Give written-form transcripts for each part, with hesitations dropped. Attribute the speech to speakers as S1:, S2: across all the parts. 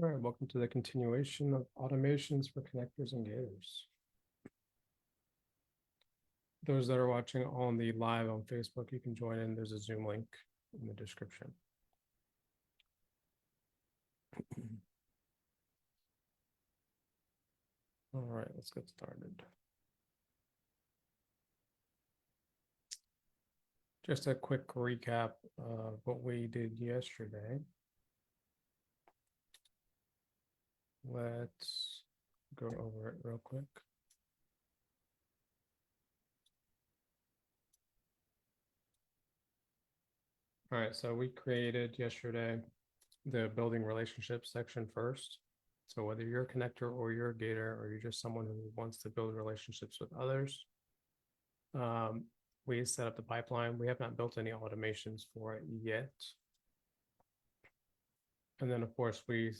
S1: All right, welcome to the continuation of automations for connectors and gators. Those that are watching on the live on Facebook, you can join in. There's a Zoom link in the description. All right, let's get started. Just a quick recap of what we did yesterday. Let's go over it real quick. All right, so we created yesterday the building relationships section first. So whether you're a connector or you're a gator, or you're just someone who wants to build relationships with others, we set up the pipeline. We have not built any automations for it yet. And then, of course, we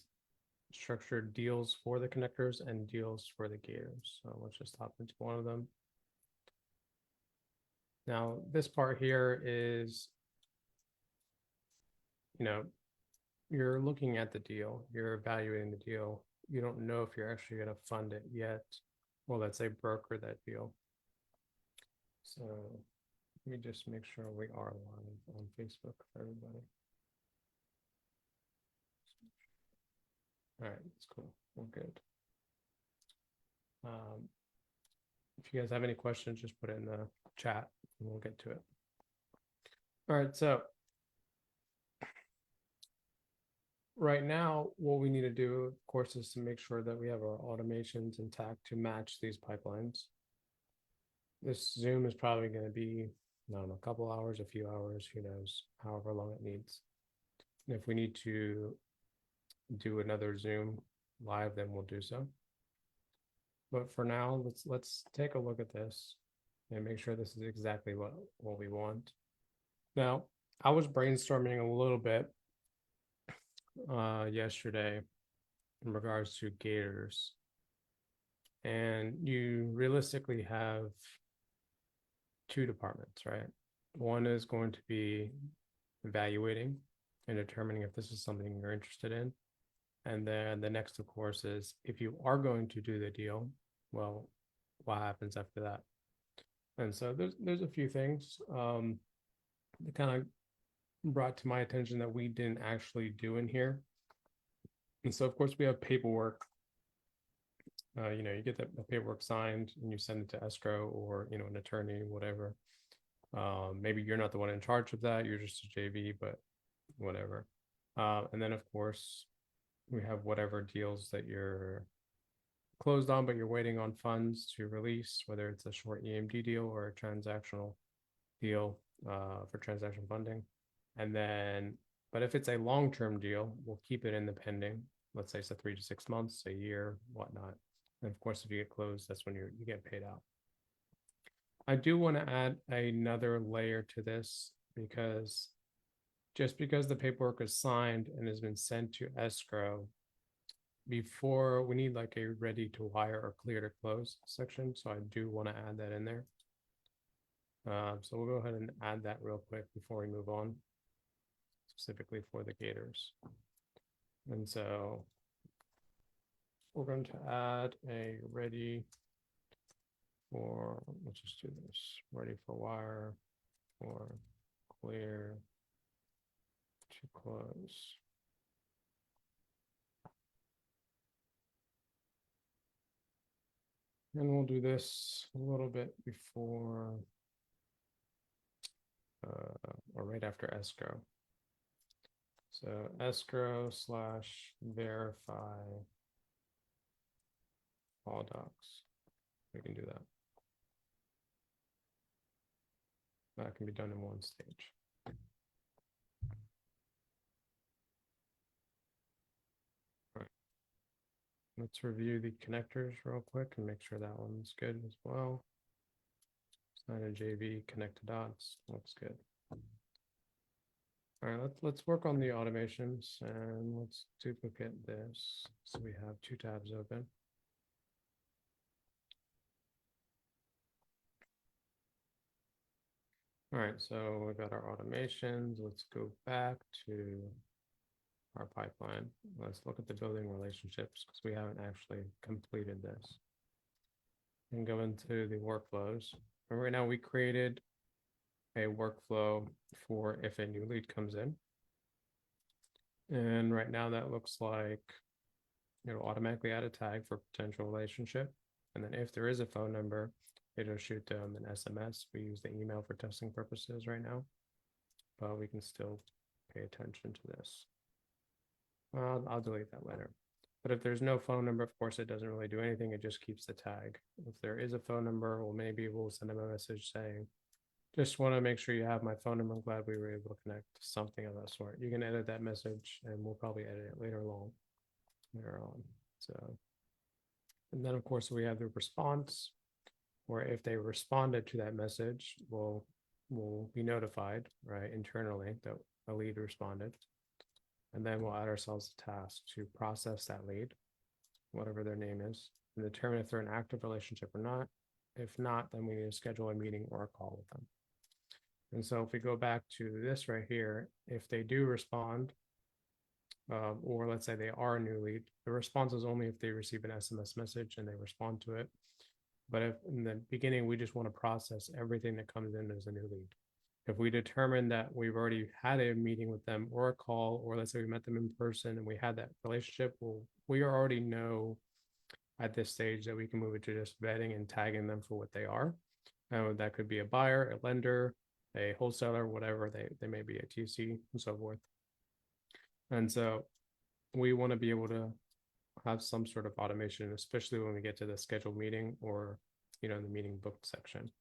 S1: structured deals for the connectors and deals for the gators. So let's just hop into one of them. Now, this part here is, you're looking at the deal, you're evaluating the deal. You don't know if you're actually going to fund it yet. Well, let's say broker that deal. So let me just make sure we are live on Facebook for everybody. All right, that's cool. We're good. If you guys have any questions, just put it in the chat and we'll get to it. All right, so right now, what we need to do, of course, is to make sure that we have our automations intact to match these pipelines. This Zoom is probably going to be, I don't know, a couple hours, a few hours, who knows, however long it needs. And if we need to do another Zoom live, then we'll do so. But for now, let's take a look at this and make sure this is exactly what we want. Now, I was brainstorming a little bit yesterday in regards to gators, and you realistically have two departments, right? One is going to be evaluating and determining if this is something you're interested in. And then the next, of course, is if you are going to do the deal, well, what happens after that? And so there's a few things that kind of brought to my attention that we didn't actually do in here. And so, of course, we have paperwork. You get the paperwork signed and you send it to escrow or, an attorney, whatever. Maybe you're not the one in charge of that. You're just a JV, but whatever. And then, of course, we have whatever deals that you're closed on, but you're waiting on funds to release, whether it's a short EMD deal or a transactional deal for transaction funding. And then, but if it's a long-term deal, we'll keep it in the pending. Let's say it's a 3 to 6 months, a year, whatnot. And of course, if you get closed, that's when you get paid out. I do want to add another layer to this, because just because the paperwork is signed and has been sent to escrow, before we need like a ready to wire or clear to close section. So I do want to add that in there. So we'll go ahead and add that real quick before we move on, specifically for the gators. And so we're going to add a ready for, let's just do this, ready for wire or clear to close. And we'll do this a little bit before or right after escrow. So escrow / verify all docs. We can do that. That can be done in one stage. All right. Let's review the connectors real quick and make sure that one's good as well. Sign a JV, connect to dots, looks good. All right, let's work on the automations and let's duplicate this. So we have two tabs open. All right, so we've got our automations. Let's go back to our pipeline. Let's look at the building relationships because we haven't actually completed this. And go into the workflows. And right now we created a workflow for if a new lead comes in. And right now that looks like it'll automatically add a tag for potential relationship. And then if there is a phone number, it'll shoot them an SMS. We use the email for testing purposes right now, but we can still pay attention to this. I'll delete that later. But if there's no phone number, of course, it doesn't really do anything. It just keeps the tag. If there is a phone number, well, maybe we'll send them a message saying, just want to make sure you have my phone number. I'm glad we were able to connect, something of that sort. You can edit that message and we'll probably edit it later on. So, and then of course we have the response, where if they responded to that message, we'll be notified, right, internally that a lead responded. And then we'll add ourselves a task to process that lead, whatever their name is, and determine if they're an active relationship or not. If not, then we need to schedule a meeting or a call with them. And so if we go back to this right here, if they do respond, or let's say they are a new lead, the response is only if they receive an SMS message and they respond to it. But if in the beginning, we just want to process everything that comes in as a new lead. If we determine that we've already had a meeting with them or a call, or let's say we met them in person and we had that relationship, well, we already know at this stage that we can move it to just vetting and tagging them for what they are. That could be a buyer, a lender, a wholesaler, whatever they may be, a TC and so forth. And so we want to be able to have some sort of automation, especially when we get to the scheduled meeting or, in the meeting booked section.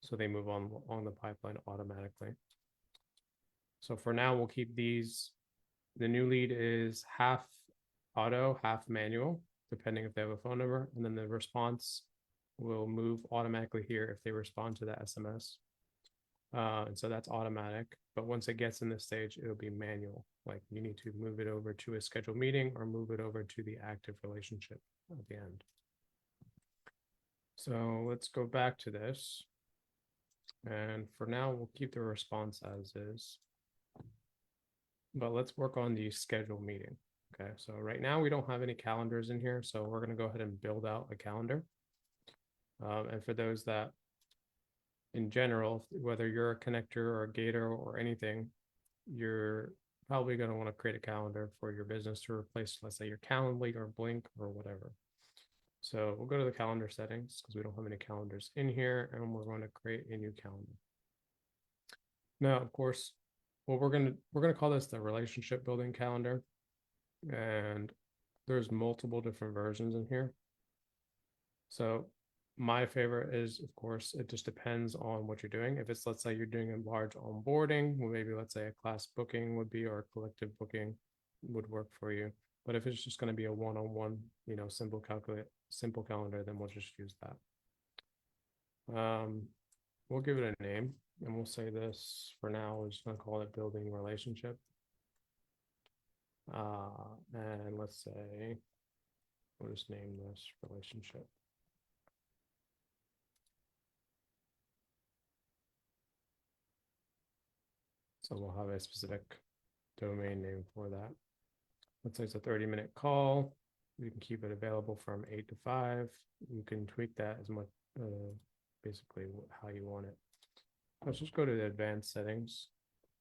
S1: So they move on the pipeline automatically. So for now, we'll keep these. The new lead is half auto, half manual, depending if they have a phone number. And then the response will move automatically here if they respond to the SMS. And so that's automatic. But once it gets in this stage, it'll be manual. Like you need to move it over to a scheduled meeting or move it over to the active relationship at the end. So let's go back to this. And for now, we'll keep the response as is. But let's work on the scheduled meeting. Okay, so right now we don't have any calendars in here. So we're going to go ahead and build out a calendar. And for those that, in general, whether you're a connector or a gator or anything, you're probably going to want to create a calendar for your business to replace, let's say, your Calendly or Blink or whatever. So we'll go to the calendar settings because we don't have any calendars in here, and we're going to create a new calendar. Now, of course, well, we're gonna call this the relationship building calendar, and there's multiple different versions in here. So my favorite is, of course, it just depends on what you're doing. If it's, let's say you're doing a large onboarding, well, maybe let's say a class booking would be, or a collective booking would work for you. But if it's just going to be a one-on-one, simple calendar, then we'll just use that. We'll give it a name, and we'll say this for now. We're just going to call it building relationship. And let's say we'll just name this relationship. So we'll have a specific domain name for that. Let's say it's a 30-minute call. You can keep it available from 8 to 5. You can tweak that as much, basically how you want it. Let's just go to the advanced settings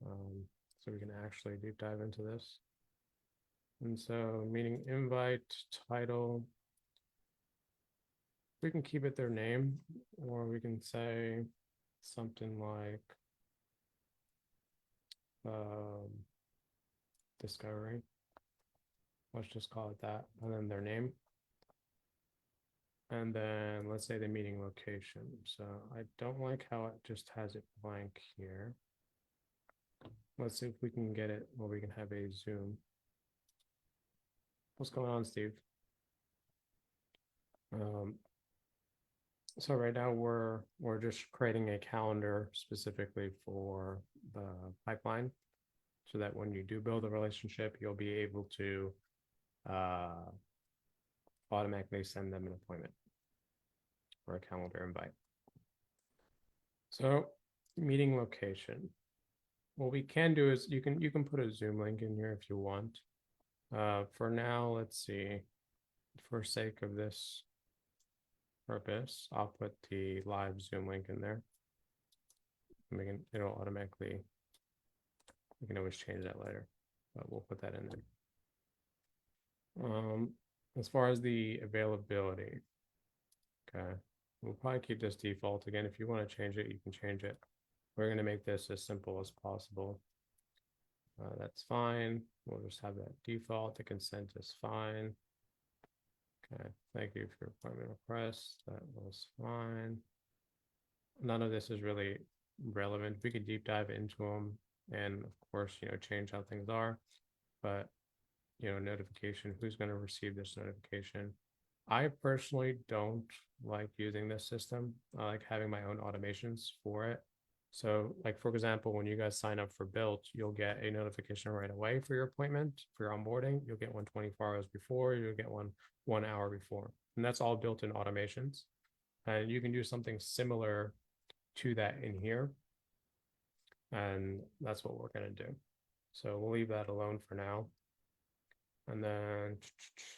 S1: so we can actually deep dive into this. And so meeting invite, title, we can keep it their name, or we can say something like discovery. Let's just call it that, and then their name. And then let's say the meeting location. So I don't like how it just has it blank here. Let's see if we can get it where we can have a Zoom. What's going on, Steve? So right now we're just creating a calendar specifically for the pipeline, so that when you do build a relationship, you'll be able to automatically send them an appointment or a calendar invite. So meeting location. What we can do is you can put a Zoom link in here if you want. For now, let's see. For sake of this purpose, I'll put the live Zoom link in there. It'll automatically, we can always change that later, but we'll put that in there. As far as the availability, okay, we'll probably keep this default. Again, if you want to change it, you can change it. We're going to make this as simple as possible. That's fine. We'll just have that default. The consent is fine. Okay, thank you for your appointment request. That was fine. None of this is really relevant. We could deep dive into them and of course, change how things are, but notification, who's going to receive this notification. I personally don't like using this system. I like having my own automations for it. So like, for example, when you guys sign up for Built, you'll get a notification right away for your appointment, for your onboarding. You'll get one 24 hours before, you'll get one 1 hour before. And that's all built in automations. And you can do something similar to that in here. And that's what we're going to do. So we'll leave that alone for now. And then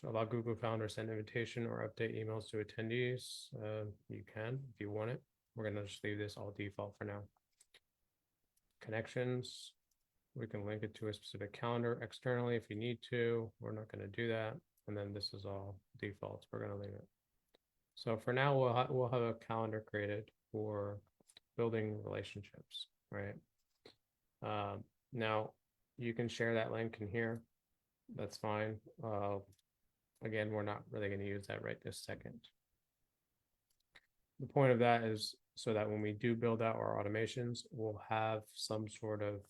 S1: allow Google Calendar send invitation or update emails to attendees. You can if you want it. We're going to just leave this all default for now. Connections, we can link it to a specific calendar externally if you need to. We're not going to do that. And then this is all default. We're going to leave it. So for now, we'll have a calendar created for building relationships, right? Now you can share that link in here. That's fine. Again, we're not really going to use that right this second. The point of that is so that when we do build out our automations, we'll have some sort of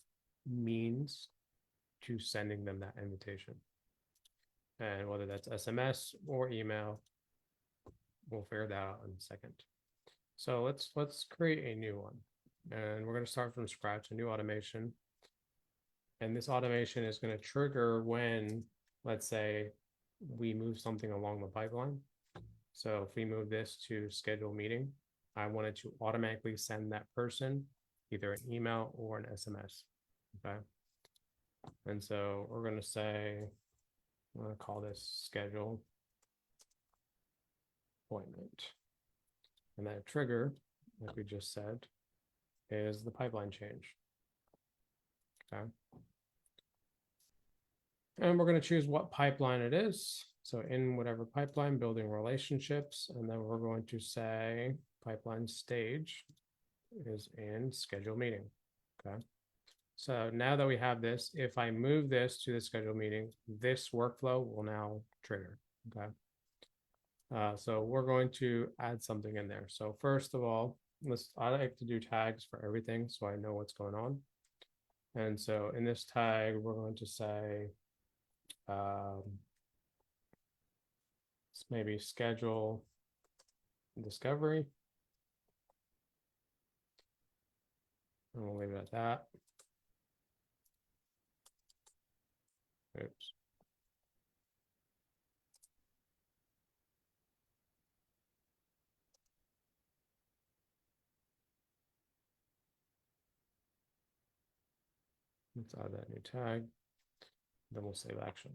S1: means to sending them that invitation. And whether that's SMS or email, we'll figure that out in a second. So let's create a new one. And we're going to start from scratch, a new automation. And this automation is going to trigger when, let's say, we move something along the pipeline. So if we move this to schedule meeting, I want it to automatically send that person either an email or an SMS. Okay. And so we're going to say, I'm going to call this schedule appointment. And that trigger, like we just said, is the pipeline change. Okay. And we're going to choose what pipeline it is. So in whatever pipeline, building relationships, and then we're going to say pipeline stage is in schedule meeting. Okay. So now that we have this, if I move this to the schedule meeting, this workflow will now trigger. Okay. So we're going to add something in there. So first of all, I like to do tags for everything so I know what's going on. And so in this tag, we're going to say, maybe schedule discovery. And we'll leave it at that. Oops. Let's add that new tag. Then we'll save action.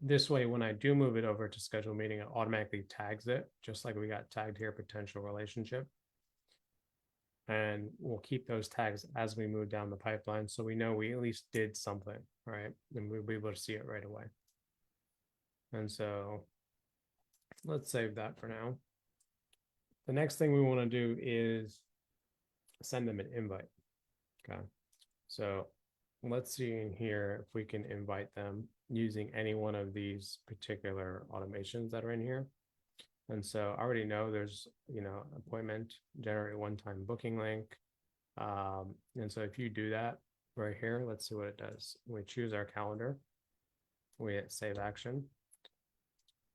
S1: This way, when I do move it over to schedule meeting, it automatically tags it, just like we got tagged here, potential relationship. And we'll keep those tags as we move down the pipeline, so we know we at least did something, right? And we'll be able to see it right away. And so let's save that for now. The next thing we want to do is send them an invite. Okay. So let's see in here if we can invite them using any one of these particular automations that are in here. And so I already know there's, appointment, generate one-time booking link. And so if you do that right here, let's see what it does. We choose our calendar. We hit save action.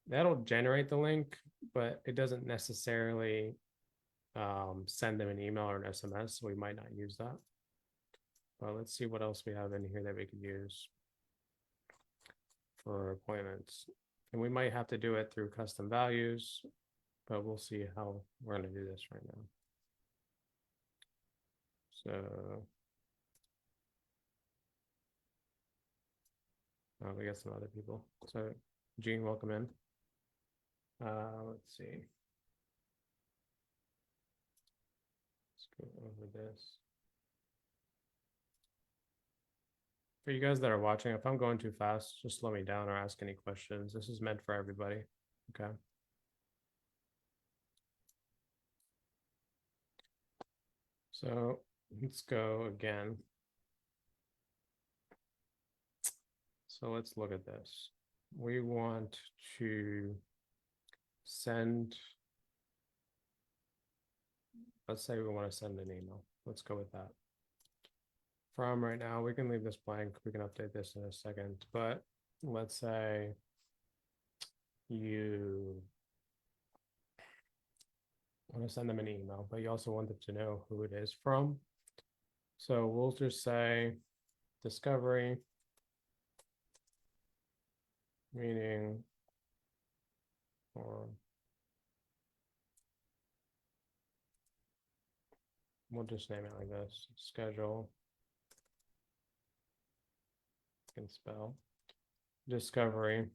S1: That'll generate the link, but it doesn't necessarily send them an email or an SMS. So we might not use that. But let's see what else we have in here that we could use for appointments. And we might have to do it through custom values, but we'll see how we're going to do this right now. So We got some other people. So, Gene, welcome in. Let's see. Let's go over this. For you guys that are watching, if I'm going too fast, just slow me down or ask any questions. This is meant for everybody. Okay. So let's go again. So let's look at this. We want to send, let's say we want to send an email. Let's go with that. From right now, we can leave this blank. We can update this in a second, but let's say you want to send them an email, but you also want them to know who it is from. So we'll just say discovery, meaning, or we'll just name it like this, schedule, can spell, discovery,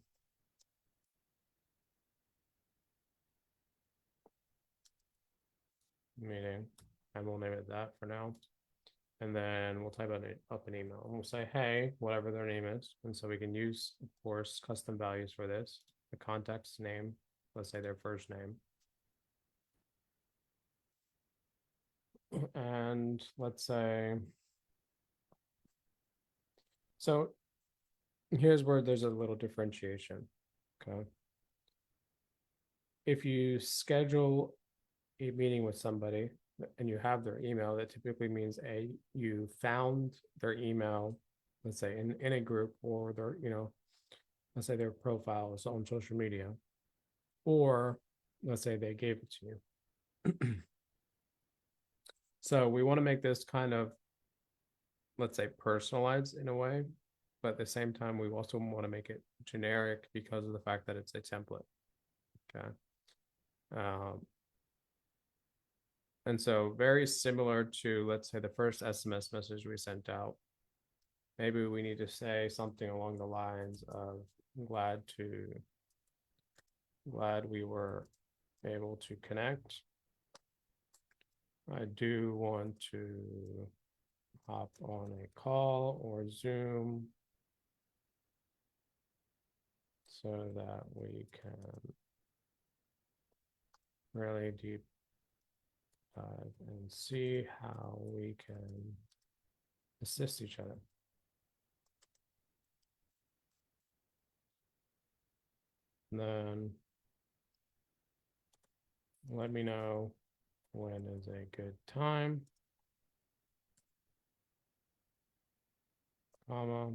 S1: meeting, and we'll name it that for now. And then we'll type up an email and we'll say, hey, whatever their name is. And so we can use, of course, custom values for this. The contact's name, let's say their first name. And let's say, so here's where there's a little differentiation, okay? If you schedule a meeting with somebody and you have their email, that typically means you found their email, let's say in a group, or their, let's say their profile is on social media, or let's say they gave it to you. So we want to make this kind of, let's say, personalized in a way, but at the same time, we also want to make it generic because of the fact that it's a template. Okay. And so very similar to, let's say, the first SMS message we sent out. Maybe we need to say something along the lines of glad we were able to connect. I do want to hop on a call or Zoom so that we can really deep dive and see how we can assist each other. And then let me know when is a good time, comma.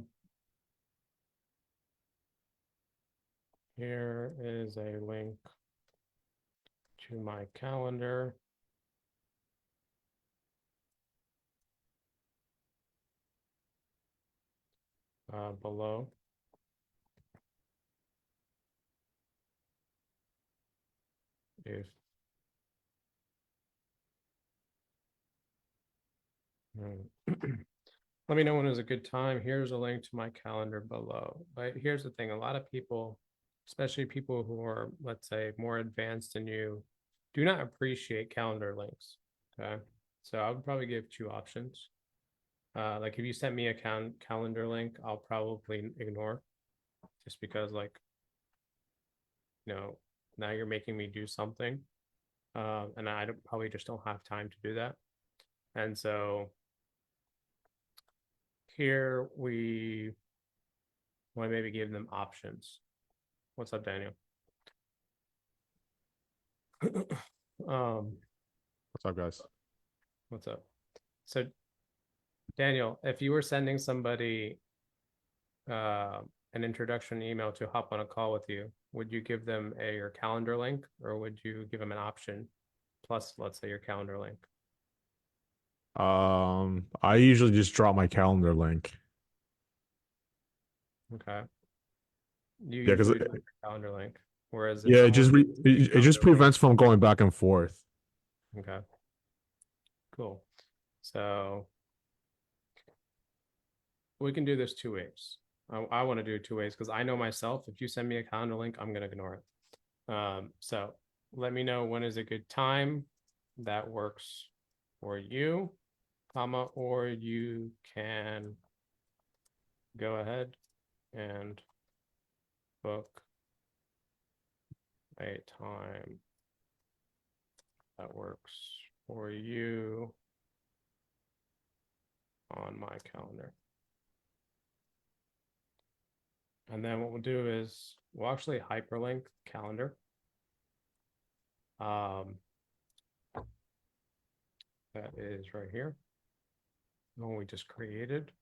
S1: Here is a link to my calendar. Below. If let me know when is a good time. Here's a link to my calendar below. But here's the thing, a lot of people, especially people who are, let's say, more advanced than you, do not appreciate calendar links. Okay. So I would probably give two options. Like if you sent me a calendar link, I'll probably ignore, just because, like, now you're making me do something. And I probably just don't have time to do that. And so here we want to maybe give them options. What's up, Daniel?
S2: What's up, guys?
S1: What's up? So, Daniel, if you were sending somebody an introduction email to hop on a call with you, would you give them your calendar link, or would you give them an option plus, let's say, your calendar link?
S2: I usually just drop my calendar link.
S1: Okay. You
S2: Yeah, because
S1: usually drop your calendar link, whereas if
S2: yeah,
S1: someone
S2: it just prevents from going back and forth.
S1: okay, cool. So we can do this two ways. I want to do it two ways because I know myself, if you send me a calendar link, I'm going to ignore it. So let me know when is a good time that works for you, comma, or you can go ahead and book a time that works for you on my calendar. And then what we'll do is we'll actually hyperlink calendar. That is right here. The one we just created.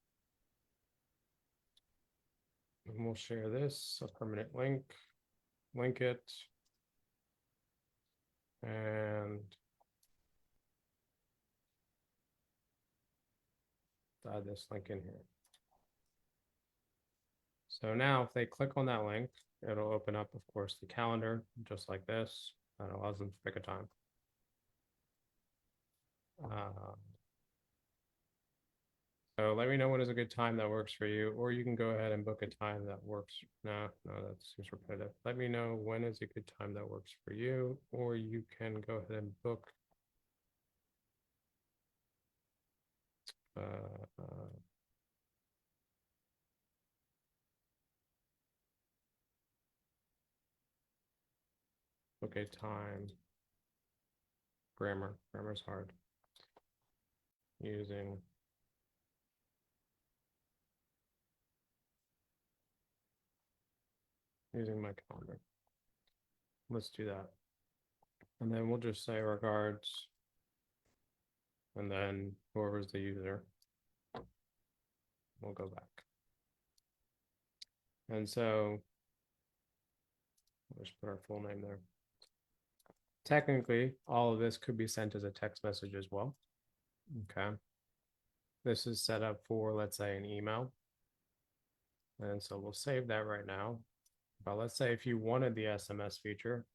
S1: And we'll share this, a permanent link, link it, and add this link in here. So now if they click on that link, it'll open up, of course, the calendar just like this. That allows them to pick a time. So let me know when is a good time that works for you, or you can go ahead and book a time that works. No, that seems repetitive. Let me know when is a good time that works for you, or you can go ahead and book book a time. Grammar's hard. Using my calendar. Let's do that. And then we'll just say regards, and then whoever's the user, we'll go back. And so we'll just put our full name there. Technically, all of this could be sent as a text message as well. Okay. This is set up for, let's say, an email. And so we'll save that right now. But let's say if you wanted the SMS feature,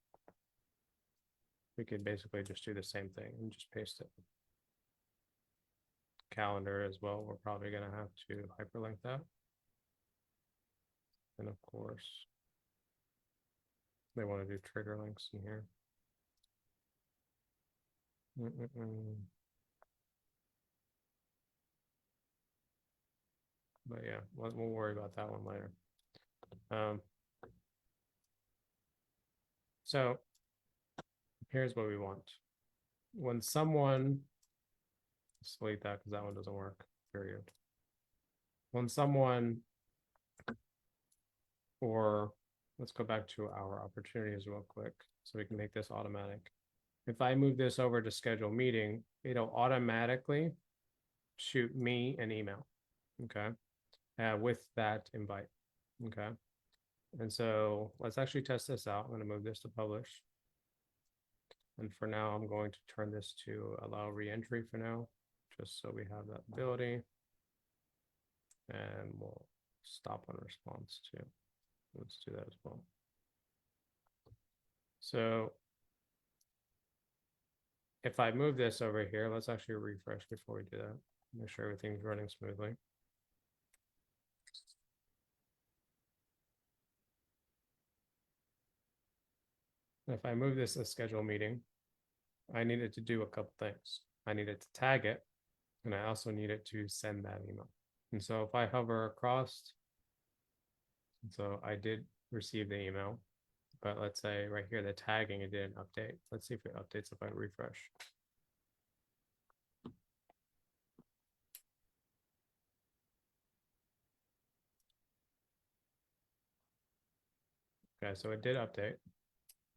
S1: we could basically just do the same thing and just paste it. Calendar as well. We're probably going to have to hyperlink that. And of course, they want to do trigger links in here. But yeah, we'll worry about that one later. So here's what we want. When someone, delete that because that one doesn't work, period. When someone, or let's go back to our opportunities real quick so we can make this automatic. If I move this over to schedule meeting, it'll automatically shoot me an email, okay, with that invite, okay. And so let's actually test this out. I'm going to move this to publish. And for now, I'm going to turn this to allow reentry for now, just so we have that ability. And we'll stop on response too. Let's do that as well. So if I move this over here, let's actually refresh before we do that. Make sure everything's running smoothly. If I move this to schedule meeting, I needed to do a couple things. I needed to tag it, and I also needed to send that email. And so if I hover across, so I did receive the email, but let's say right here, the tagging, it didn't update. Let's see if it updates if I refresh. Okay, so it did update.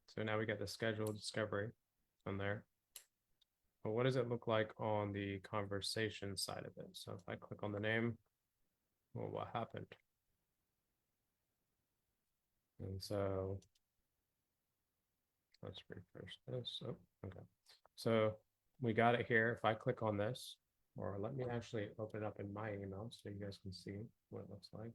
S1: So now we got the scheduled discovery on there. But what does it look like on the conversation side of it? So if I click on the name, well, what happened? And so let's refresh this. Oh, okay. So we got it here. If I click on this, or let me actually open it up in my email so you guys can see what it looks like.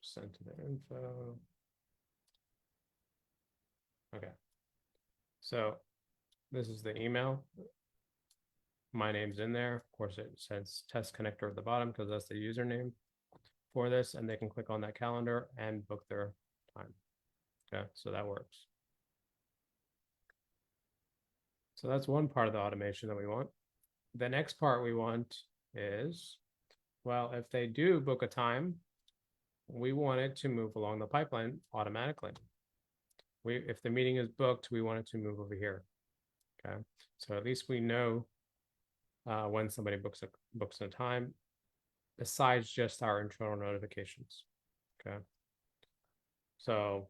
S1: Send to the info. Okay. So this is the email. My name's in there. Of course, it says test connector at the bottom because that's the username for this, and they can click on that calendar and book their time. Okay, so that works. So that's one part of the automation that we want. The next part we want is, well, if they do book a time, we want it to move along the pipeline automatically. If the meeting is booked, we want it to move over here. Okay, so at least we know when somebody books a time, besides just our internal notifications. Okay, so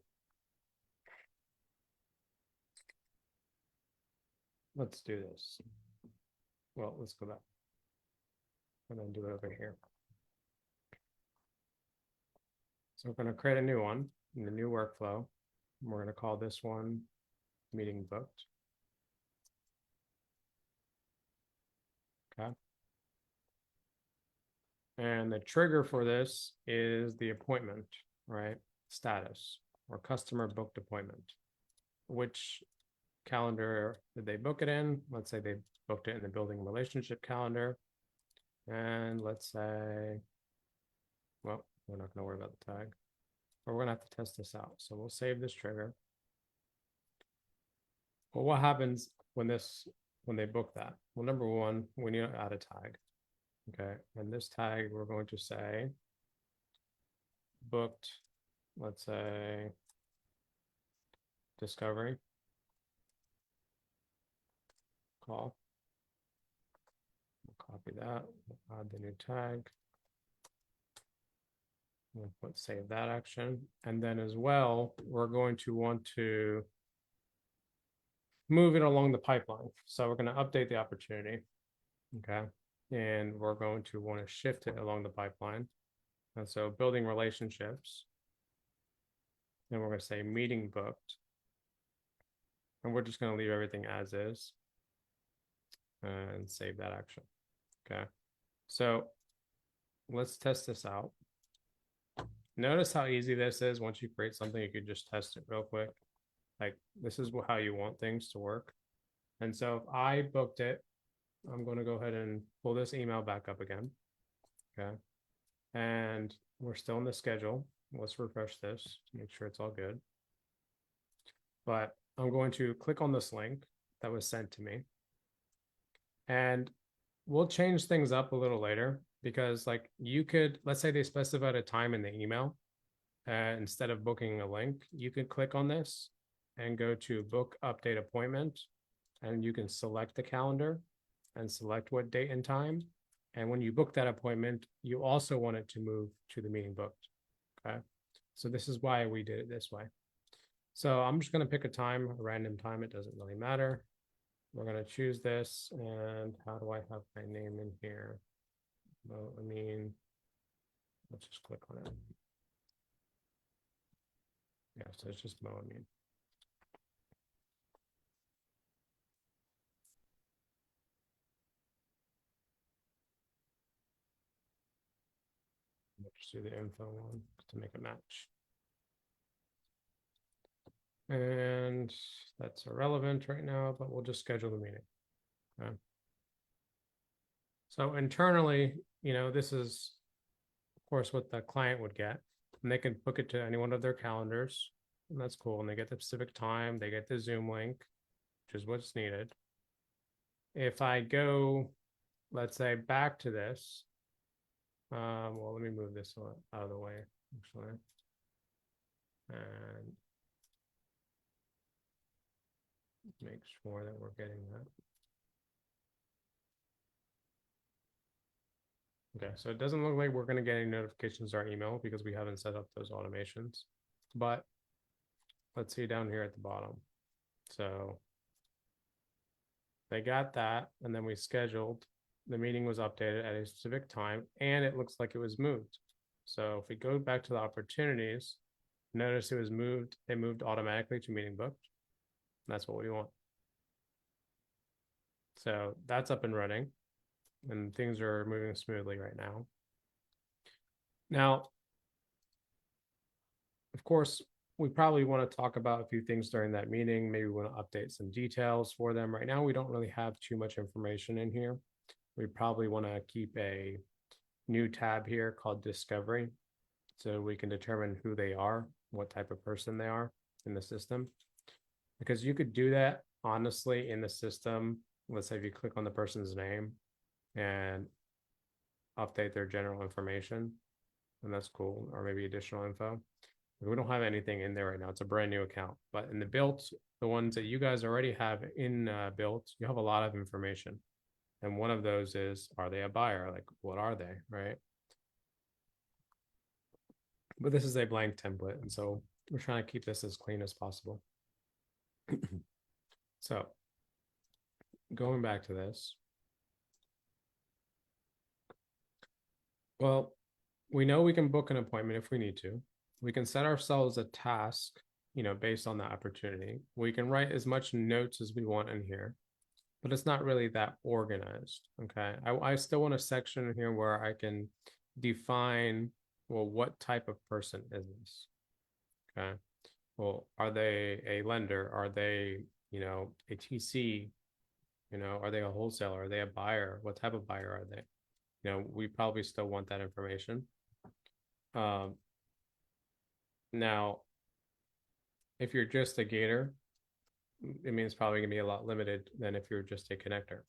S1: let's do this. Well, let's go back and then do it over here. So we're going to create a new one in the new workflow. We're going to call this one meeting booked. Okay. And the trigger for this is the appointment, right? Status or customer booked appointment. Which calendar did they book it in? Let's say they booked it in the building relationship calendar. And let's say, well, we're not going to worry about the tag, but we're going to have to test this out. So we'll save this trigger. Well, what happens when they book that? Well, number one, we need to add a tag. Okay, and this tag we're going to say booked, let's say discovery call. We'll copy that, we'll add the new tag. We'll put save that action. And then as well, we're going to want to move it along the pipeline. So we're going to update the opportunity. Okay. And we're going to want to shift it along the pipeline. And so building relationships. And we're going to say meeting booked. And we're just going to leave everything as is and save that action. Okay. So let's test this out. Notice how easy this is. Once you create something, you could just test it real quick. Like this is how you want things to work. And so if I booked it, I'm going to go ahead and pull this email back up again. Okay. And we're still in the schedule. Let's refresh this to make sure it's all good. But I'm going to click on this link that was sent to me. And we'll change things up a little later because like you could, let's say they specified a time in the email. Instead of booking a link, you could click on this and go to book update appointment. And you can select the calendar and select what date and time. And when you book that appointment, you also want it to move to the meeting booked. Okay. So this is why we did it this way. So I'm just going to pick a time, a random time. It doesn't really matter. We're going to choose this. And how do I have my name in here? Well, I mean, let's just click on it. Yeah, so it's just Mo, I mean. We'll just do the info one to make a match. And that's irrelevant right now, but we'll just schedule the meeting. Okay. So internally, this is, of course, what the client would get. And they can book it to any one of their calendars. And that's cool. And they get the specific time, they get the Zoom link, which is what's needed. If I go, let's say, back to this, well, let me move this out of the way, actually. And make sure that we're getting that. Okay, so it doesn't look like we're going to get any notifications to our email because we haven't set up those automations. But let's see down here at the bottom. So they got that, and then we scheduled. The meeting was updated at a specific time, and it looks like it was moved. So if we go back to the opportunities, notice it was moved. It moved automatically to meeting booked. That's what we want. So that's up and running, and things are moving smoothly right now. Now, of course, we probably want to talk about a few things during that meeting. Maybe we want to update some details for them. Right now, we don't really have too much information in here. We probably want to keep a new tab here called Discovery, so we can determine who they are, what type of person they are in the system. Because you could do that honestly in the system. Let's say if you click on the person's name and update their general information, and that's cool, or maybe additional info. We don't have anything in there right now. It's a brand new account, but in the built, the ones that you guys already have in built, you have a lot of information. And one of those is, are they a buyer? Like, what are they, right? But this is a blank template, and so we're trying to keep this as clean as possible. So going back to this, well, we know we can book an appointment if we need to. We can set ourselves a task, based on that opportunity. We can write as much notes as we want in here, but it's not really that organized. Okay. I still want a section in here where I can define, well, what type of person is this? Okay. Well, are they a lender? Are they, a TC? Are they a wholesaler? Are they a buyer? What type of buyer are they? We probably still want that information. Now, if you're just a gator, it means probably gonna be a lot limited than if you're just a connector,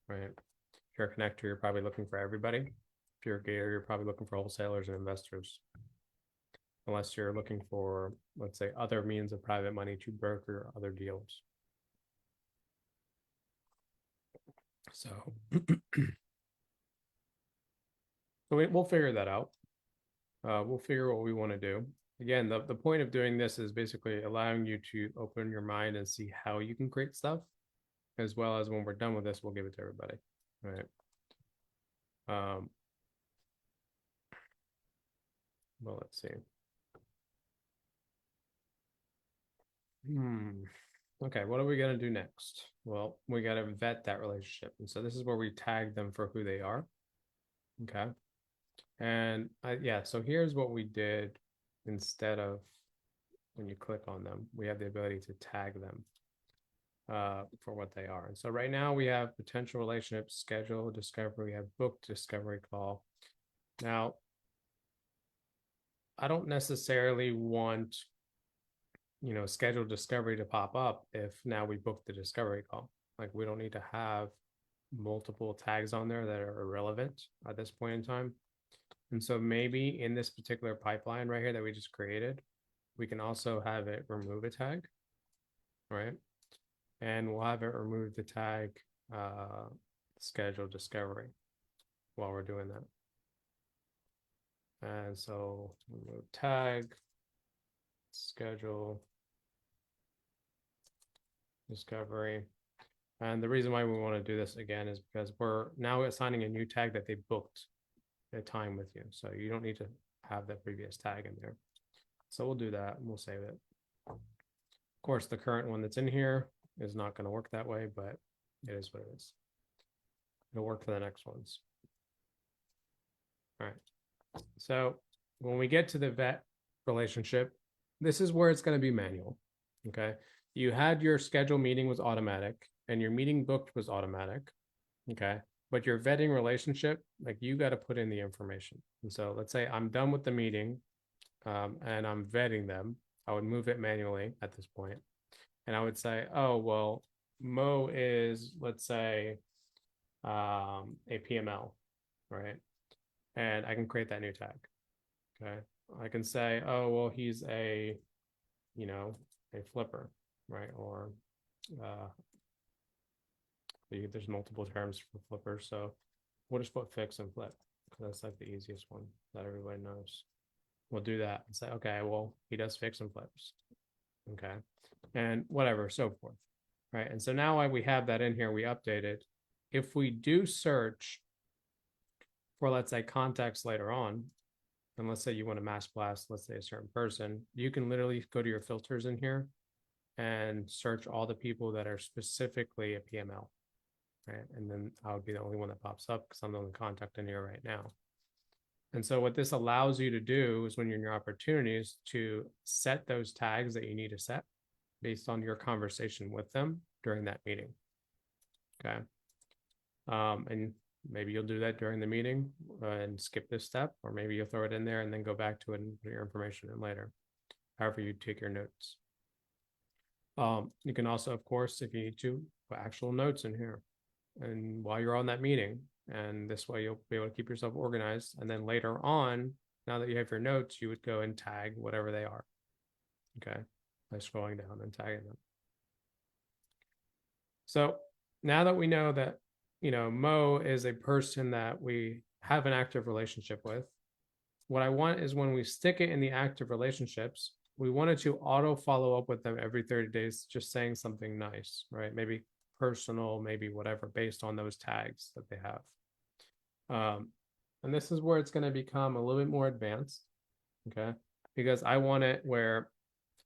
S1: right? If you're a connector, you're probably looking for everybody. If you're a gator, you're probably looking for wholesalers and investors. Unless you're looking for, let's say, other means of private money to broker other deals. So, we'll figure that out. We'll figure what we want to do. Again, the point of doing this is basically allowing you to open your mind and see how you can create stuff, as well as when we're done with this, we'll give it to everybody. All right. Well, let's see. Okay, what are we gonna do next? Well, we gotta vet that relationship. And so this is where we tag them for who they are. Okay. And yeah, so here's what we did instead of when you click on them, we have the ability to tag them for what they are. And so right now we have potential relationship, schedule, discovery, we have booked discovery call. Now, I don't necessarily want, scheduled discovery to pop up if now we book the discovery call. Like we don't need to have multiple tags on there that are irrelevant at this point in time. And so maybe in this particular pipeline right here that we just created, we can also have it remove a tag, right? And we'll have it remove the tag schedule discovery while we're doing that. And so remove tag, schedule, discovery. And the reason why we want to do this again is because we're now assigning a new tag that they booked a time with you. So you don't need to have that previous tag in there. So we'll do that and we'll save it. Of course, the current one that's in here is not going to work that way, but it is what it is. It'll work for the next ones. All right. So when we get to the vet relationship, this is where it's going to be manual. Okay. You had your schedule meeting was automatic and your meeting booked was automatic. Okay. But your vetting relationship, like you got to put in the information. And so let's say I'm done with the meeting and I'm vetting them. I would move it manually at this point. And I would say, oh, well, Mo is, let's say, a PML, right? And I can create that new tag. Okay. I can say, oh, well, he's a flipper, right? Or there's multiple terms for flippers. So we'll just put fix and flip because that's like the easiest one that everybody knows. We'll do that and say, okay, well, he does fix and flips. Okay. And whatever, so forth. Right. And so now we have that in here, we update it. If we do search for, let's say, contacts later on, and let's say you want to mass blast, let's say a certain person, you can literally go to your filters in here and search all the people that are specifically a PML, right? And then I would be the only one that pops up because I'm the only contact in here right now. And so what this allows you to do is when you're in your opportunities to set those tags that you need to set based on your conversation with them during that meeting. Okay. And maybe you'll do that during the meeting and skip this step, or maybe you'll throw it in there and then go back to it and put your information in later, however you take your notes. You can also, of course, if you need to, put actual notes in here and while you're on that meeting, and this way you'll be able to keep yourself organized. And then later on, now that you have your notes, you would go and tag whatever they are. Okay. By scrolling down and tagging them. So now that we know that, Mo is a person that we have an active relationship with, what I want is when we stick it in the active relationships, we wanted to auto follow up with them every 30 days, just saying something nice, right? Maybe personal, maybe whatever, based on those tags that they have. And this is where it's going to become a little bit more advanced, okay? Because I want it where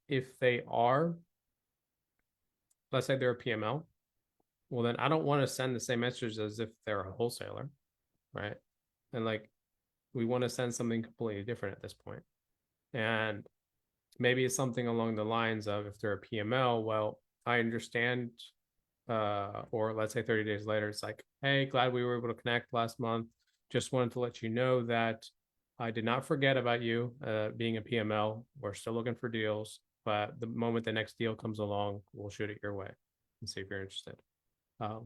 S1: if they are, let's say they're a PML, well, then I don't want to send the same message as if they're a wholesaler, right? And like, we want to send something completely different at this point. And maybe it's something along the lines of if they're a PML, well, I understand, or let's say 30 days later, it's like, hey, glad we were able to connect last month. Just wanted to let you know that I did not forget about you being a PML. We're still looking for deals, but the moment the next deal comes along, we'll shoot it your way and see if you're interested.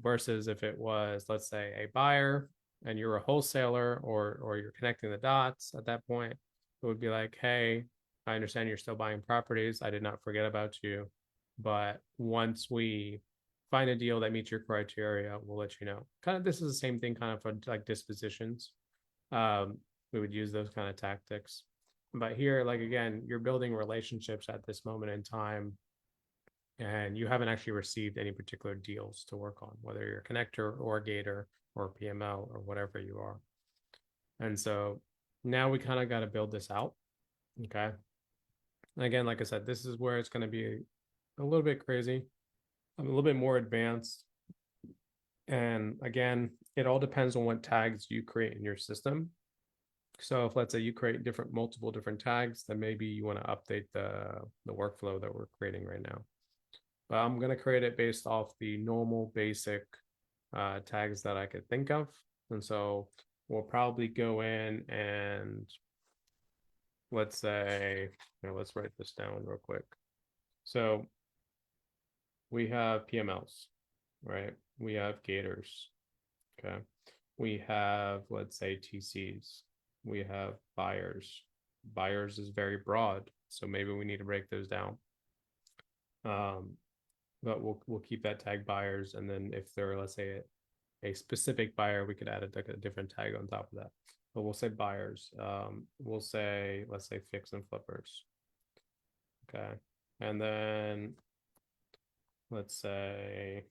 S1: Versus if it was, let's say, a buyer and you're a wholesaler, or you're connecting the dots at that point, it would be like, hey, I understand you're still buying properties. I did not forget about you. But once we find a deal that meets your criteria, we'll let you know. Kind of, this is the same thing kind of for like dispositions. We would use those kind of tactics. But here, like, again, you're building relationships at this moment in time, and you haven't actually received any particular deals to work on, whether you're a connector or a gator or a PML or whatever you are. And so now we kind of got to build this out. Okay. Again, like I said, this is where it's going to be a little bit crazy, a little bit more advanced. And again, it all depends on what tags you create in your system. So if, let's say, you create multiple different tags, then maybe you want to update the workflow that we're creating right now. But I'm going to create it based off the normal basic tags that I could think of. And so we'll probably go in and let's say, let's write this down real quick. So we have PMLs, right? We have gators. Okay. We have, let's say, TCs. We have buyers. Buyers is very broad, so maybe we need to break those down. But we'll keep that tag buyers, and then if they're, let's say, a specific buyer, we could add a different tag on top of that. But we'll say buyers. We'll say, let's say, fix and flippers. Okay. And then let's say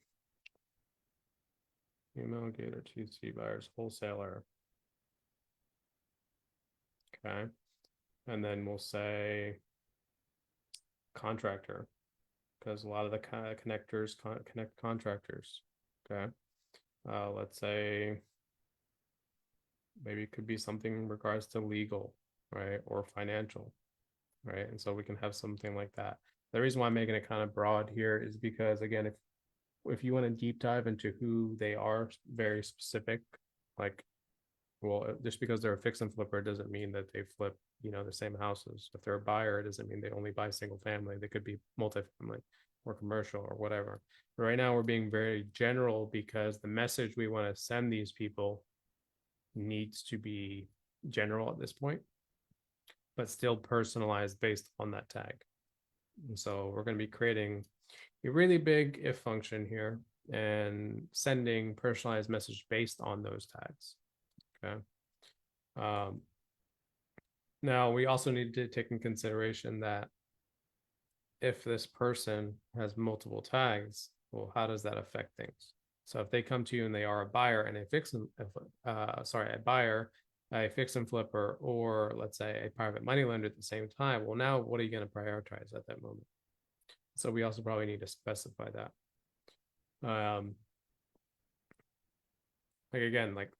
S1: email gator, TC buyers, wholesaler. Okay. And then we'll say contractor, because a lot of the connectors connect contractors. Okay. Let's say maybe it could be something in regards to legal, right? Or financial, right? And so we can have something like that. The reason why I'm making it kind of broad here is because, again, if you want to deep dive into who they are, very specific, like, well, just because they're a fix and flipper doesn't mean that they flip, the same houses. If they're a buyer, it doesn't mean they only buy single family. They could be multifamily or commercial or whatever. But right now we're being very general because the message we want to send these people needs to be general at this point, but still personalized based on that tag. And so we're going to be creating a really big if function here and sending personalized message based on those tags. Okay. Now we also need to take in consideration that if this person has multiple tags, well, how does that affect things? So if they come to you and they are a buyer and a a buyer, a fix and flipper, or let's say a private money lender at the same time, well, now what are you going to prioritize at that moment? So we also probably need to specify that. Like, again, like,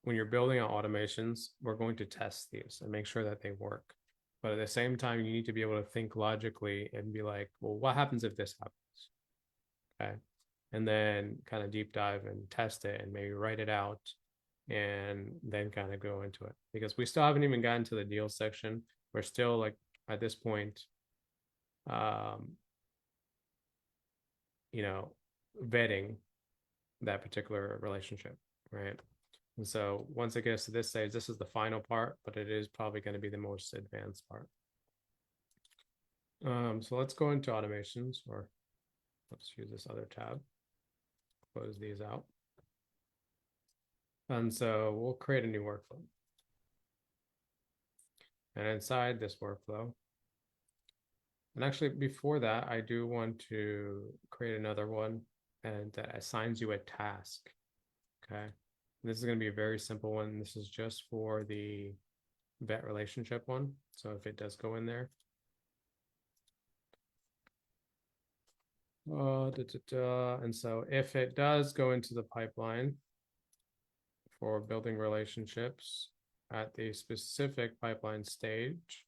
S1: when you're building out automations, we're going to test these and make sure that they work. But at the same time, you need to be able to think logically and be like, well, what happens if this happens? Okay. And then kind of deep dive and test it and maybe write it out and then kind of go into it. Because we still haven't even gotten to the deal section. We're still like at this point, um, you know, vetting that particular relationship, right? And so once it gets to this stage, this is the final part, but it is probably going to be the most advanced part. So let's go into automations, or let's use this other tab, close these out. And so we'll create a new workflow. And inside this workflow, and actually before that, I do want to create another one and that assigns you a task. Okay. This is going to be a very simple one. This is just for the vet relationship one. So if it does go in there. And so if it does go into the pipeline for building relationships at the specific pipeline stage,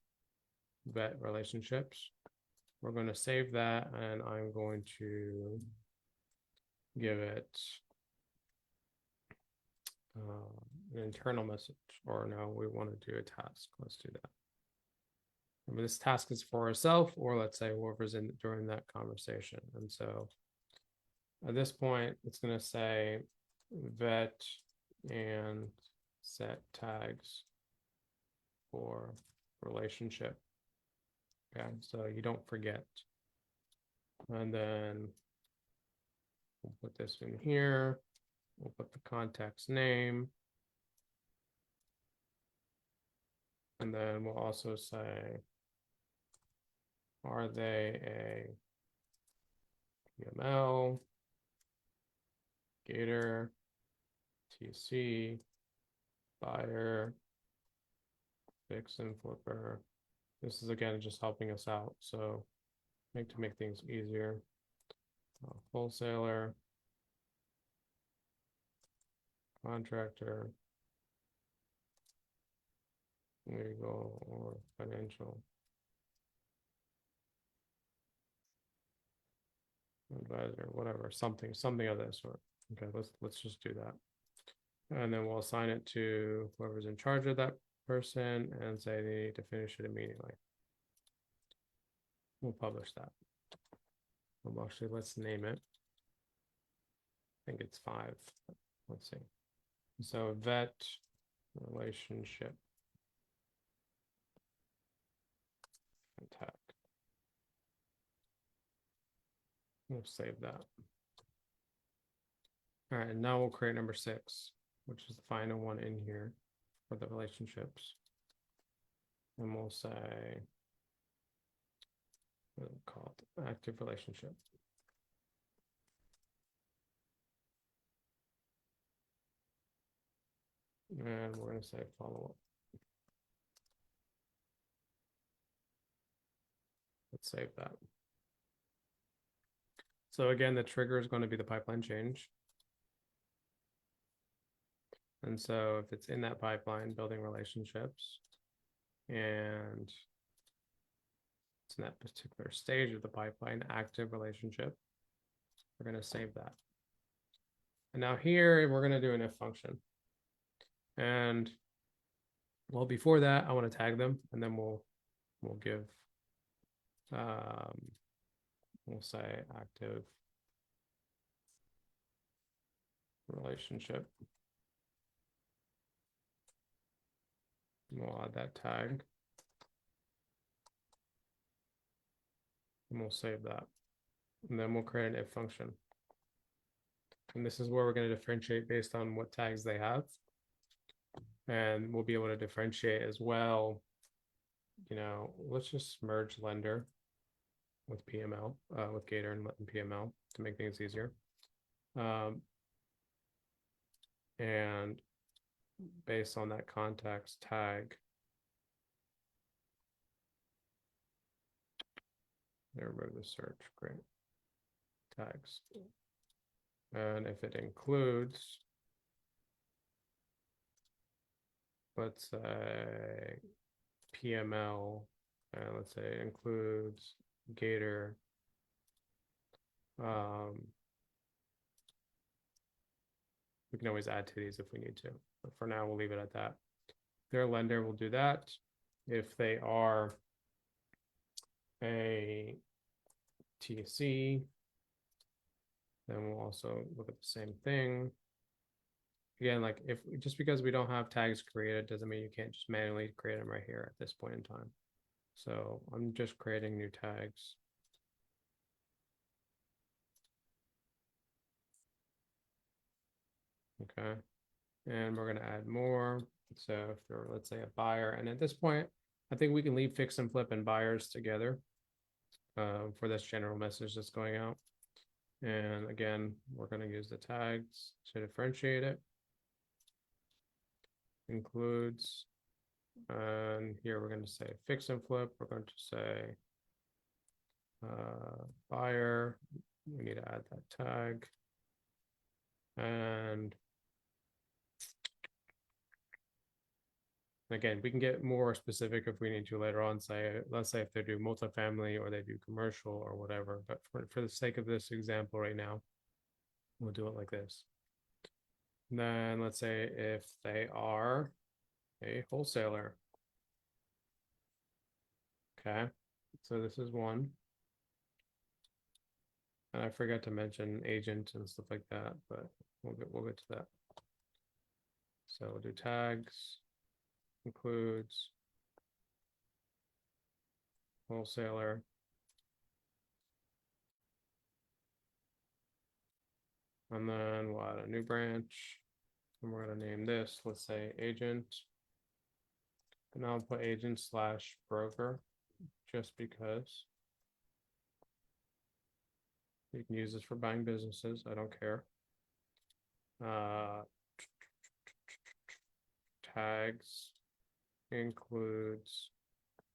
S1: vet relationships, we're going to save that and I'm going to give it an internal message, or no, we want to do a task. Let's do that. Remember, this task is for ourselves, or let's say whoever's in during that conversation. And so at this point, it's going to say vet and set tags for relationship. Okay, so you don't forget. And then we'll put this in here. We'll put the contact's name. And then we'll also say, are they a PML, Gator, TC, buyer, fix and flipper. This is again just helping us out. So to make things easier. Wholesaler, contractor, legal or financial, advisor, whatever, something of that sort. Okay, let's just do that. And then we'll assign it to whoever's in charge of that person and say they need to finish it immediately. We'll publish that. Well, actually, let's name it. I think it's 5. Let's see. So vet relationship contact. We'll save that. All right, and now we'll create number 6, which is the final one in here for the relationships. And we'll say, what do we call it? Active relationship. And we're going to say follow up. Let's save that. So again, the trigger is going to be the pipeline change. And so if it's in that pipeline, building relationships, and it's in that particular stage of the pipeline, active relationship, we're going to save that. And now here, we're going to do an if function. And well, before that, I want to tag them, and then we'll give, we'll say active relationship. We'll add that tag. And we'll save that. And then we'll create an if function. And this is where we're going to differentiate based on what tags they have. And we'll be able to differentiate as well. You know, let's just merge lender with PML, with Gator and PML to make things easier. And based on that context tag, remove the search, great. Tags. And if it includes let's say PML, and let's say includes Gator. We can always add to these if we need to, but for now we'll leave it at that. Their lender will do that. If they are a TC, then we'll also look at the same thing. Again, like if just because we don't have tags created doesn't mean you can't just manually create them right here at this point in time. So I'm just creating new tags. Okay. And we're going to add more. So if you're, let's say, a buyer, and at this point, I think we can leave fix and flip and buyers together for this general message that's going out. And again, we're going to use the tags to differentiate it. Includes, and here we're going to say fix and flip. We're going to say buyer. We need to add that tag. And again, we can get more specific if we need to later on. Say, let's say if they do multifamily or they do commercial or whatever. But for the sake of this example right now, we'll do it like this. And then let's say if they are a wholesaler. Okay, so this is one. And I forgot to mention agent and stuff like that, but we'll get to that. So we'll do tags, includes wholesaler. And then we'll add a new branch. And we're going to name this, let's say agent. And I'll put agent slash broker just because. You can use this for buying businesses. I don't care. Tags includes,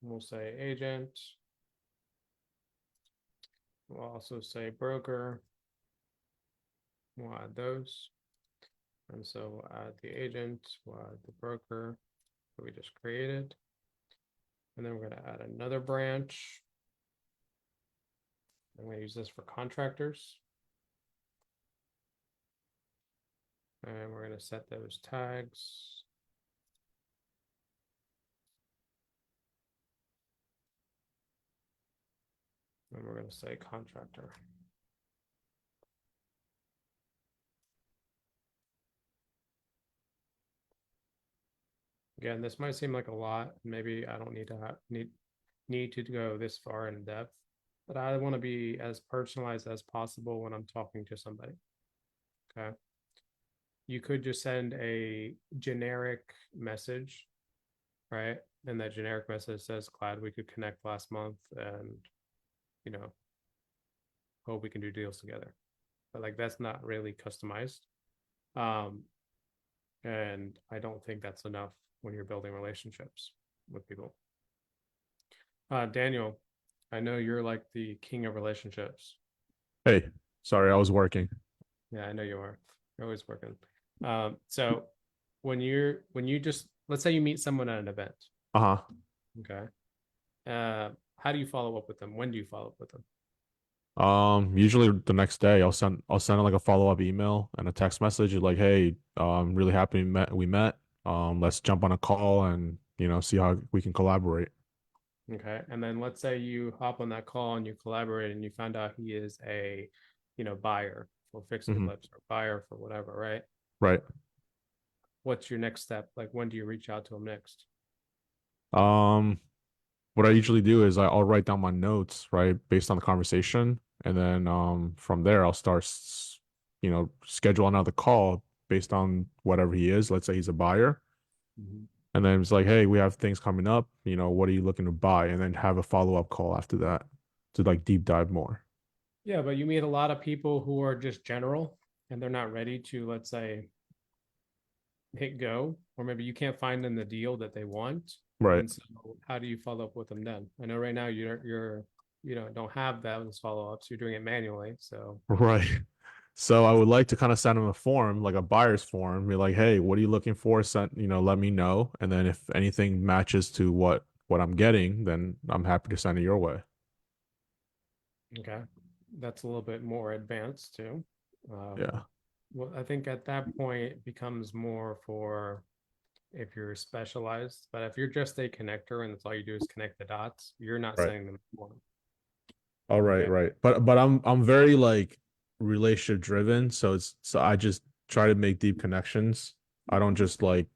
S1: we'll say agent. We'll also say broker. We'll add those. And so we'll add the agent, we'll add the broker that we just created. And then we're going to add another branch. I'm going to use this for contractors. And we're going to set those tags. And we're going to say contractor. Again, this might seem like a lot. Maybe I don't need to need to go this far in depth, but I want to be as personalized as possible when I'm talking to somebody. Okay. You could just send a generic message, right? And that generic message says, glad we could connect last month and, you know, hope we can do deals together. But like, that's not really customized. And I don't think that's enough when you're building relationships with people. Daniel, I know you're like the king of relationships.
S2: Hey, sorry, I was working.
S1: Yeah, I know you are. You're always working. So when you just, let's say you meet someone at an event.
S2: Uh-huh.
S1: Okay. How do you follow up with them? When do you follow up with them?
S2: Usually the next day I'll send like a follow-up email and a text message like, hey, I'm really happy we met. Let's jump on a call and see how we can collaborate.
S1: Okay. And then let's say you hop on that call and you collaborate and you find out he is a, buyer for fix and
S2: Hmm.
S1: flips or buyer for whatever, right?
S2: Right.
S1: What's your next step? Like, when do you reach out to him next?
S2: Um, what I usually do is I'll write down my notes, right, based on the conversation, and then from there I'll start schedule another call based on whatever he is. Let's say he's a buyer.
S1: Mhm.
S2: And then it's like, hey, we have things coming up, what are you looking to buy? And then have a follow-up call after that to like deep dive more.
S1: Yeah, but you meet a lot of people who are just general and they're not ready to, let's say, hit go, or maybe you can't find them the deal that they want.
S2: Right.
S1: And so how do you follow up with them then? I know right now don't have those follow-ups. You're doing it manually. So
S2: Right. So I would like to kind of send them a form, like a buyer's form, be like, hey, what are you looking for? Send, let me know. And then if anything matches to what I'm getting, then I'm happy to send it your way.
S1: Okay. That's a little bit more advanced too.
S2: Yeah.
S1: Well, I think at that point it becomes more for if you're specialized, but if you're just a connector and that's all you do is connect the dots, you're not
S2: Right.
S1: sending them a form.
S2: All right,
S1: Okay.
S2: right. But I'm very like relationship driven, so I just try to make deep connections. I don't just like,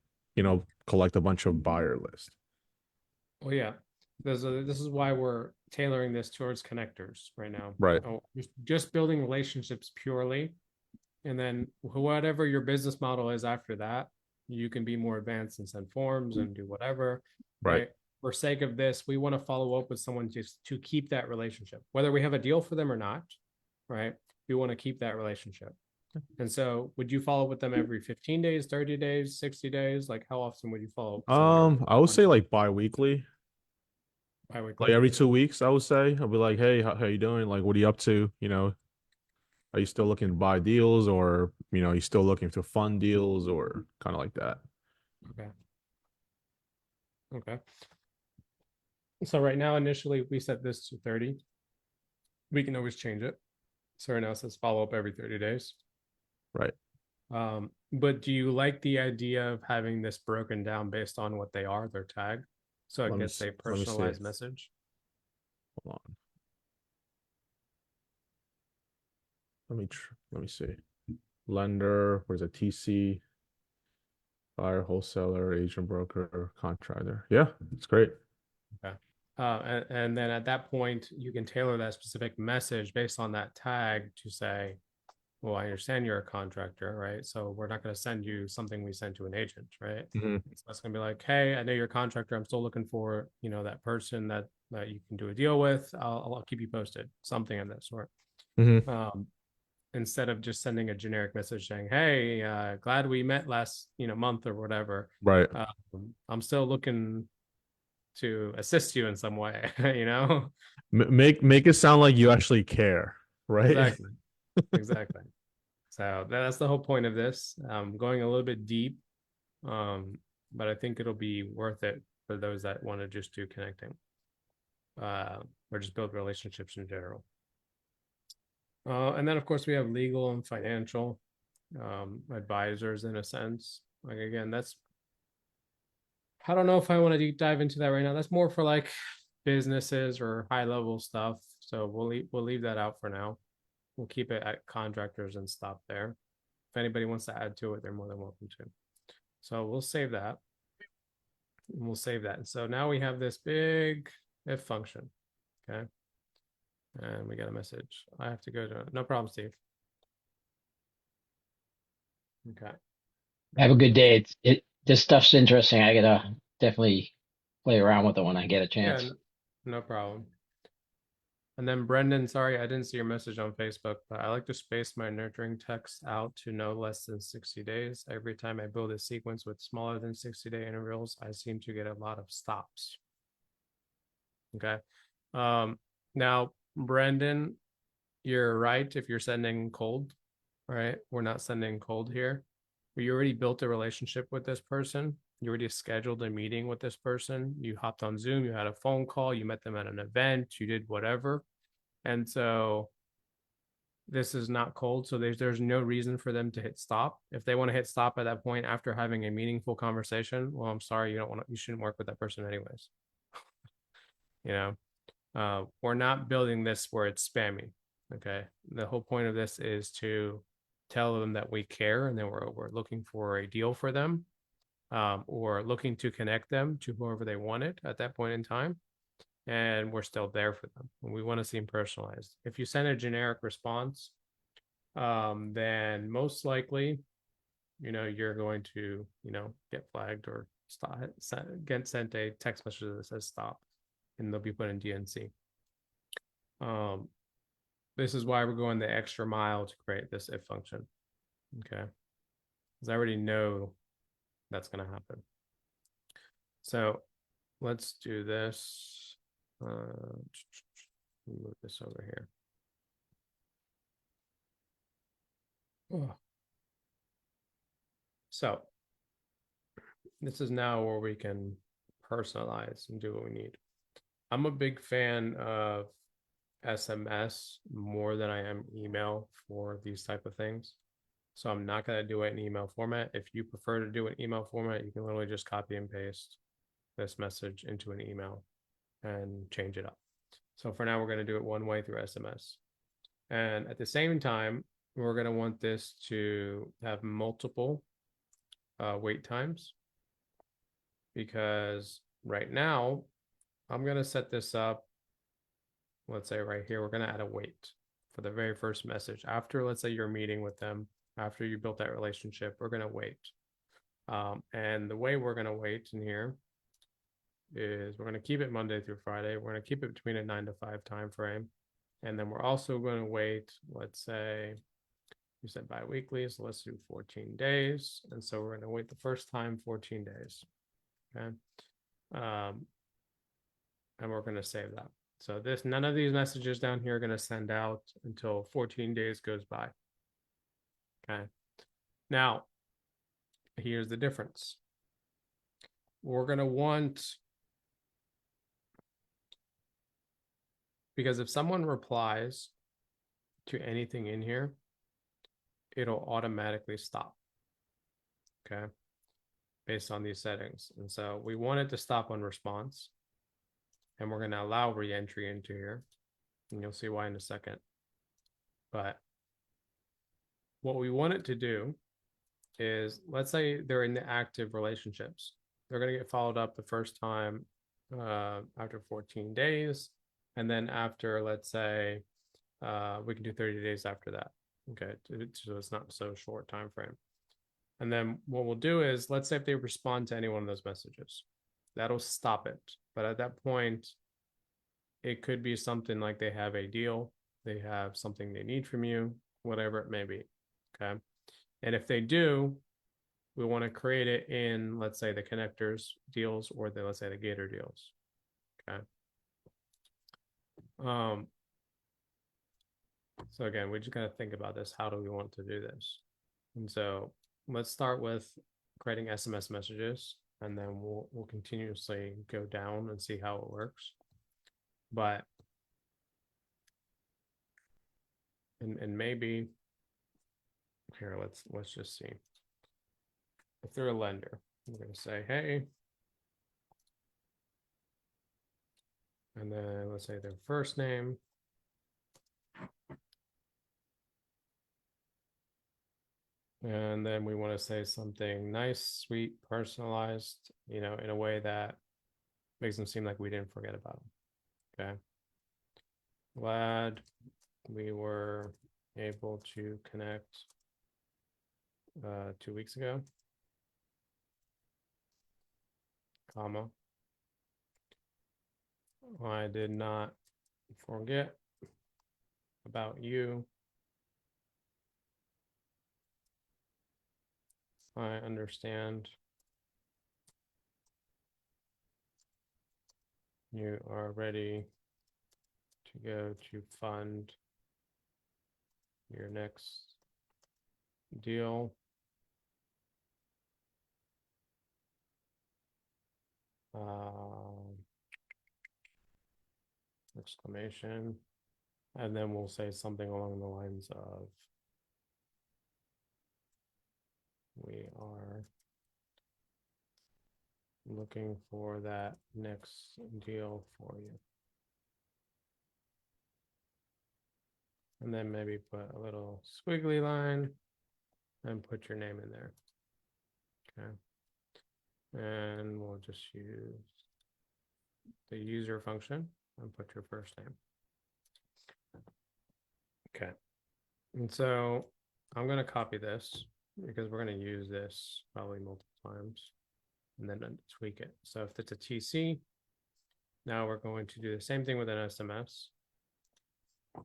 S2: collect a bunch of buyer list.
S1: Well, yeah. This is why we're tailoring this towards connectors right now.
S2: Right.
S1: Oh, just building relationships purely. And then whatever your business model is after that, you can be more advanced and send forms and do whatever,
S2: Right.
S1: right? For sake of this, we want to follow up with someone just to keep that relationship, whether we have a deal for them or not, right? We want to keep that relationship. And so would you follow up with them every 15 days, 30 days, 60 days? Like how often would you follow up with someone you're
S2: I would say
S1: on
S2: like bi-weekly, like
S1: biweekly?
S2: every 2 weeks, I would say. I'll be like, hey, how you doing? Like, what are you up to? Are you still looking to buy deals or, are you still looking to fund deals or kind of like that?
S1: Okay. Okay. So right now, initially we set this to 30. We can always change it. So right now it says follow up every 30 days.
S2: Right.
S1: But do you like the idea of having this broken down based on what they are, their tag? So it gets a
S2: Let me see it.
S1: personalized message.
S2: Hold on. Let me see. Lender, where's a TC, buyer, wholesaler, agent, broker, contractor. Yeah, it's great.
S1: Okay. And then at that point, you can tailor that specific message based on that tag to say, well, I understand you're a contractor, right? So we're not going to send you something we send to an agent, right?
S2: Hmm.
S1: So it's going to be like, hey, I know you're a contractor. I'm still looking for, that person that you can do a deal with. I'll keep you posted, something of that sort.
S2: Hmm.
S1: Um, Instead of just sending a generic message saying, hey, glad we met last, month or whatever.
S2: Right.
S1: I'm still looking to assist you in some way, you know?
S2: Make it sound like you actually care, right?
S1: Exactly. Exactly. So that's the whole point of this. Going a little bit deep, um, but I think it'll be worth it for those that want to just do connecting, uh, or just build relationships in general. And then, of course, we have legal and financial advisors in a sense. Like, again, I don't know if I want to deep dive into that right now. That's more for like businesses or high level stuff. So we'll leave that out for now. We'll keep it at contractors and stop there. If anybody wants to add to it, they're more than welcome to. So we'll save that. And we'll save that. So now we have this big if function. Okay. And we got a message. I have to go to no problem, Steve. Okay.
S3: Have a good day. This stuff's interesting. I gotta definitely play around with it when I get a
S1: Yeah,
S3: chance.
S1: no problem. And then Brendan, sorry, I didn't see your message on Facebook, but I like to space my nurturing texts out to no less than 60 days. Every time I build a sequence with smaller than 60-day intervals, I seem to get a lot of stops. Okay. Um, Now, Brendan, you're right if you're sending cold, right? We're not sending cold here. You already built a relationship with this person. You already scheduled a meeting with this person. You hopped on Zoom, you had a phone call, you met them at an event, you did whatever. And so this is not cold. So there's no reason for them to hit stop. If they want to hit stop at that point after having a meaningful conversation, well, I'm sorry, you shouldn't work with that person anyways. You know, we're not building this where it's spammy. Okay. The whole point of this is to tell them that we care and that we're looking for a deal for them, or looking to connect them to whoever they wanted at that point in time. And we're still there for them. And we want to seem personalized. If you send a generic response, then most likely, you're going to, get flagged or get sent a text message that says stop, and they'll be put in DNC. Um, this is why we're going the extra mile to create this if function. Okay. Because I already know that's going to happen. So let's do this. Move this over here. Ugh. So this is now where we can personalize and do what we need. I'm a big fan of SMS more than I am email for these type of things. So I'm not going to do it in email format. If you prefer to do an email format, you can literally just copy and paste this message into an email and change it up. So for now, we're going to do it one way through SMS. And at the same time, we're going to want this to have multiple wait times, because right now I'm going to set this up. Let's say right here, we're going to add a wait for the very first message. After, let's say you're meeting with them, after you built that relationship, we're going to wait. And the way we're going to wait in here is we're going to keep it Monday through Friday. We're going to keep it between a 9 to 5 time frame. And then we're also going to wait, let's say you said bi-weekly, so let's do 14 days. And so we're going to wait the first time 14 days. Okay. And we're going to save that. So none of these messages down here are going to send out until 14 days goes by. Okay. Now, here's the difference. We're going to want, because if someone replies to anything in here, it'll automatically stop. Okay. Based on these settings. And so we want it to stop on response. And we're going to allow re-entry into here. And you'll see why in a second. But what we want it to do is, let's say they're in the active relationships. They're going to get followed up the first time after 14 days. And then after, let's say, we can do 30 days after that. Okay, so it's not so short time frame. And then what we'll do is, let's say if they respond to any one of those messages, that'll stop it. But at that point, it could be something like they have a deal, they have something they need from you, whatever it may be. Okay. And if they do, we want to create it in, let's say, the connectors deals, or let's say the Gator deals. Okay. So again, we just got to think about this. How do we want to do this? And so let's start with creating SMS messages, and then we'll continuously go down and see how it works. But and maybe here, let's just see. If they're a lender, we're going to say, hey, and then let's say their first name. And then we want to say something nice, sweet, personalized, in a way that makes them seem like we didn't forget about them. Okay. Glad we were able to connect 2 weeks ago, comma. I did not forget about you. I understand you are ready to go to fund your next deal. Exclamation. And then we'll say something along the lines of, we are looking for that next deal for you. And then maybe put a little squiggly line and put your name in there. Okay. And we'll just use the user function and put your first name. Okay. And so I'm going to copy this because we're going to use this probably multiple times and then tweak it. So if it's a TC, now we're going to do the same thing with an SMS.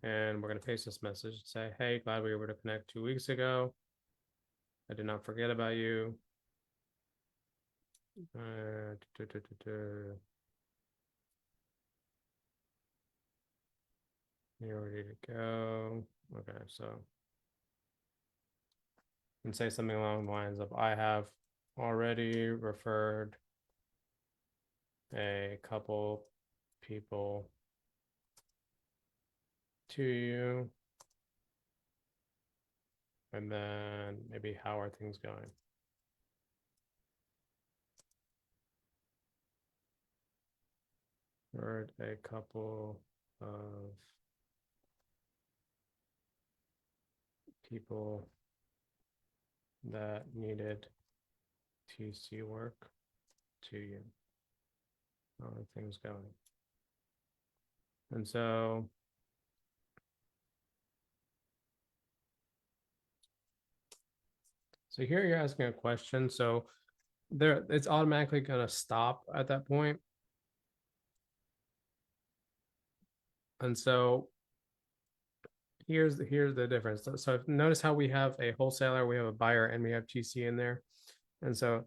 S1: And we're going to paste this message and say, hey, glad we were able to connect 2 weeks ago. I did not forget about you. You're ready to go. Okay, so and say something along the lines of, I have already referred a couple people to you. And then maybe, how are things going? Heard a couple of people that needed TC work to you. How are things going? And so here you're asking a question. So there, it's automatically going to stop at that point. And so here's the difference. So notice how we have a wholesaler, we have a buyer, and we have TC in there. And so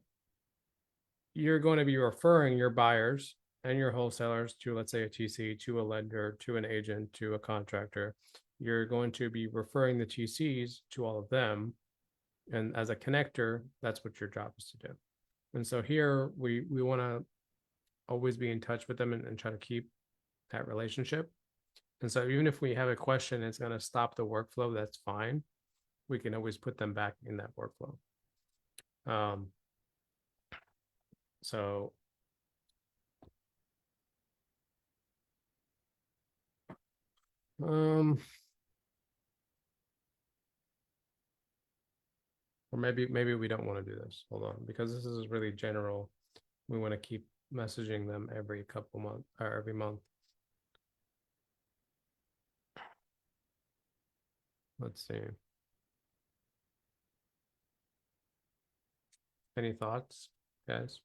S1: you're going to be referring your buyers and your wholesalers to, let's say, a TC, to a lender, to an agent, to a contractor. You're going to be referring the TCs to all of them. And as a connector, that's what your job is to do. And so here we want to always be in touch with them and try to keep that relationship. And so even if we have a question, it's going to stop the workflow, that's fine. We can always put them back in that workflow. So or maybe we don't want to do this. Hold on, because this is really general. We want to keep messaging them every couple months or every month. Let's see. Any thoughts, guys?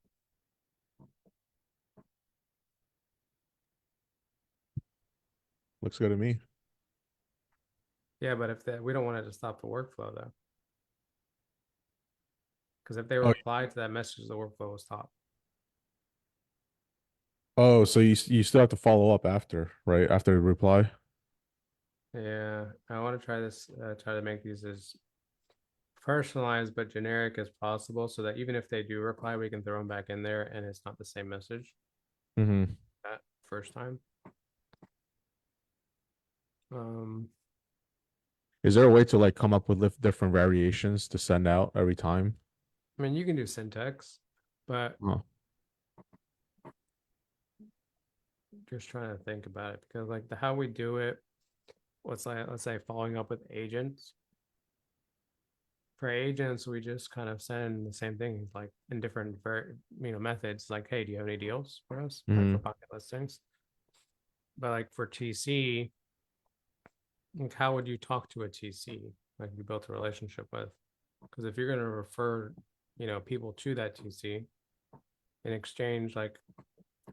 S2: Looks good to me.
S1: Yeah, but if we don't want it to stop the workflow though. Because if they
S2: Oh,
S1: reply to that message, the workflow will stop.
S2: oh, so you still have to follow up after, right? After the reply.
S1: Yeah, I want to try this, try to make these as personalized but generic as possible, so that even if they do reply, we can throw them back in there and it's not the same message
S2: Mm-hmm.
S1: that first time.
S2: Is there a way to like come up with different variations to send out every time?
S1: I mean, you can do syntax, but
S2: Oh.
S1: just trying to think about it, because like how we do it, let's say following up with agents. For agents, we just kind of send the same thing, like in different methods. Like, hey, do you have any deals for us? Like for
S2: Mm-hmm.
S1: pocket listings. But like for TC, like how would you talk to a TC like you built a relationship with? Because if you're going to refer, people to that TC in exchange, like,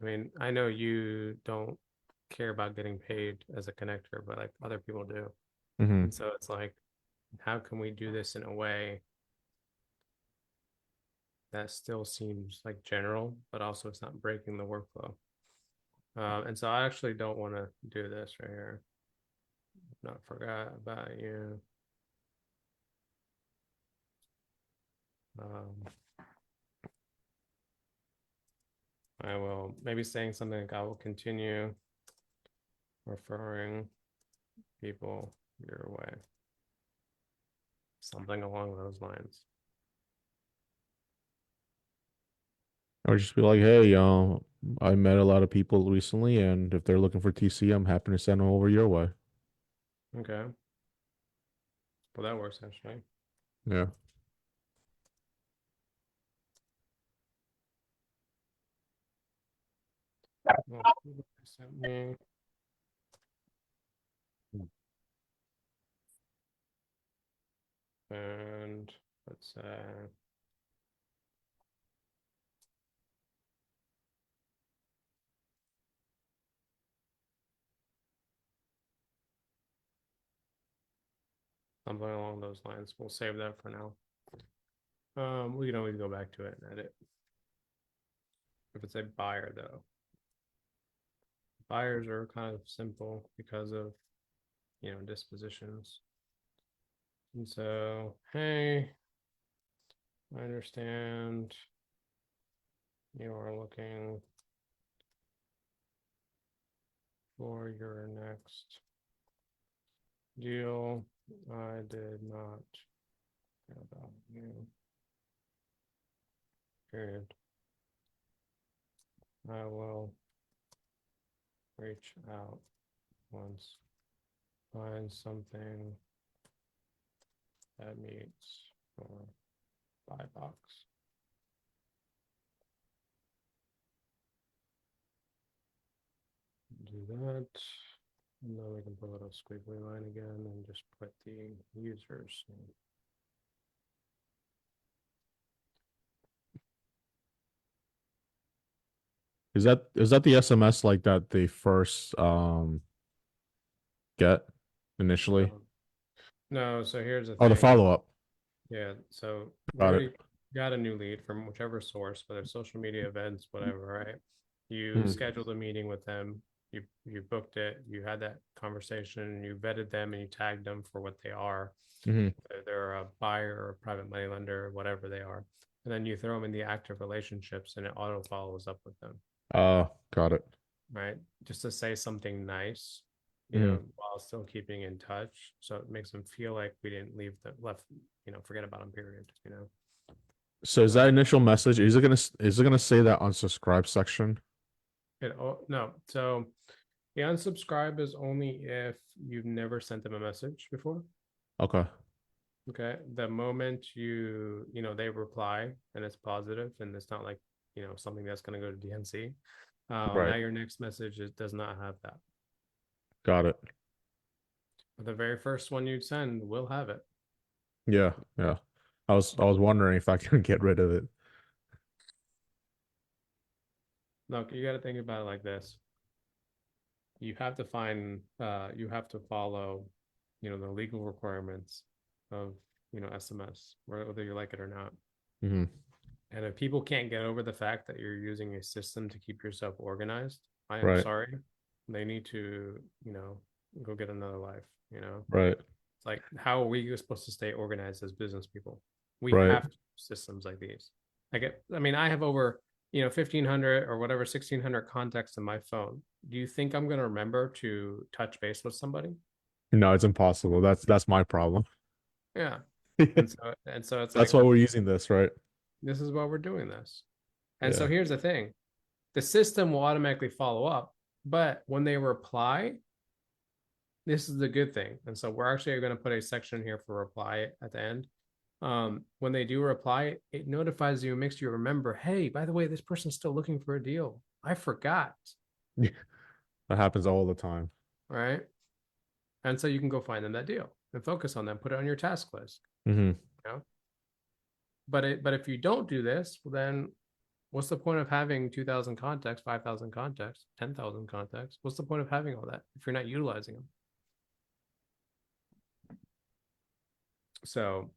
S1: I mean, I know you don't care about getting paid as a connector, but like other people do.
S2: Mm-hmm.
S1: And so it's like, how can we do this in a way that still seems like general, but also it's not breaking the workflow? And so I actually don't want to do this right here. Not forgot about you. I will maybe saying something like, I will continue referring people your way. Something along those lines.
S2: Or just be like, hey, I met a lot of people recently, and if they're looking for TC, I'm happy to send them over your way.
S1: Okay. Well, that works actually.
S2: Yeah.
S1: Well, sent me. And let's say something along those lines. We'll save that for now. We can always go back to it and edit. If it's a buyer though, buyers are kind of simple because of dispositions. And so, hey, I understand you are looking for your next deal. I did not care about you. Period. I will reach out once find something that meets your buy box. Do that. And then we can put a little squiggly line again and just put the users.
S2: Is that the SMS like that they first get initially?
S1: No, so here's the
S2: Oh, the
S1: thing.
S2: follow-up.
S1: Yeah, so we
S2: Got
S1: already
S2: it.
S1: got a new lead from whichever source, whether social media events, whatever, right? You
S2: Mhm.
S1: scheduled a meeting with them, you booked it, you had that conversation, you vetted them and you tagged them for what they are.
S2: Mhm.
S1: Whether they're a buyer or a private money lender, whatever they are. And then you throw them in the active relationships and it auto follows up with them,
S2: Got it.
S1: right? Just to say something nice,
S2: Mhm.
S1: while still keeping in touch. So it makes them feel like we didn't leave them left, forget about them, period.
S2: So is that initial message, is it gonna say that unsubscribe section?
S1: No. So the unsubscribe is only if you've never sent them a message before.
S2: Okay.
S1: Okay. The moment they reply and it's positive and it's not like, something that's going to go to DNC.
S2: Right.
S1: Now your next message does not have that.
S2: Got it.
S1: But the very first one you send will have it.
S2: Yeah, yeah. I was wondering if I can get rid of it.
S1: Look, you got to think about it like this. You have to you have to follow, the legal requirements of, SMS, whether you like it or not.
S2: Hmm.
S1: And if people can't get over the fact that you're using a system to keep yourself organized, I am
S2: Right.
S1: sorry. They need to, go get another life.
S2: Right.
S1: It's like, how are we supposed to stay organized as business people? We
S2: Right.
S1: have systems like these. I have over, 1,500 or whatever, 1,600 contacts in my phone. Do you think I'm going to remember to touch base with somebody?
S2: No, it's impossible. That's my problem.
S1: Yeah. And so it's
S2: That's
S1: like,
S2: why we're using this, right?
S1: this is why we're doing this. And so
S2: Yeah.
S1: here's the thing. The system will automatically follow up, but when they reply, this is the good thing. And so we're actually going to put a section here for reply at the end. When they do reply, it notifies you, makes you remember, hey, by the way, this person's still looking for a deal. I forgot.
S2: That happens all the time.
S1: Right. And so you can go find them that deal and focus on them, put it on your task list.
S2: Hmm.
S1: You know? But if you don't do this, well, then what's the point of having 2,000 contacts, 5,000 contacts, 10,000 contacts? What's the point of having all that if you're not utilizing them? So,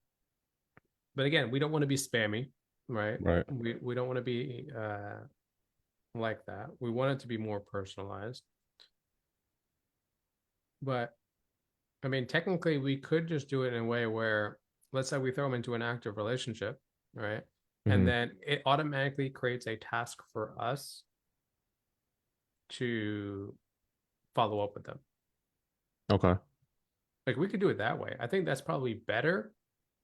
S1: but again, we don't want to be spammy, right?
S2: Right.
S1: We don't want to be like that. We want it to be more personalized. But technically, we could just do it in a way where, let's say we throw them into an active relationship, right? And
S2: Hmm.
S1: then it automatically creates a task for us to follow up with them.
S2: Okay.
S1: Like, we could do it that way. I think that's probably better
S2: Hmm.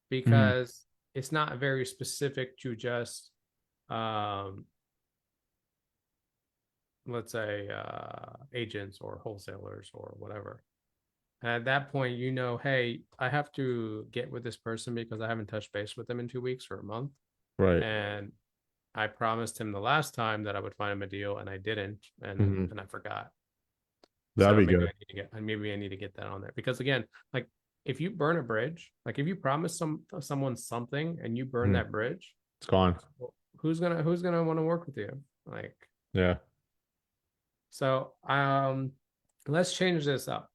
S1: because it's not very specific to just, let's say, agents or wholesalers or whatever. And at that point, hey, I have to get with this person because I haven't touched base with them in 2 weeks or a month.
S2: Right.
S1: And I promised him the last time that I would find him a deal, and I didn't, and
S2: Hmm.
S1: and I forgot.
S2: That'd
S1: So
S2: be good.
S1: maybe I need to get that on there because, again, like, if you burn a bridge, like if you promise someone something and you burn
S2: Hmm.
S1: that bridge,
S2: It's gone.
S1: well, who's gonna want to work with you? Like,
S2: Yeah.
S1: so let's change this up.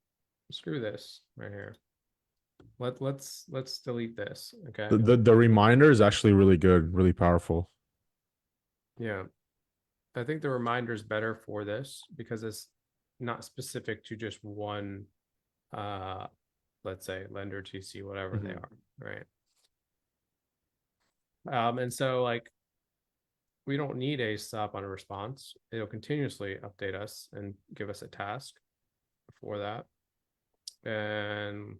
S1: Screw this right here. Let's delete this. Okay.
S2: The reminder is actually really good, really powerful.
S1: Yeah. I think the reminder is better for this because it's not specific to just one, let's say lender, TC, whatever they
S2: Hmm.
S1: are, right? And so like we don't need a stop on a response. It'll continuously update us and give us a task for that. And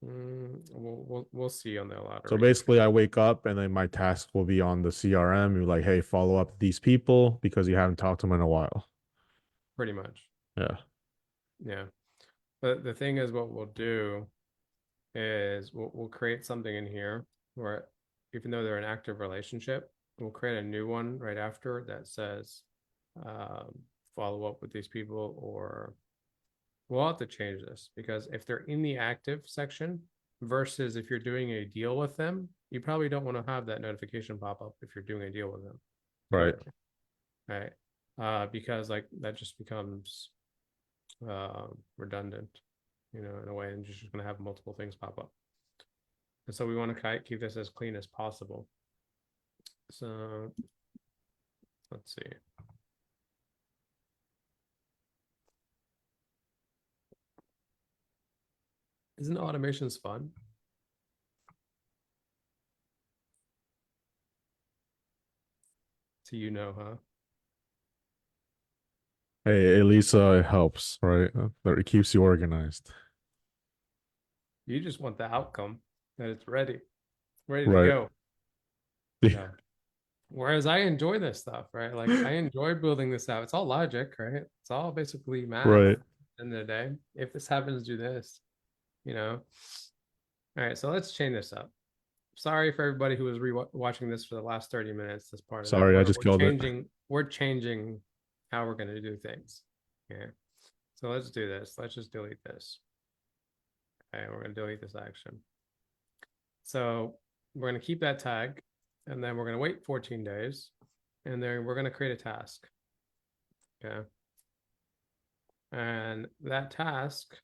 S1: we'll see on the elaborate.
S2: So basically, I wake up and then my task will be on the CRM. You're like, hey, follow up these people because you haven't talked to them in a while.
S1: Pretty much.
S2: Yeah.
S1: Yeah. But the thing is, what we'll do is we'll create something in here where even though they're an active relationship, we'll create a new one right after that says follow up with these people, or we'll have to change this because if they're in the active section versus if you're doing a deal with them, you probably don't want to have that notification pop up if you're doing a deal with them.
S2: Right.
S1: Right. Because like that just becomes redundant, in a way, and you're just going to have multiple things pop up. And so we want to keep this as clean as possible. So let's see. Isn't automations fun? So huh?
S2: Hey, at least it helps, right? It keeps you organized.
S1: You just want the outcome that it's ready to
S2: Right.
S1: go. Yeah. Whereas I enjoy this stuff, right? Like I enjoy building this out. It's all logic, right? It's all basically math.
S2: Right.
S1: At the end of the day, if this happens, do this. All right, so let's chain this up. Sorry for everybody who was watching this for the last 30 minutes. This part of
S2: Sorry,
S1: that.
S2: I just killed it.
S1: We're changing how we're going to do things. Okay. So let's do this. Let's just delete this. Okay, we're going to delete this action. So we're going to keep that tag, and then we're going to wait 14 days, and then we're going to create a task. Okay. And that task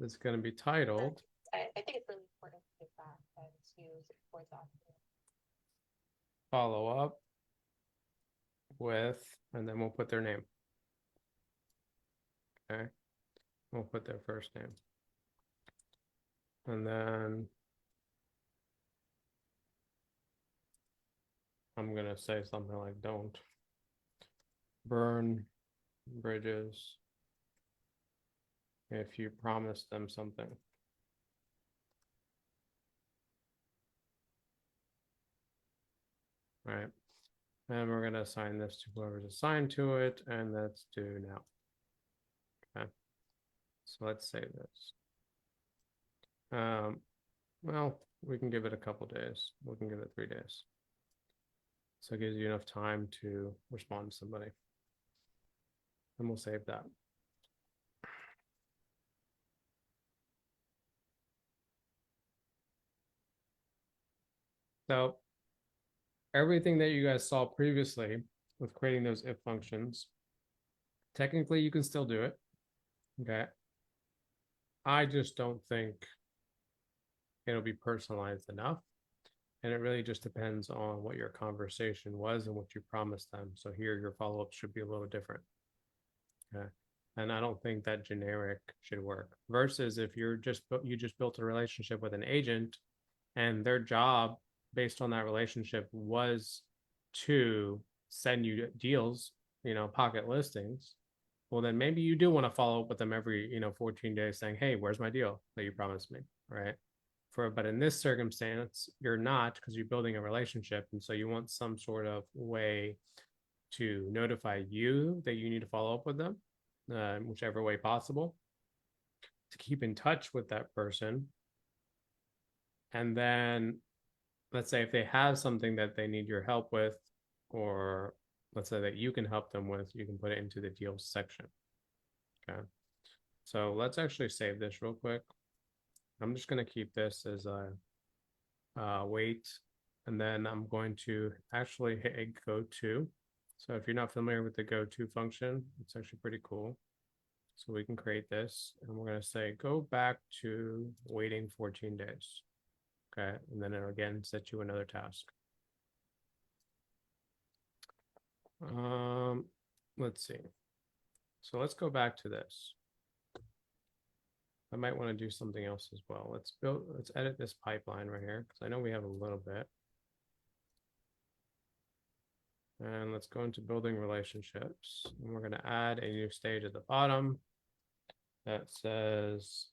S1: is going to be titled.
S4: I think it's really important to get that and to support that.
S1: Follow up with, and then we'll put their name. Okay. We'll put their first name. And then I'm going to say something like, don't burn bridges if you promise them something. Right. And we're going to assign this to whoever's assigned to it, and let's do now. Okay. So let's save this. Well, we can give it a couple days. We can give it 3 days. So it gives you enough time to respond to somebody. And we'll save that. So everything that you guys saw previously with creating those if functions, technically you can still do it. Okay. I just don't think it'll be personalized enough. And it really just depends on what your conversation was and what you promised them. So here your follow-up should be a little different. Okay. And I don't think that generic should work. Versus if you just built a relationship with an agent and their job based on that relationship was to send you deals, pocket listings, well, then maybe you do want to follow up with them every, 14 days saying, hey, where's my deal that you promised me, right? But in this circumstance, you're not, because you're building a relationship. And so you want some sort of way to notify you that you need to follow up with them, whichever way possible, to keep in touch with that person. And then let's say if they have something that they need your help with, or let's say that you can help them with, you can put it into the deals section. Okay. So let's actually save this real quick. I'm just going to keep this as a wait, and then I'm going to actually hit a go to. So if you're not familiar with the go to function, it's actually pretty cool. So we can create this, and we're going to say go back to waiting 14 days. Okay, and then it'll again set you another task. Let's see. So let's go back to this. I might want to do something else as well. Let's edit this pipeline right here because I know we have a little bit. And let's go into building relationships. And we're going to add a new stage at the bottom that says,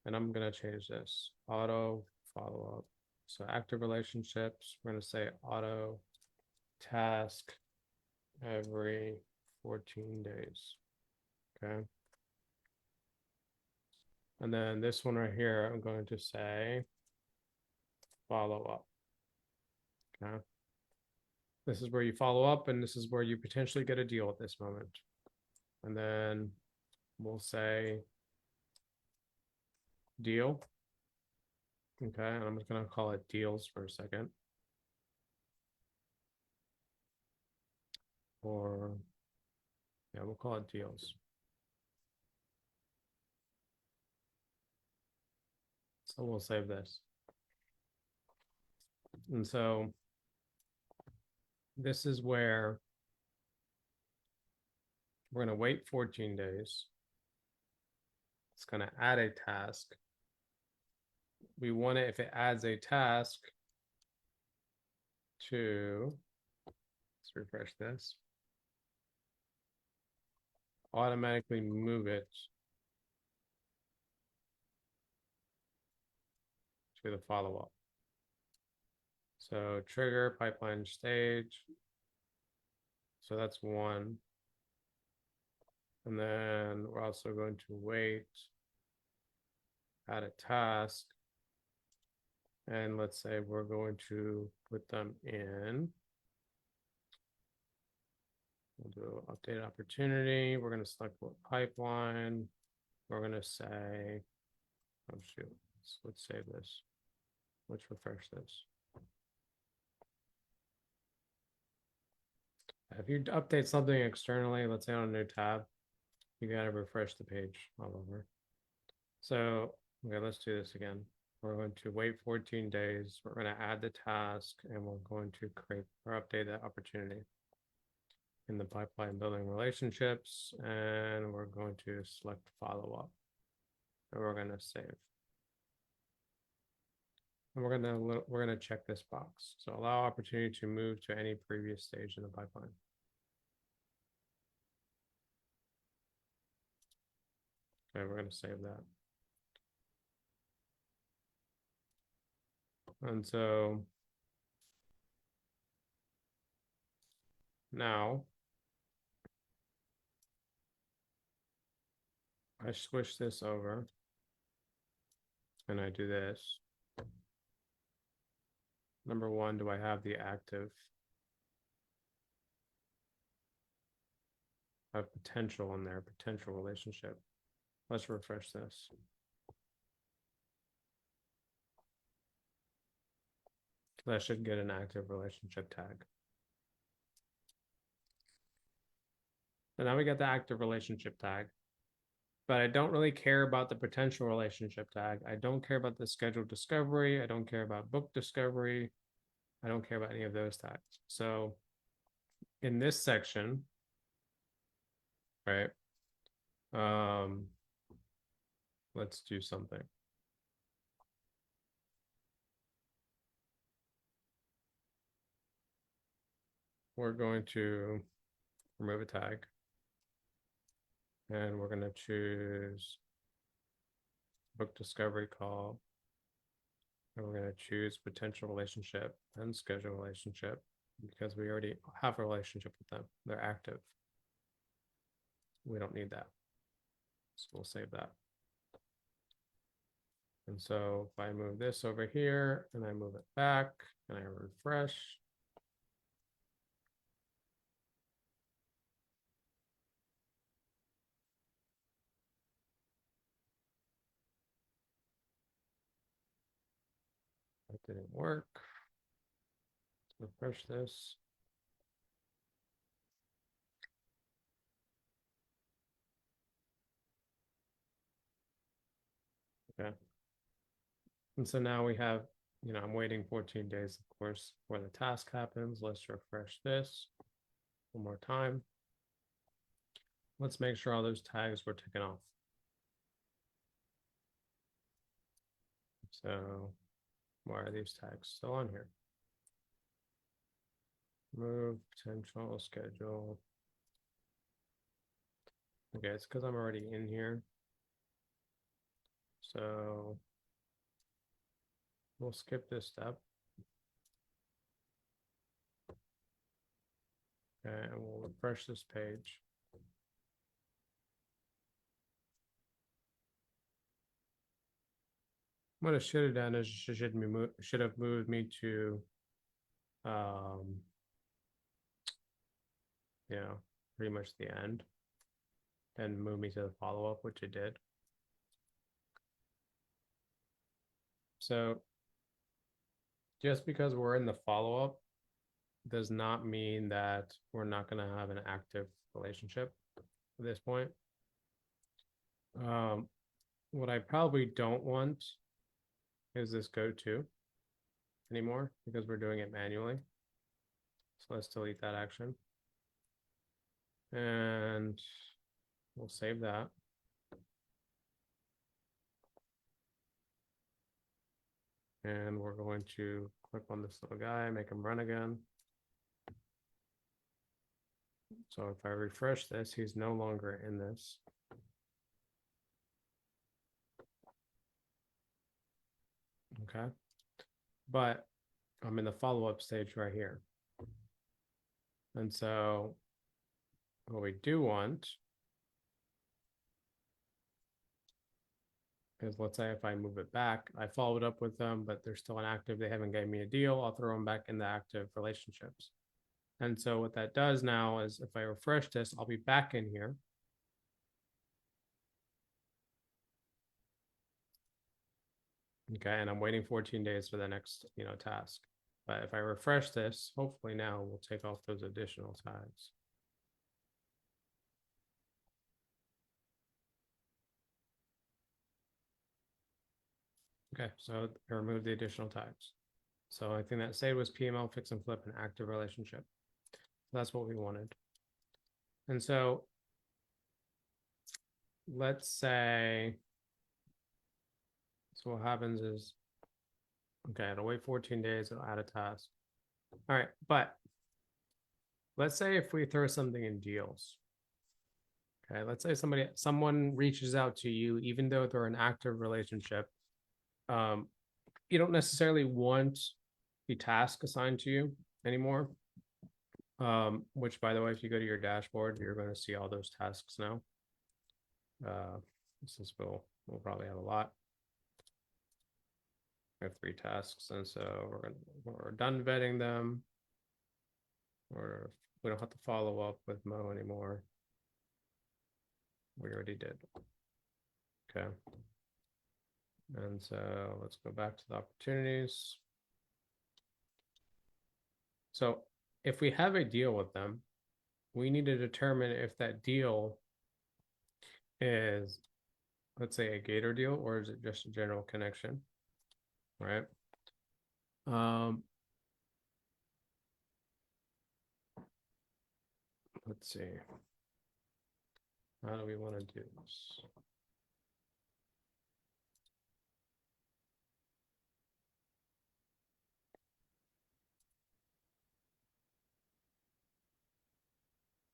S1: and I'm going to change this, auto follow-up. So active relationships, we're going to say auto task every 14 days. Okay. And then this one right here, I'm going to say follow up. Okay. This is where you follow up, and this is where you potentially get a deal at this moment. And then we'll say deal. Okay, and I'm just going to call it deals for a second. Or, yeah, we'll call it deals. So we'll save this. And so this is where we're going to wait 14 days. It's going to add a task. We want it, if it adds a task, to, let's refresh this, automatically move it to the follow-up. So trigger pipeline stage. So that's one. And then we're also going to wait, add a task. And let's say we're going to put them in. We'll do update opportunity. We're going to select what pipeline. We're going to say, oh shoot, let's save this. Let's refresh this. If you update something externally, let's say on a new tab, you got to refresh the page all over. So, okay, let's do this again. We're going to wait 14 days. We're going to add the task, and we're going to create or update that opportunity in the pipeline building relationships, and we're going to select follow up, and we're going to save. And we're gonna check this box. So allow opportunity to move to any previous stage in the pipeline. Okay, we're gonna save that. And so now I switch this over and I do this. Number one, do I have the active? I have potential in there, potential relationship. Let's refresh this. That should get an active relationship tag. So now we got the active relationship tag, but I don't really care about the potential relationship tag. I don't care about the scheduled discovery. I don't care about book discovery. I don't care about any of those tags. So in this section, right, let's do something. We're going to remove a tag. And we're going to choose book discovery call. And we're going to choose potential relationship and schedule relationship because we already have a relationship with them. They're active. We don't need that. So we'll save that. And so if I move this over here and I move it back and I refresh, that didn't work. Refresh this. Okay. And so now we have, I'm waiting 14 days, of course, before the task happens. Let's refresh this one more time. Let's make sure all those tags were taken off. So why are these tags still on here? Move potential schedule. Okay, it's because I'm already in here. So we'll skip this step. Okay, and we'll refresh this page. What I should have done is should have moved me to you know, pretty much the end and move me to the follow-up, which it did. So just because we're in the follow-up does not mean that we're not going to have an active relationship at this point. What I probably don't want is this go to anymore because we're doing it manually. So let's delete that action. And we'll save that. And we're going to click on this little guy, make him run again. So if I refresh this, he's no longer in this. Okay. But I'm in the follow-up stage right here. And so what we do want is, let's say if I move it back, I followed up with them, but they're still inactive. They haven't gave me a deal. I'll throw them back in the active relationships. And so what that does now is if I refresh this, I'll be back in here. Okay, and I'm waiting 14 days for the next, task. But if I refresh this, hopefully now we'll take off those additional tags. Okay, so I removed the additional tags. So I think that saved was PML, fix and flip, and active relationship. That's what we wanted. And so let's say, so what happens is, okay, it'll wait 14 days, it'll add a task. All right, but let's say if we throw something in deals. Okay, let's say someone reaches out to you, even though they're an active relationship. You don't necessarily want the task assigned to you anymore. Which, by the way, if you go to your dashboard, you're going to see all those tasks now. Since we'll probably have a lot. We have 3 tasks, and so we're done vetting them. We don't have to follow up with Mo anymore. We already did. Okay. And so let's go back to the opportunities. So if we have a deal with them, we need to determine if that deal is, let's say, a Gator deal, or is it just a general connection, right? Let's see. How do we want to do this?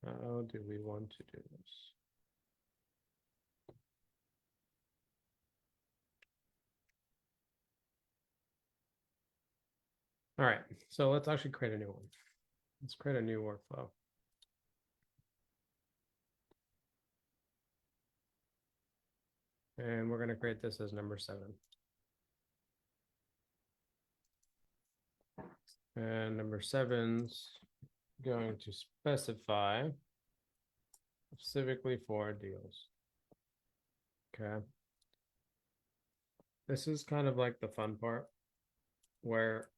S1: How do we want to do this? All right, so let's actually create a new one. Let's create a new workflow. And we're going to create this as number 7. And number 7's going to specify specifically for deals. Okay. This is kind of like the fun part, where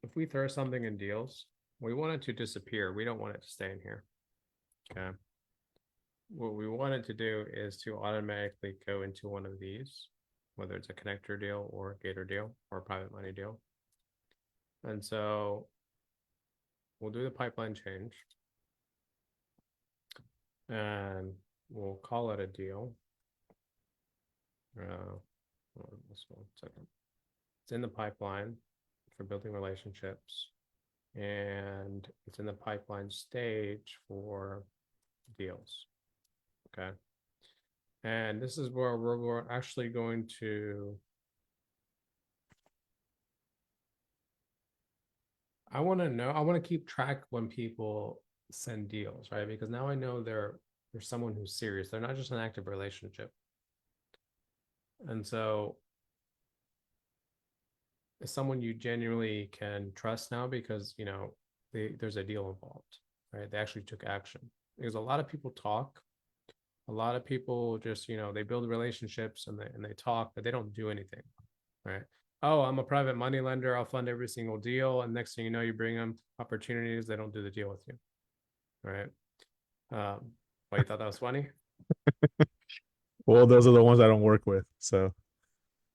S1: if we throw something in deals, we want it to disappear. We don't want it to stay in here. Okay. What we want it to do is to automatically go into one of these, whether it's a connector deal or a Gator deal or a private money deal. And so we'll do the pipeline change. And we'll call it a deal. This one second. It's in the pipeline for building relationships. and it's in the pipeline stage for deals. Okay. And this is where we're actually going to, I want to keep track when people send deals, right? Because now I know they're someone who's serious. They're not just an active relationship. And so it's someone you genuinely can trust now because, there's a deal involved, right? They actually took action. Because a lot of people talk, a lot of people just, they build relationships and they talk, but they don't do anything, right? Oh, I'm a private money lender. I'll fund every single deal. And next thing you know, you bring them opportunities. They don't do the deal with you, right? Well, you thought that was funny?
S2: Well, those are the ones I don't work with. So, of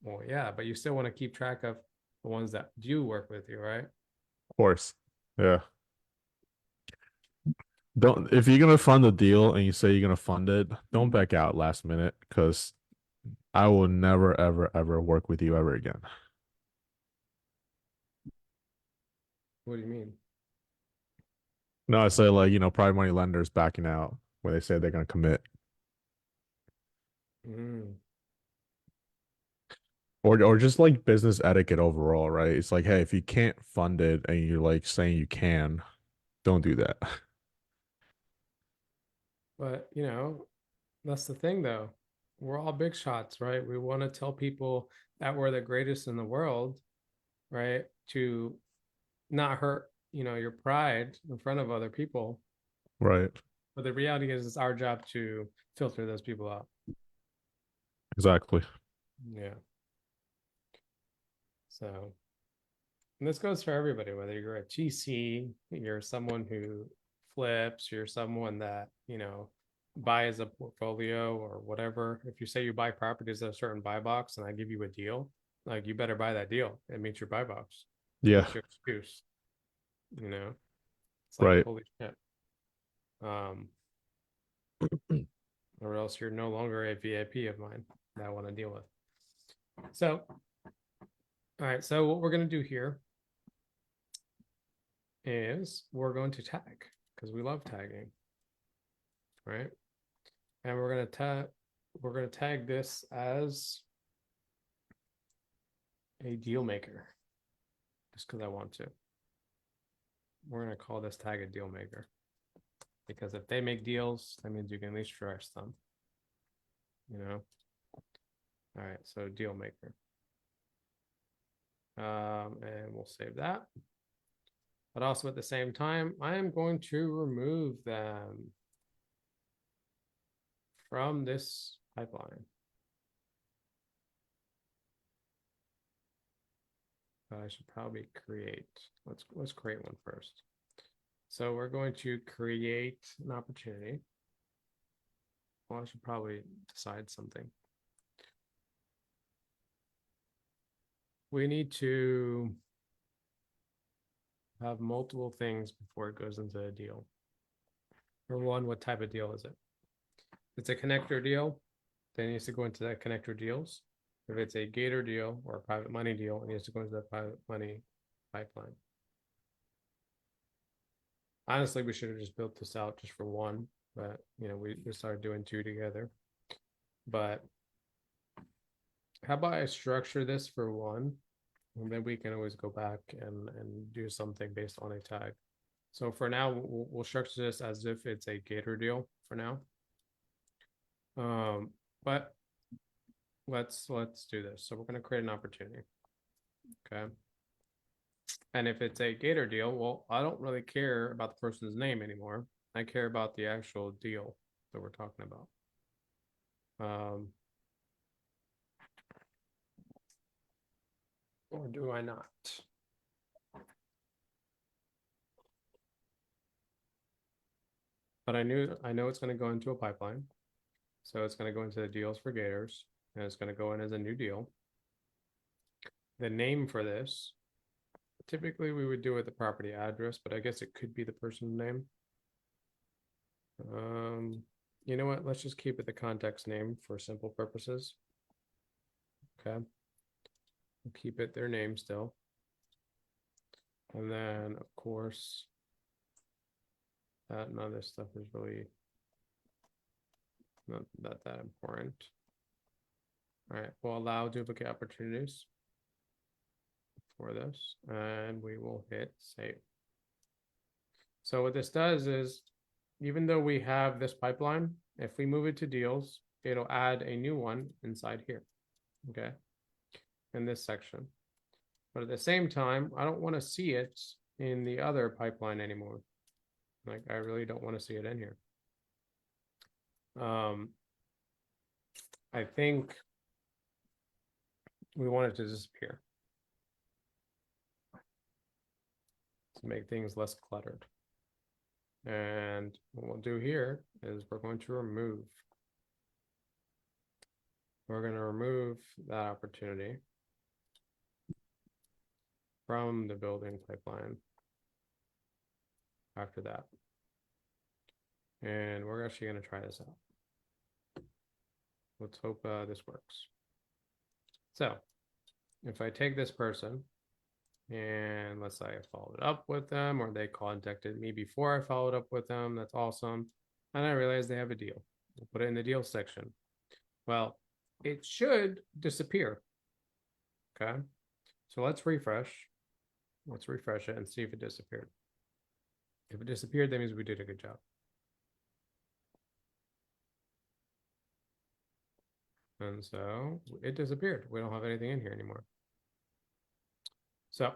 S1: Well, yeah, but you still want to keep track of the ones that do work with you, right?
S2: course. Yeah. Don't, if you're gonna fund a deal and you say you're gonna fund it, don't back out last minute because I will never, ever, ever work with you ever again.
S1: What do you mean?
S2: No, I say like, private money lenders backing out when they say they're gonna commit.
S1: Mm.
S2: Or just like business etiquette overall, right? It's like, hey, if you can't fund it and you're like saying you can, don't do that.
S1: But, that's the thing though. We're all big shots, right? We want to tell people that we're the greatest in the world, right? To not hurt, your pride in front of other people.
S2: Right.
S1: But the reality is it's our job to filter those people out.
S2: Exactly.
S1: Yeah. So, and this goes for everybody, whether you're a GC, you're someone who flips, you're someone that, buys a portfolio or whatever. If you say you buy properties at a certain buy box and I give you a deal, like you better buy that deal. It meets your buy box.
S2: Yeah.
S1: What's your excuse? It's like,
S2: Right.
S1: holy shit. Or else you're no longer a VIP of mine that I want to deal with. So, all right. So what we're going to do here is we're going to tag because we love tagging, right? And we're going to tag this as a deal maker just because I want to. We're going to call this tag a deal maker because if they make deals, that means you can at least trust them, All right, so deal maker. And we'll save that. But also at the same time, I am going to remove them from this pipeline. But I should probably create, let's create one first. So we're going to create an opportunity. Well, I should probably decide something. We need to have multiple things before it goes into a deal. Number one, what type of deal is it? If it's a connector deal, then it needs to go into that connector deals. If it's a gator deal or a private money deal, it needs to go into the private money pipeline. Honestly, we should have just built this out just for one, but we started doing two together. But how about I structure this for one, and then we can always go back and do something based on a tag. So for now, we'll structure this as if it's a gator deal for now. But let's do this. So we're going to create an opportunity. Okay. And if it's a gator deal, well, I don't really care about the person's name anymore. I care about the actual deal that we're talking about. Or do I not? But I know it's going to go into a pipeline. So it's going to go into the deals for gators, and it's going to go in as a new deal. The name for this, typically we would do it the property address, but I guess it could be the person's name. You know what? Let's just keep it the context name for simple purposes. Okay. We'll keep it their name still. And then, of course, that none of this stuff is really not that important. All right, we'll allow duplicate opportunities for this, and we will hit save. So what this does is, even though we have this pipeline, if we move it to deals, it'll add a new one inside here, okay, in this section. But at the same time, I don't want to see it in the other pipeline anymore. Like, I really don't want to see it in here. I think we want it to disappear to make things less cluttered. And what we'll do here is we're going to remove. We're going to remove that opportunity from the building pipeline after that. And we're actually going to try this out. Let's hope this works. So if I take this person and let's say I followed up with them, or they contacted me before I followed up with them, that's awesome. And I realized they have a deal. I'll put it in the deal section. Well, it should disappear. Okay. So let's refresh. Let's refresh it and see if it disappeared. If it disappeared, that means we did a good job. And so it disappeared. We don't have anything in here anymore. So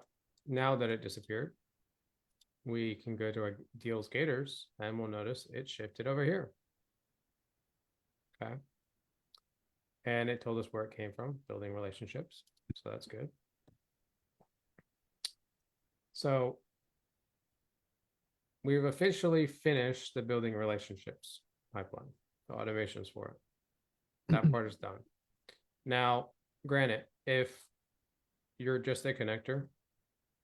S1: now that it disappeared, we can go to our deals gators and we'll notice it shifted over here. Okay. And it told us where it came from, building relationships. So that's good. So we've officially finished the building relationships pipeline, the automations for it. That part is done. Now, granted, if you're just a connector,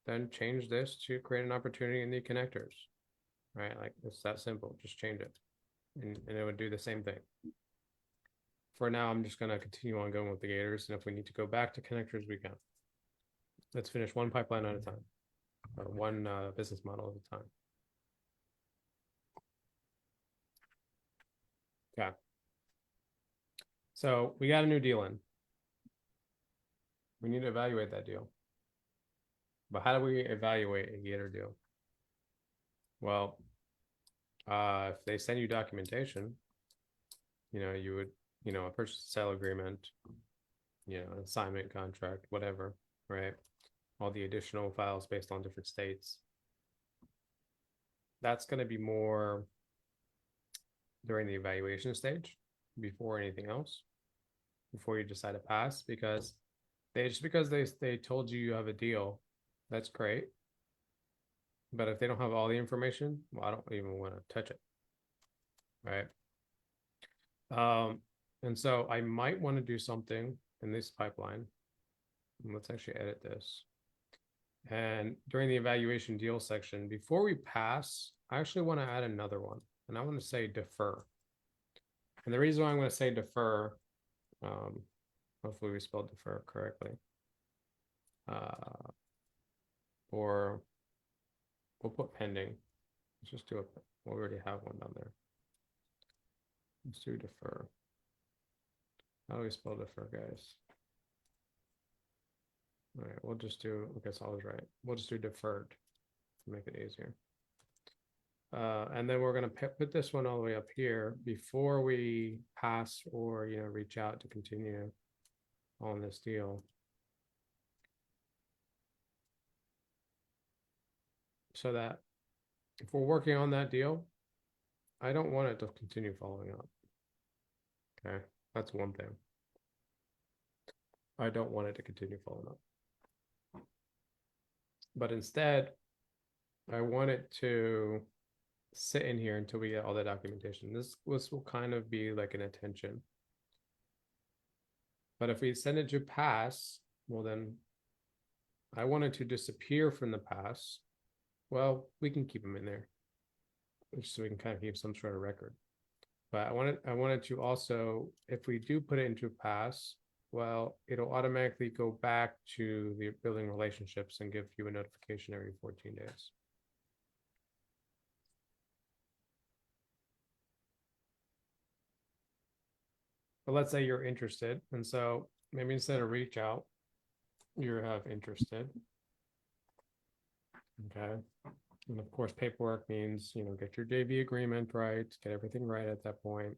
S1: then change this to create an opportunity in the connectors, right? Like, it's that simple. Just change it and it would do the same thing. For now, I'm just going to continue on going with the gators. And if we need to go back to connectors, we can. Let's finish one pipeline at a time, or one business model at a time. Okay. So we got a new deal in. We need to evaluate that deal. But how do we evaluate a gator deal? Well, if they send you documentation, you would, a purchase and sale agreement, an assignment contract, whatever, right? All the additional files based on different states. That's going to be more during the evaluation stage before anything else, before you decide to pass, because because they told you have a deal, that's great. But if they don't have all the information, well, I don't even want to touch it, right? And so I might want to do something in this pipeline. Let's actually edit this. And during the evaluation deal section, before we pass, I actually want to add another one, and I want to say defer. And the reason why I'm going to say defer, hopefully we spelled defer correctly, or we'll put pending. Let's just do it. We already have one down there. Let's do defer. How do we spell defer, guys? All right, we'll just do, I guess I was right. We'll just do deferred to make it easier. And then we're going to put this one all the way up here before we pass or, reach out to continue on this deal. So that if we're working on that deal, I don't want it to continue following up. Okay, that's one thing. I don't want it to continue following up. But instead, I want it to sit in here until we get all the documentation. This will kind of be like an attention. But if we send it to pass, well then I want it to disappear from the pass. Well, we can keep them in there, just so we can kind of keep some sort of record. But I wanted to also, if we do put it into pass, Well, it'll automatically go back to the building relationships and give you a notification every 14 days. But let's say you're interested, and so maybe instead of reach out, you have interested. Okay. And of course, paperwork means, get your JV agreement right, get everything right at that point.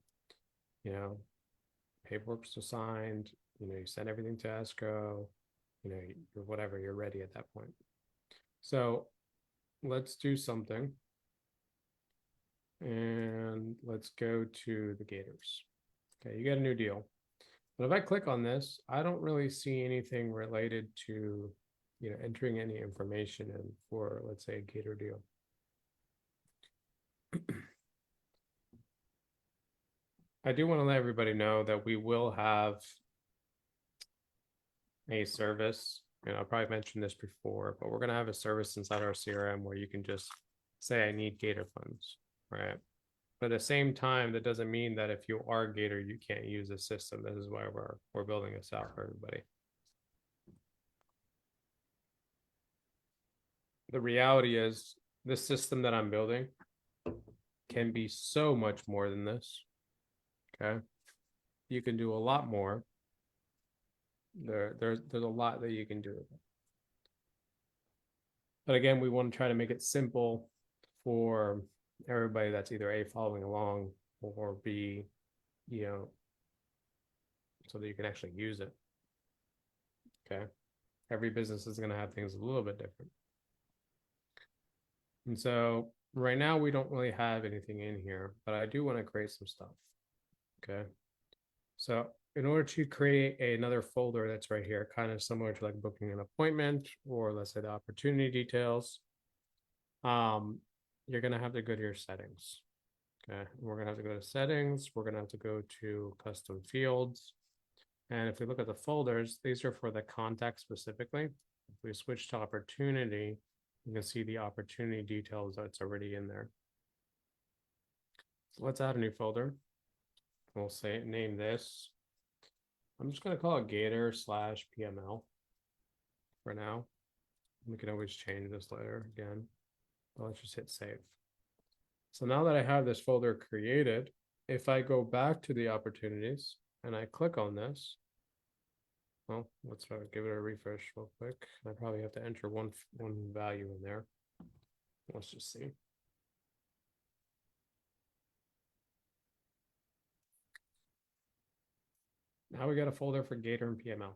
S1: Paperwork's signed, you send everything to escrow, you're whatever, you're ready at that point. So let's do something. And let's go to the Gators. Okay, you get a new deal. But if I click on this, I don't really see anything related to, entering any information in for, let's say, a Gator deal. I do want to let everybody know that we will have a service. I probably mentioned this before, but we're going to have a service inside our CRM where you can just say, I need Gator funds, right? But at the same time, that doesn't mean that if you are Gator, you can't use the system. This is why we're building this out for everybody. The reality is, this system that I'm building can be so much more than this. Okay, you can do a lot more. There's a lot that you can do with it. But again, we want to try to make it simple for everybody that's either A, following along, or B, so that you can actually use it. Okay. Every business is going to have things a little bit different. And so right now we don't really have anything in here, but I do want to create some stuff. Okay. So in order to create another folder that's right here, kind of similar to like booking an appointment, or let's say the opportunity details, you're going to have to go to your settings. Okay. We're going to have to go to settings. We're going to have to go to custom fields. And if we look at the folders, these are for the contact specifically. If we switch to opportunity, you can see the opportunity details that's already in there. So let's add a new folder. We'll say name this. I'm just going to call it Gator/PML for now. We can always change this later again. But let's just hit save. So now that I have this folder created, if I go back to the opportunities and I click on this, well, let's give it a refresh real quick. I probably have to enter one value in there. Let's just see. Now we got a folder for Gator and PML.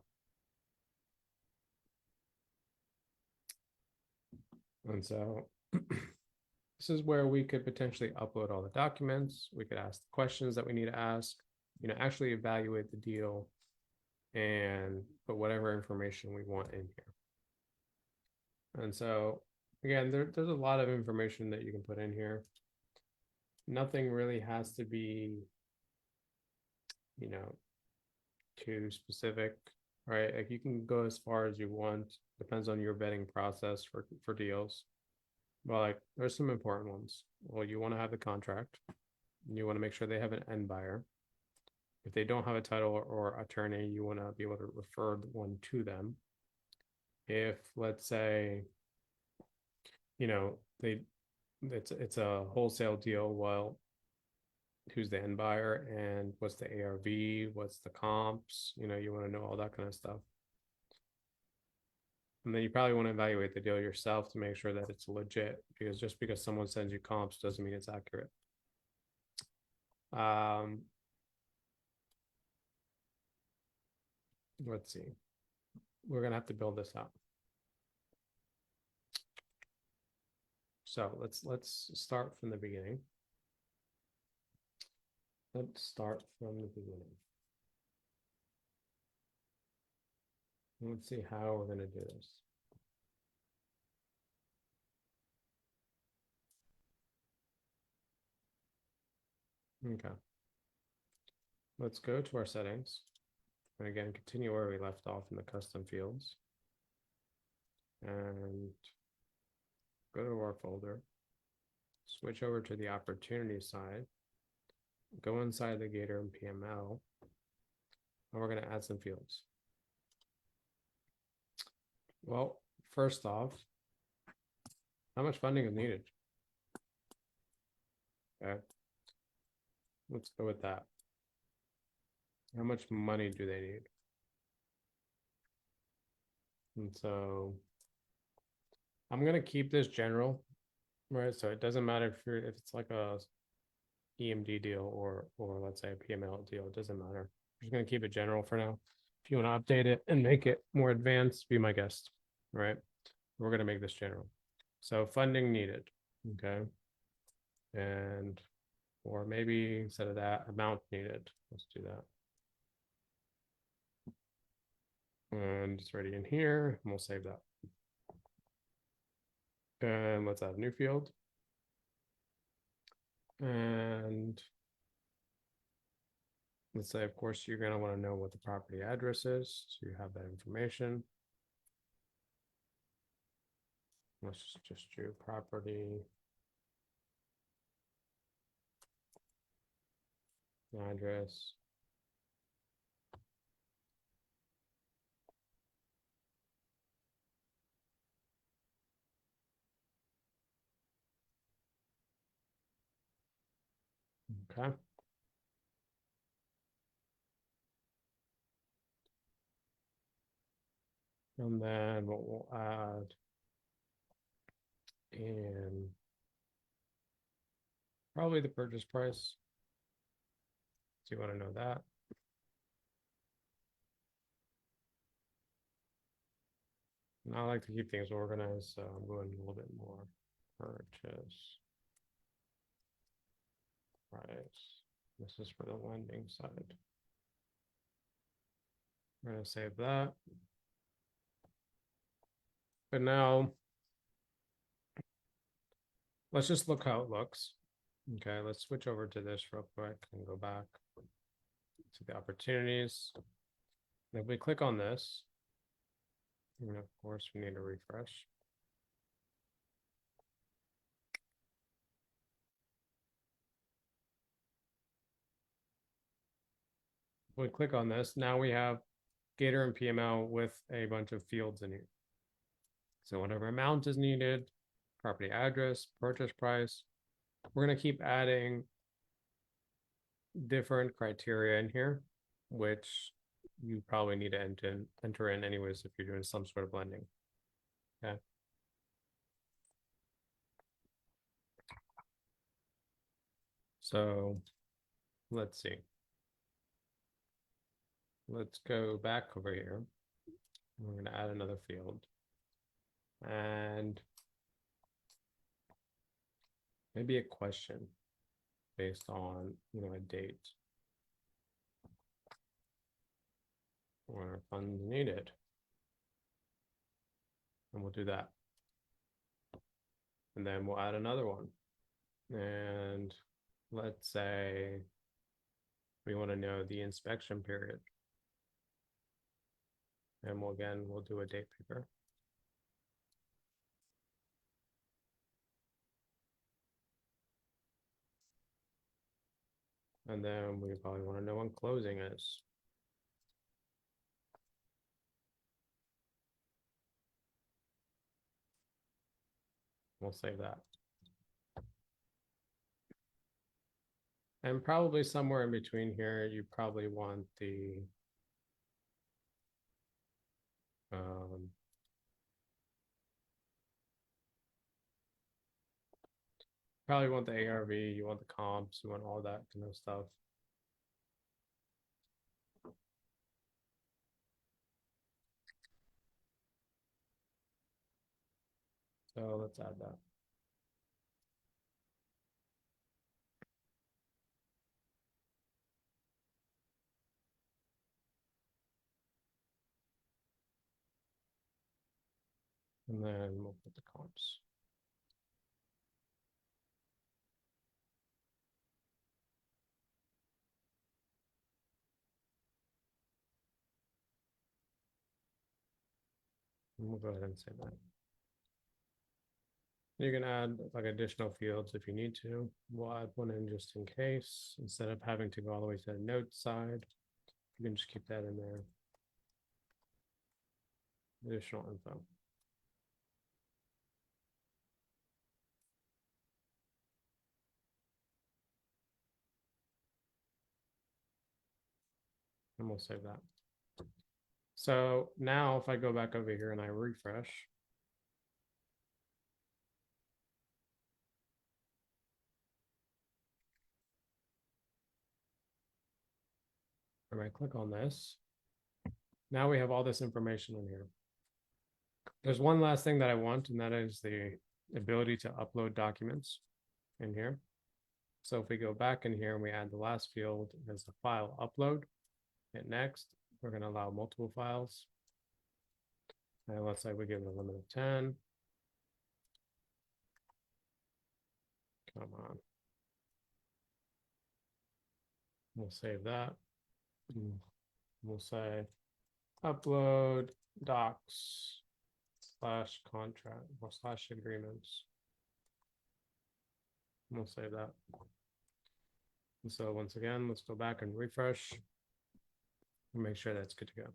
S1: And so this is where we could potentially upload all the documents. We could ask the questions that we need to ask, actually evaluate the deal and put whatever information we want in here. And so again, there's a lot of information that you can put in here. Nothing really has to be, too specific, right? Like you can go as far as you want. Depends on your vetting process for deals. But like there's some important ones. Well, you want to have the contract. You want to make sure they have an end buyer. If they don't have a title or attorney, you want to be able to refer one to them. If let's say, it's a wholesale deal, well, who's the end buyer and what's the ARV, what's the comps, you want to know all that kind of stuff. And then you probably want to evaluate the deal yourself to make sure that it's legit, because just because someone sends you comps doesn't mean it's accurate. Let's see. We're going to have to build this out. So let's start from the beginning. Let's start from the beginning. Let's see how we're going to do this. Okay. Let's go to our settings. And again, continue where we left off in the custom fields. And go to our folder. Switch over to the opportunity side. Go inside the Gator and PML. and we're gonna add some fields. Well, first off, how much funding is needed? Okay. Let's go with that. How much money do they need? And so I'm gonna keep this general, right? So it doesn't matter if it's like a EMD deal or let's say a PML deal, it doesn't matter. I'm just gonna keep it general for now. If you want to update it and make it more advanced, be my guest, right? We're gonna make this general. So funding needed, okay? And or maybe instead of that, amount needed. Let's do that. And it's already in here, and we'll save that. And let's add a new field. And let's say, of course, you're going to want to know what the property address is. So you have that information. Let's just do property address. Okay. And then what we'll add in probably the purchase price. So you want to know that. And I like to keep things organized, so I'm going a little bit more purchase price. This is for the lending side. We're going to save that. But now let's just look how it looks. Okay, let's switch over to this real quick and go back to the opportunities. And if we click on this, and of course we need to refresh. If we click on this, now we have Gator and PML with a bunch of fields in here. So whatever amount is needed, property address, purchase price, we're going to keep adding different criteria in here, which you probably need to enter in anyways if you're doing some sort of lending. Okay. So let's see. Let's go back over here. We're going to add another field. And maybe a question based on, a date or funds needed. And we'll do that. And then we'll add another one. And let's say we want to know the inspection period. And we'll do a date picker. And then we probably want to know when closing is. We'll save that. And probably somewhere in between here, you probably want the probably want the ARV, you want the comps, you want all that kind of stuff. So let's add that. And then we'll put the comps. And we'll go ahead and save that. You can add like additional fields if you need to. We'll add one in just in case, instead of having to go all the way to the note side. You can just keep that in there. Additional info. And we'll save that. So now if I go back over here and I refresh, and I click on this, now we have all this information in here. There's one last thing that I want, and that is the ability to upload documents in here. So if we go back in here and we add the last field as the file upload, hit next, we're going to allow multiple files. And let's say we give it a limit of 10. Come on. We'll save that. We'll say upload docs / contract or / agreements. We'll save that. And so once again, let's go back and refresh and make sure that's good to go.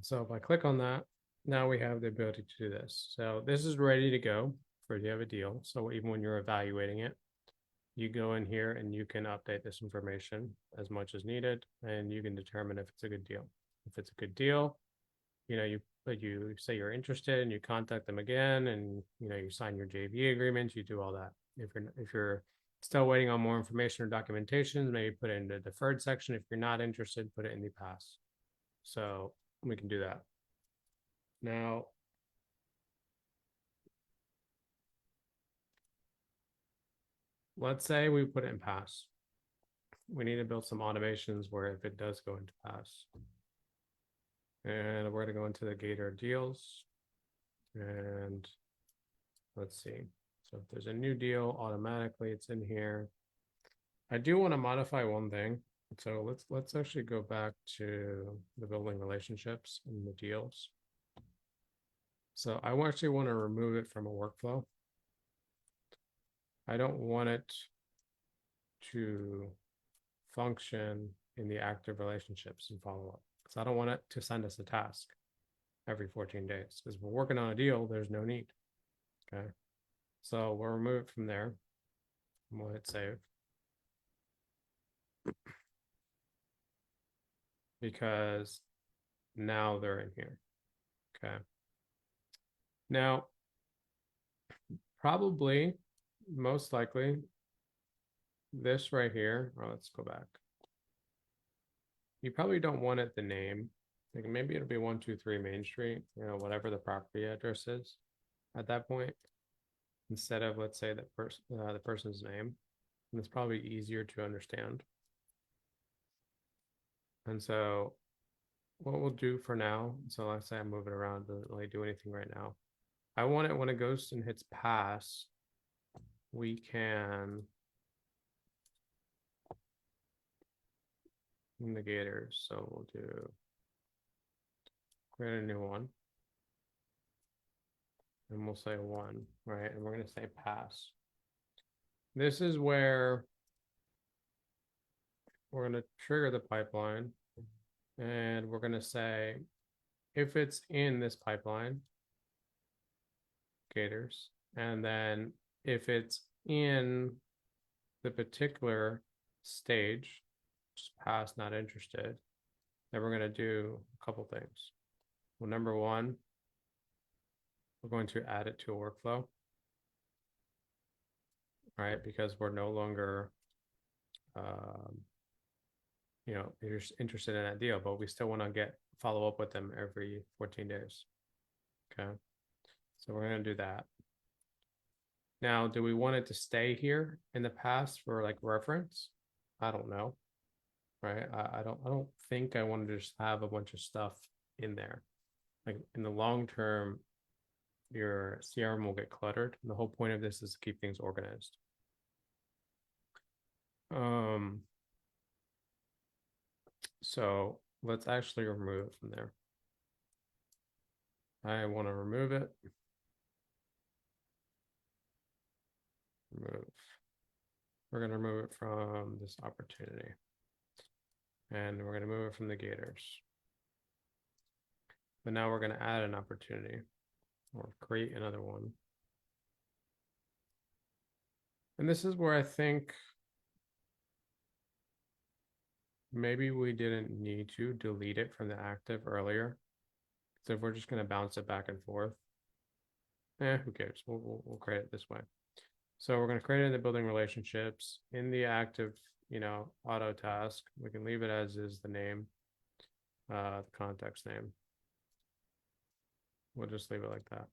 S1: So if I click on that, now we have the ability to do this. So this is ready to go for if you have a deal. So even when you're evaluating it, you go in here and you can update this information as much as needed, and you can determine if it's a good deal. If it's a good deal, you know, you say you're interested and you contact them again, and you sign your JV agreement, you do all that. If you're still waiting on more information or documentation, maybe put it in the deferred section. If you're not interested, put it in the pass. So we can do that. Now, let's say we put it in pass. We need to build some automations where if it does go into pass. And we're going to go into the Gator deals. And let's see. So if there's a new deal, automatically it's in here. I do want to modify one thing. So let's actually go back to the building relationships and the deals. So I actually want to remove it from a workflow. I don't want it to function in the active relationships and follow up, because I don't want it to send us a task every 14 days. Because we're working on a deal, there's no need. Okay. So we'll remove it from there. And we'll hit save. Because now they're in here. Okay. Now, probably, most likely, this right here, or let's go back. You probably don't want it the name. Like maybe it'll be 123 Main Street, whatever the property address is at that point, instead of, let's say, the person's name. And it's probably easier to understand. And so what we'll do for now, so let's say I move it around, doesn't really do anything right now. I want it when it goes and hits pass, we can in the Gators. So we'll do create a new one. And we'll say 1, right? And we're going to say pass. This is where we're going to trigger the pipeline. And we're going to say, if it's in this pipeline, Gators, and then if it's in the particular stage, just pass, not interested, then we're going to do a couple things. Well, number one, we're going to add it to a workflow, right? Because we're no longer, you're interested in that deal, but we still want to follow up with them every 14 days. Okay. So we're going to do that. Now, do we want it to stay here in the past for like reference? I don't know. Right. I don't think I want to just have a bunch of stuff in there. Like in the long term, your CRM will get cluttered. And the whole point of this is to keep things organized. So let's actually remove it from there. I want to remove it. Remove. We're going to remove it from this opportunity. And we're going to move it from the Gators. But now we're going to add an opportunity or create another one. And this is where I think maybe we didn't need to delete it from the active earlier. So if we're just going to bounce it back and forth, who cares? We'll create it this way. So we're going to create it in the building relationships in the active, auto task. We can leave it as is the name, the context name. We'll just leave it like that.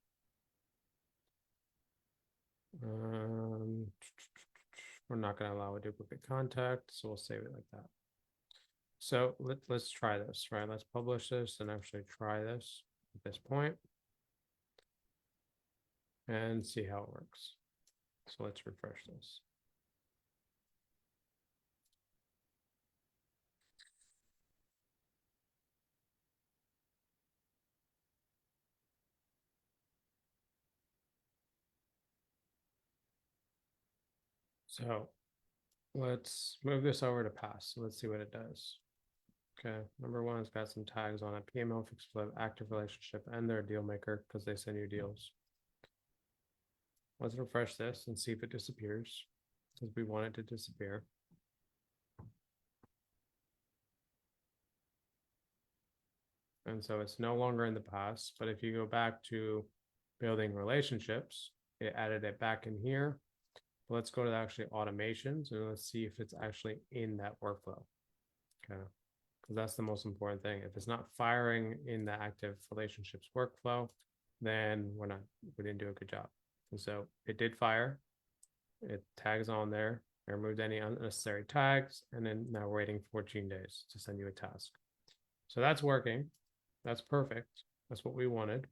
S1: We're not going to allow a duplicate contact, so we'll save it like that. So let's try this, right? Let's publish this and actually try this at this point and see how it works. So let's refresh this. So let's move this over to pass. So let's see what it does. Okay, number one, it's got some tags on it. PML, fixed flip, active relationship, and their deal maker because they send you deals. Let's refresh this and see if it disappears because we want it to disappear. And so it's no longer in the past, but if you go back to building relationships, it added it back in here. Let's go to actually automations and let's see if it's actually in that workflow. Okay, because that's the most important thing. If it's not firing in the active relationships workflow, then we didn't do a good job. And so it did fire. It tags on there. I removed any unnecessary tags, and then now we're waiting 14 days to send you a task. So that's working. That's perfect. That's what we wanted.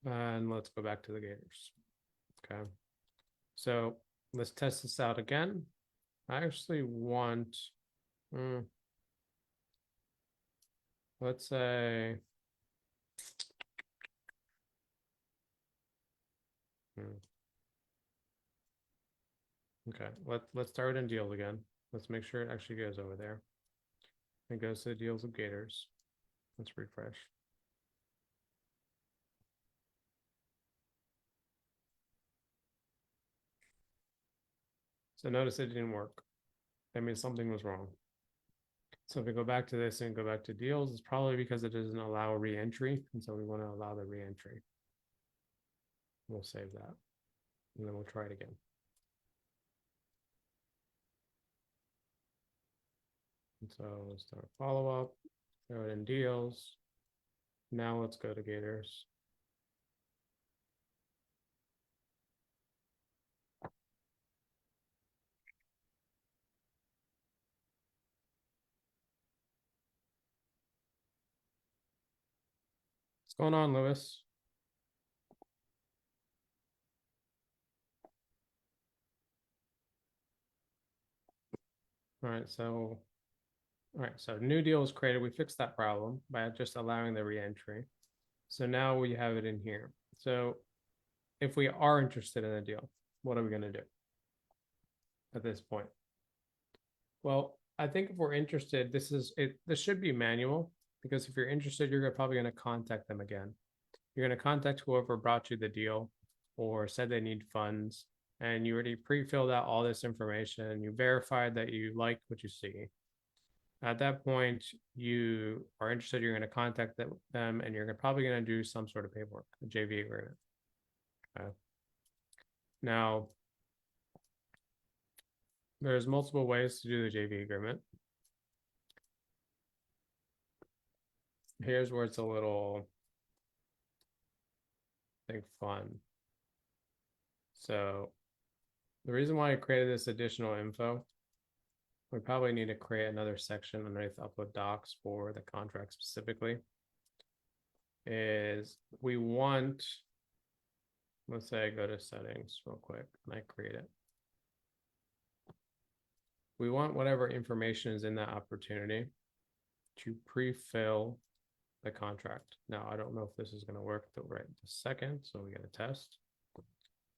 S1: And let's go back to the Gators. Okay. So let's test this out again. I actually want, let's say, okay, let's start in deals again. Let's make sure it actually goes over there. It goes to the deals of Gators. Let's refresh. So notice it didn't work. That means something was wrong. So if we go back to this and go back to deals, it's probably because it doesn't allow re-entry. And so we want to allow the re-entry. We'll save that. And then we'll try it again. And so let's start follow-up, throw it in deals. Now let's go to Gators. What's going on, Lewis? All right, so new deal is created. We fixed that problem by just allowing the re-entry. So now we have it in here. So if we are interested in a deal, what are we going to do at this point? Well, I think if we're interested, this should be manual because if you're interested, you're probably going to contact them again. You're going to contact whoever brought you the deal or said they need funds, and you already pre-filled out all this information. You verified that you like what you see. At that point, you are interested, you're going to contact them, and you're probably going to do some sort of paperwork, a JV agreement. Okay. Now, there's multiple ways to do the JV agreement. Here's where it's a little, I think, fun. So the reason why I created this additional info, we probably need to create another section underneath upload docs for the contract specifically, is we want, let's say I go to settings real quick and I create it. We want whatever information is in that opportunity to pre-fill the contract. Now, I don't know if this is going to work right this second, so we get a test.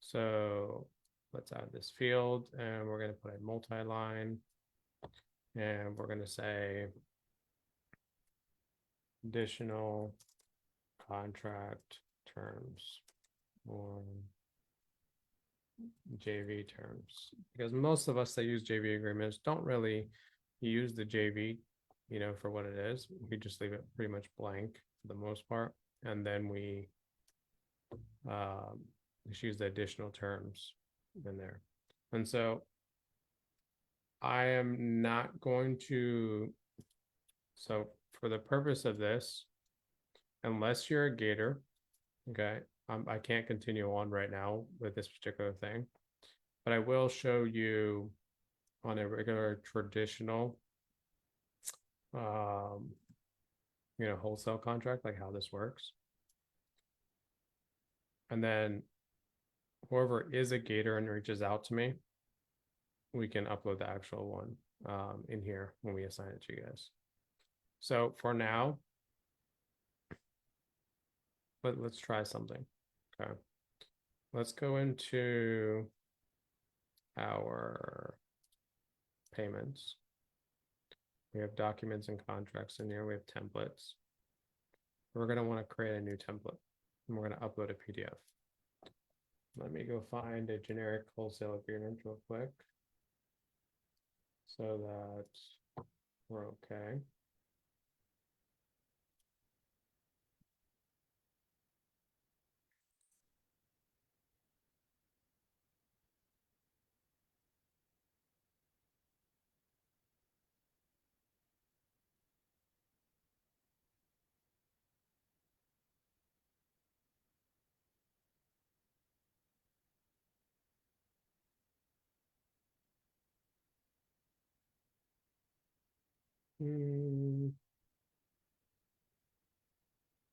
S1: So let's add this field, and we're going to put a multi-line, and we're going to say additional contract terms or JV terms, because most of us that use JV agreements don't really use the JV, for what it is. We just leave it pretty much blank for the most part, and then we just use the additional terms in there. And so I am not going to, so for the purpose of this, unless you're a Gator, okay, I can't continue on right now with this particular thing, but I will show you on a regular traditional wholesale contract, like how this works. And then whoever is a Gator and reaches out to me, we can upload the actual one in here when we assign it to you guys. So for now, let's try something. Okay, let's go into our payments. We have documents and contracts in here. We have templates. We're going to want to create a new template, and we're going to upload a PDF. Let me go find a generic wholesale agreement real quick so that we're okay.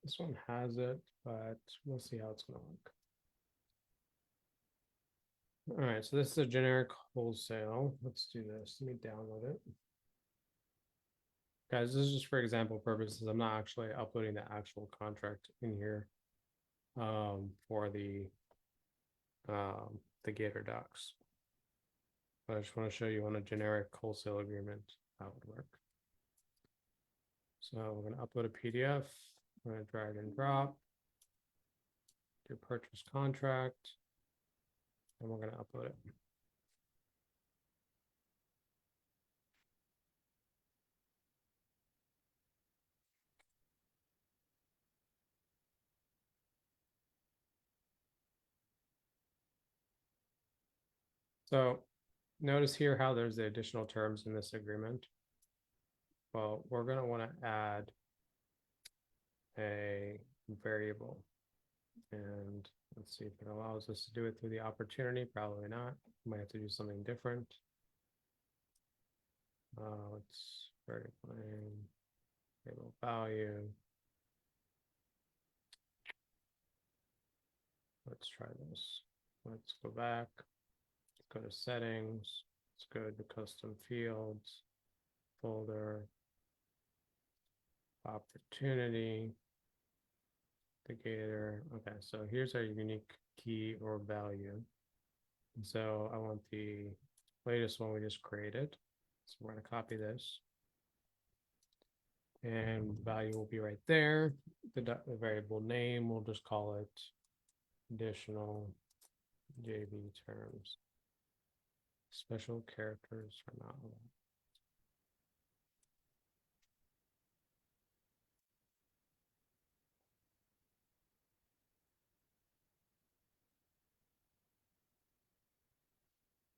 S1: This one has it, but we'll see how it's going to look. All right, so this is a generic wholesale. Let's do this. Let me download it. Guys, this is just for example purposes. I'm not actually uploading the actual contract in here for the Gator docs. But I just want to show you on a generic wholesale agreement how it would work. So we're going to upload a PDF. We're going to drag and drop, do purchase contract, and we're going to upload it. So notice here how there's the additional terms in this agreement. Well, we're going to want to add a variable, and let's see if it allows us to do it through the opportunity. Probably not. We might have to do something different. Let's variable name, variable value. Let's try this. Let's go back. Let's go to settings. Let's go to custom fields, folder, opportunity, the Gator. Okay, so here's our unique key or value. And so I want the latest one we just created. So we're going to copy this. And value will be right there. The variable name, we'll just call it additional JV terms. Special characters are not allowed.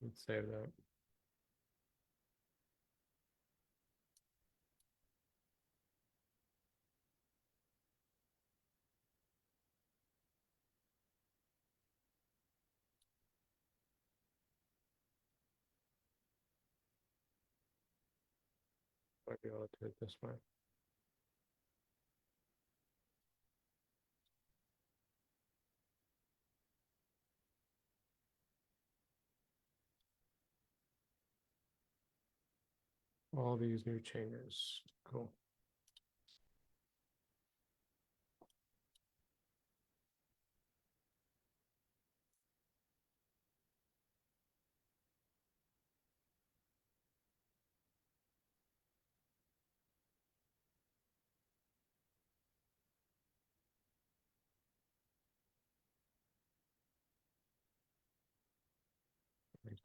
S1: Let's save that. Might be able to do it this way. All these new changes. Cool.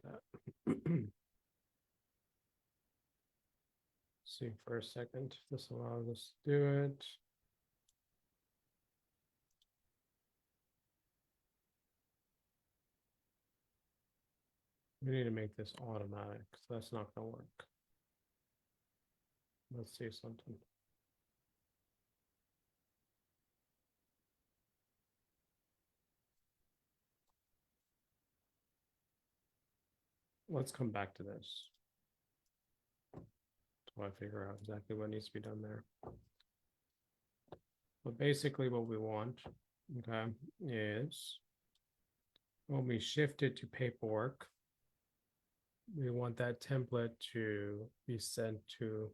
S1: that. See for a second, if this allows us to do it. We need to make this automatic, so that's not gonna work. Let's see something. Let's come back to this. So I figure out exactly what needs to be done there. But basically what we want, okay, is when we shift it to paperwork, we want that template to be sent to,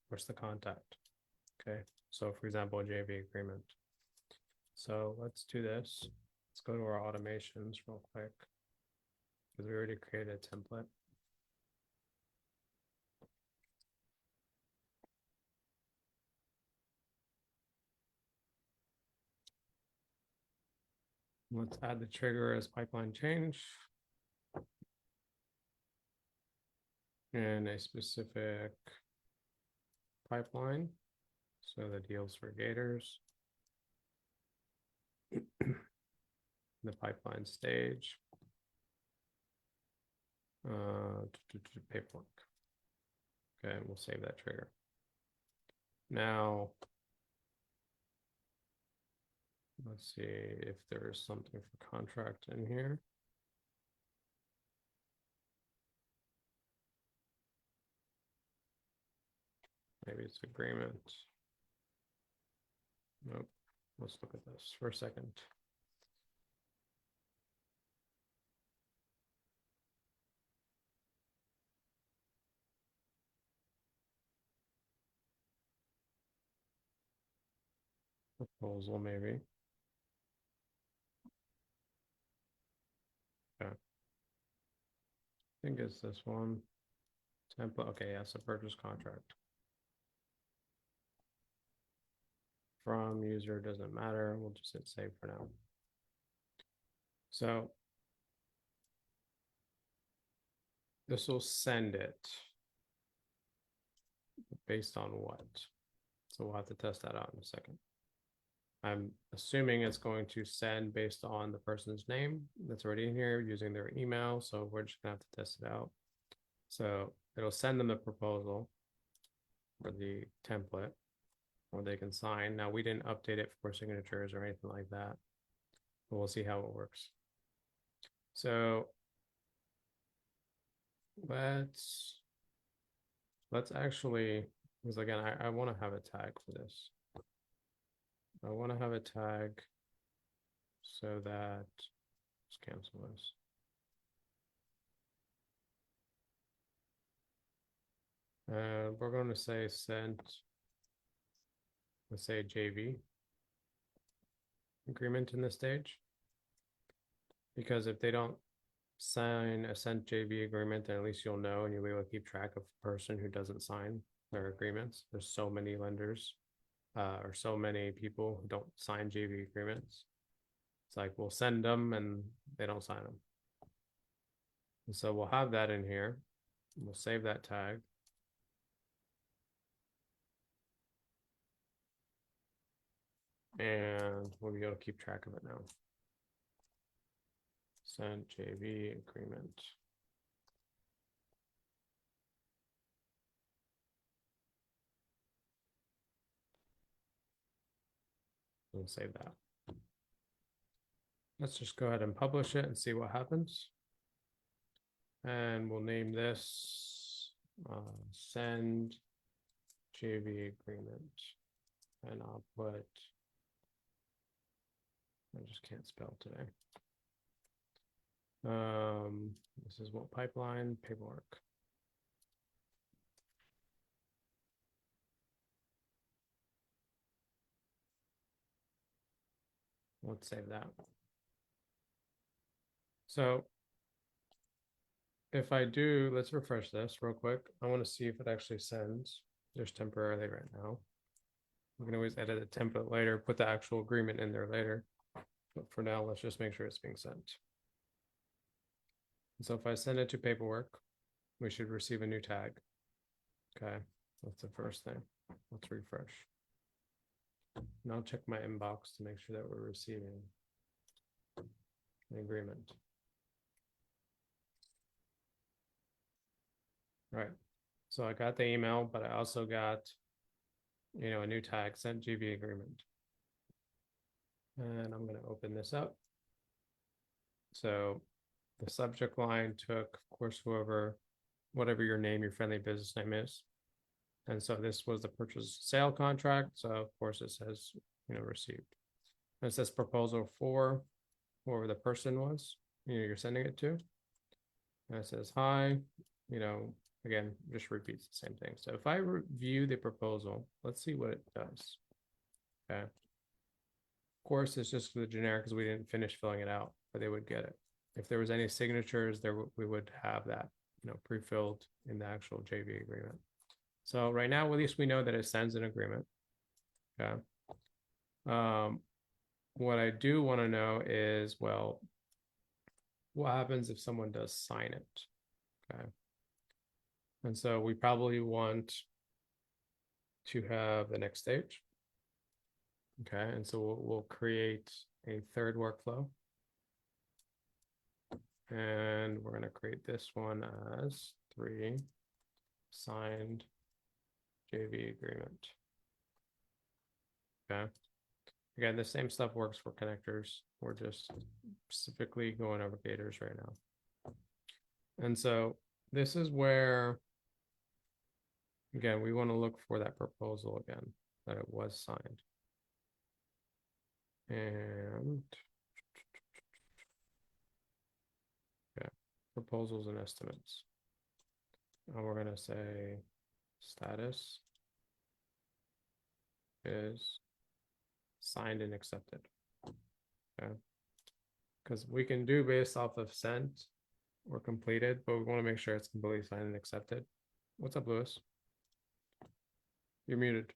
S1: where's the contact? Okay, so for example, a JV agreement. So let's do this. Let's go to our automations real quick because we already created a template. Let's add the trigger as pipeline change. And a specific pipeline. So the deals for Gators. The pipeline stage. Paperwork. Okay, and we'll save that trigger. Now, let's see if there's something for contract in here. Maybe it's agreement. Nope. Let's look at this for a second. Proposal, maybe. Okay. I think it's this one. Template. Okay, yes, a purchase contract. From user doesn't matter. We'll just hit save for now. So this will send it based on what? So we'll have to test that out in a second. I'm assuming it's going to send based on the person's name that's already in here using their email. So we're just gonna have to test it out. So it'll send them the proposal for the template or they can sign. Now we didn't update it for signatures or anything like that, but we'll see how it works. So let's actually, because again, I want to have a tag for this. I want to have a tag so that, let's cancel this. And we're going to say sent, let's say JV agreement in this stage. Because if they don't sign a sent JV agreement, then at least you'll know and you'll be able to keep track of the person who doesn't sign their agreements. There's so many lenders or so many people who don't sign JV agreements. It's like we'll send them and they don't sign them. And so we'll have that in here. We'll save that tag. And we'll be able to keep track of it now. Sent JV agreement. We'll save that. Let's just go ahead and publish it and see what happens. And we'll name this send JV agreement. And I'll put, I just can't spell today. This is what pipeline paperwork. Let's save that. So if I do, let's refresh this real quick. I want to see if it actually sends just temporarily right now. We can always edit the template later, put the actual agreement in there later. But for now, let's just make sure it's being sent. So if I send it to paperwork, we should receive a new tag. Okay, that's the first thing. Let's refresh. And I'll check my inbox to make sure that we're receiving an agreement. Right. So I got the email, but I also got, a new tag, sent GB agreement. And I'm going to open this up. So the subject line took, of course, whatever your friendly business name is. And so this was the purchase sale contract. So of course it says, received. And it says proposal for whoever the person was, you're sending it to. And it says, hi, again, just repeats the same thing. So if I review the proposal, let's see what it does. Okay. Of course, it's just the generic because we didn't finish filling it out, but they would get it. If there was any signatures, we would have that, pre-filled in the actual JV agreement. So right now, at least we know that it sends an agreement. Okay. What I do want to know is, well, what happens if someone does sign it? Okay. And so we probably want to have the next stage. Okay. And so we'll create a third workflow. And we're going to create this one as 3 signed JV agreement. Okay. Again, the same stuff works for connectors. We're just specifically going over gators right now. And so this is where, again, we want to look for that proposal again, that it was signed. And yeah, proposals and estimates. And we're going to say status is signed and accepted. Okay. Because we can do based off of sent or completed, but we want to make sure it's completely signed and accepted. What's up, Lewis? You're muted.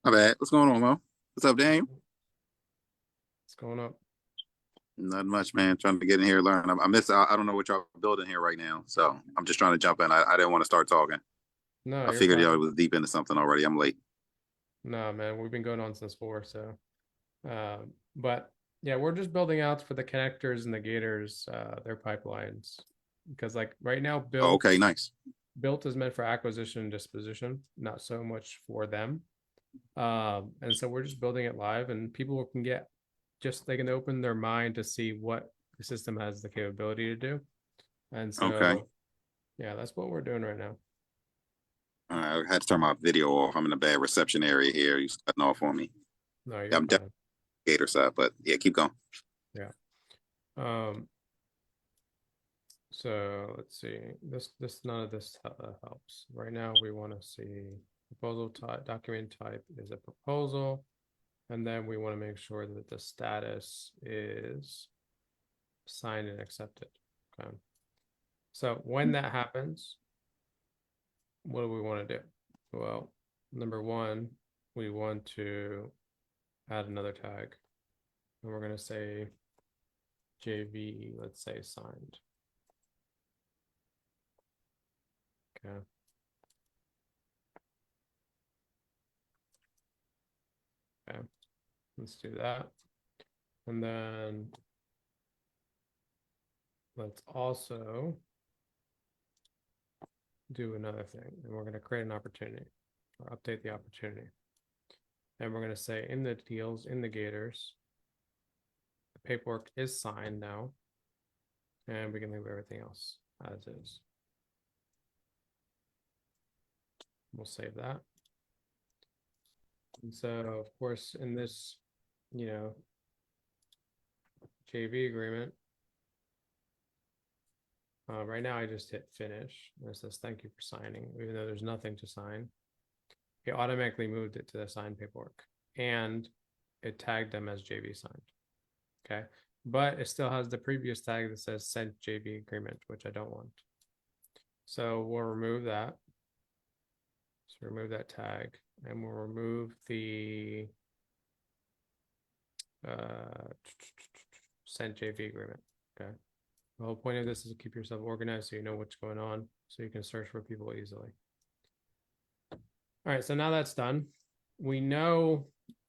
S5: My bad. What's going on, Mo? What's up, Daniel?
S1: What's going up?
S5: Not much, man. Trying to get in here, learn. I don't know what y'all building here right now, so I'm just trying to jump in. I didn't want to start talking.
S1: No,
S5: I figured y'all was deep into something already. I'm late.
S1: No, man, we've been going on since 4. So, but yeah, we're just building out for the connectors and the gators, their pipelines, because like right now,
S5: Oh, okay, nice.
S1: built is meant for acquisition and disposition, not so much for them. And so we're just building it live, and people can they can open their mind to see what the system has the capability to do. And so,
S5: Okay.
S1: Yeah, that's what we're doing right now.
S5: I had to turn my video off. I'm in a bad reception area here. You're cutting off on me.
S1: No, you're
S5: I'm
S1: fine.
S5: definitely gator side, but yeah, keep going.
S1: Yeah. So let's see. None of this helps. Right now, we want to see proposal type. Document type is a proposal, and then we want to make sure that the status is signed and accepted. Okay. So when that happens, what do we want to do? Well, number 1, we want to add another tag, and we're going to say JV, let's say signed. Okay. Okay. Let's do that. And then let's also do another thing. And we're going to create an opportunity or update the opportunity. And we're going to say in the deals, in the gators, the paperwork is signed now. And we can leave everything else as is. We'll save that. And so, of course, in this, JV agreement, right now I just hit finish. And it says, thank you for signing, even though there's nothing to sign. It automatically moved it to the signed paperwork, and it tagged them as JV signed. Okay. But it still has the previous tag that says sent JV agreement, which I don't want. So we'll remove that. So remove that tag, and we'll remove the sent JV agreement. Okay. The whole point of this is to keep yourself organized so you know what's going on, so you can search for people easily. All right, so now that's done. We know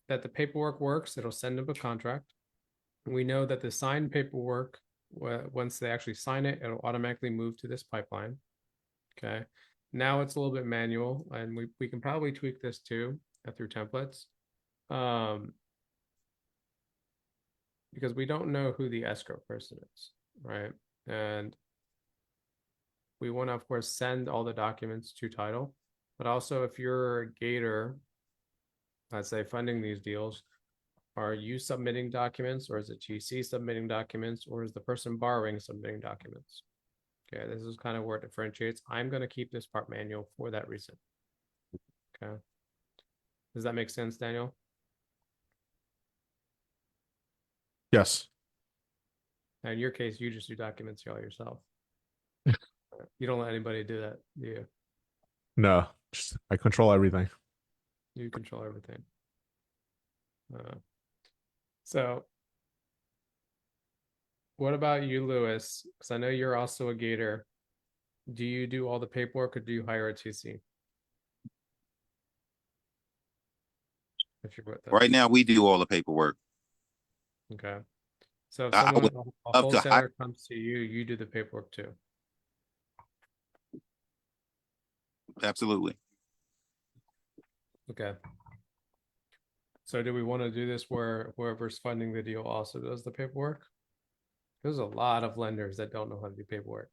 S1: that the paperwork works. It'll send them a contract. We know that the signed paperwork, once they actually sign it, it'll automatically move to this pipeline. Okay. Now it's a little bit manual, and we can probably tweak this too through templates. Because we don't know who the escrow person is, right? And we want to, of course, send all the documents to title. But also, if you're a gator, let's say funding these deals, are you submitting documents, or is it GC submitting documents, or is the person borrowing submitting documents? Okay, this is kind of where it differentiates. I'm going to keep this part manual for that reason. Okay. Does that make sense, Daniel?
S2: Yes.
S1: Now, in your case, you just do documents all yourself. You don't let anybody do that, do you?
S2: No, just, I control everything.
S1: You control everything. So what about you, Lewis? Because I know you're also a gator. Do you do all the paperwork, or do you hire a TC? If you're with us.
S5: Right now, we do all the paperwork.
S1: Okay. So if
S5: I
S1: someone,
S5: would
S1: a
S5: love to
S1: wholesaler comes to you, you do the paperwork too.
S5: Absolutely.
S1: Okay. So do we want to do this where whoever's funding the deal also does the paperwork? There's a lot of lenders that don't know how to do paperwork.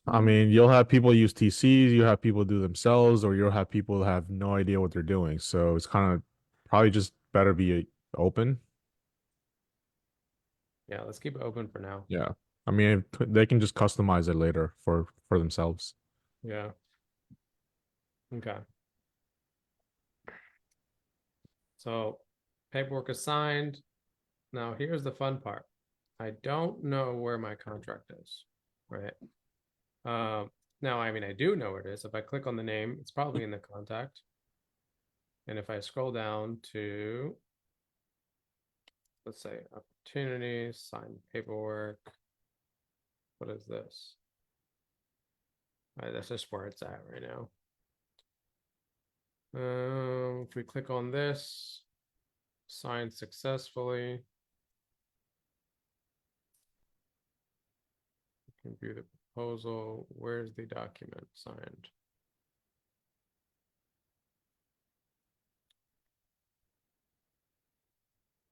S2: I mean, you'll have people use TCs, you have people do themselves, or you'll have people have no idea what they're doing. So it's kind of probably just better be open.
S1: Yeah, let's keep it open for now.
S2: Yeah. I mean, they can just customize it later for themselves.
S1: Yeah. Okay. So paperwork is signed. Now here's the fun part. I don't know where my contract is, right? Now, I mean, I do know where it is. If I click on the name, it's probably in the contact. And if I scroll down to, let's say, opportunities, sign paperwork, what is this? All right, that's just where it's at right now. If we click on this, signed successfully. You can view the proposal. Where's the document signed?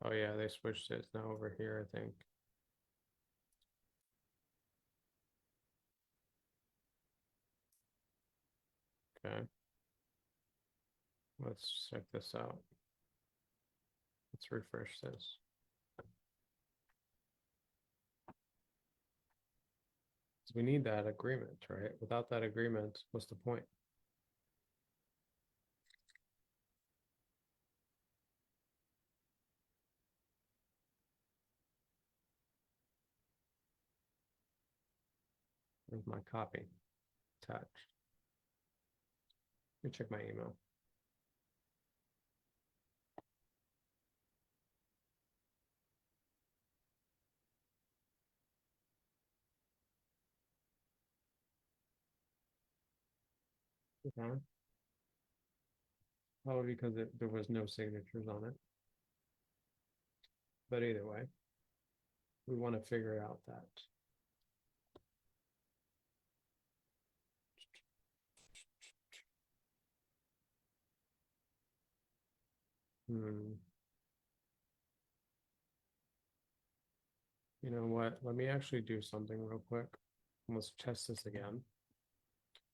S1: Oh yeah, they switched it. It's now over here, I think. Okay. Let's check this out. Let's refresh this. So we need that agreement, right? Without that agreement, what's the point? Where's my copy attached? Let me check my email. Okay. Probably because there was no signatures on it. But either way, we want to figure out that. You know what? Let me actually do something real quick. Let's test this again.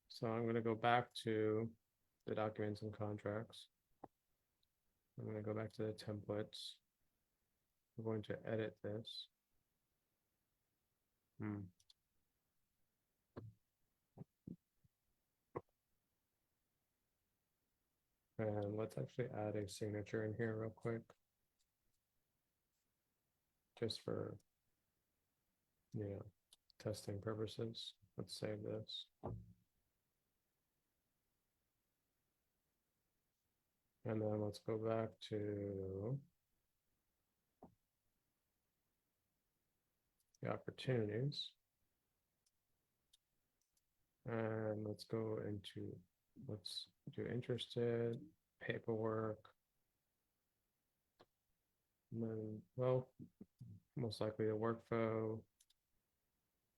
S1: So I'm going to go back to the documents and contracts. I'm going to go back to the templates. We're going to edit this. And let's actually add a signature in here real quick. Just for, testing purposes. Let's save this. And then let's go back to the opportunities. And let's go into, let's do interested, paperwork. And then, well, most likely the workflow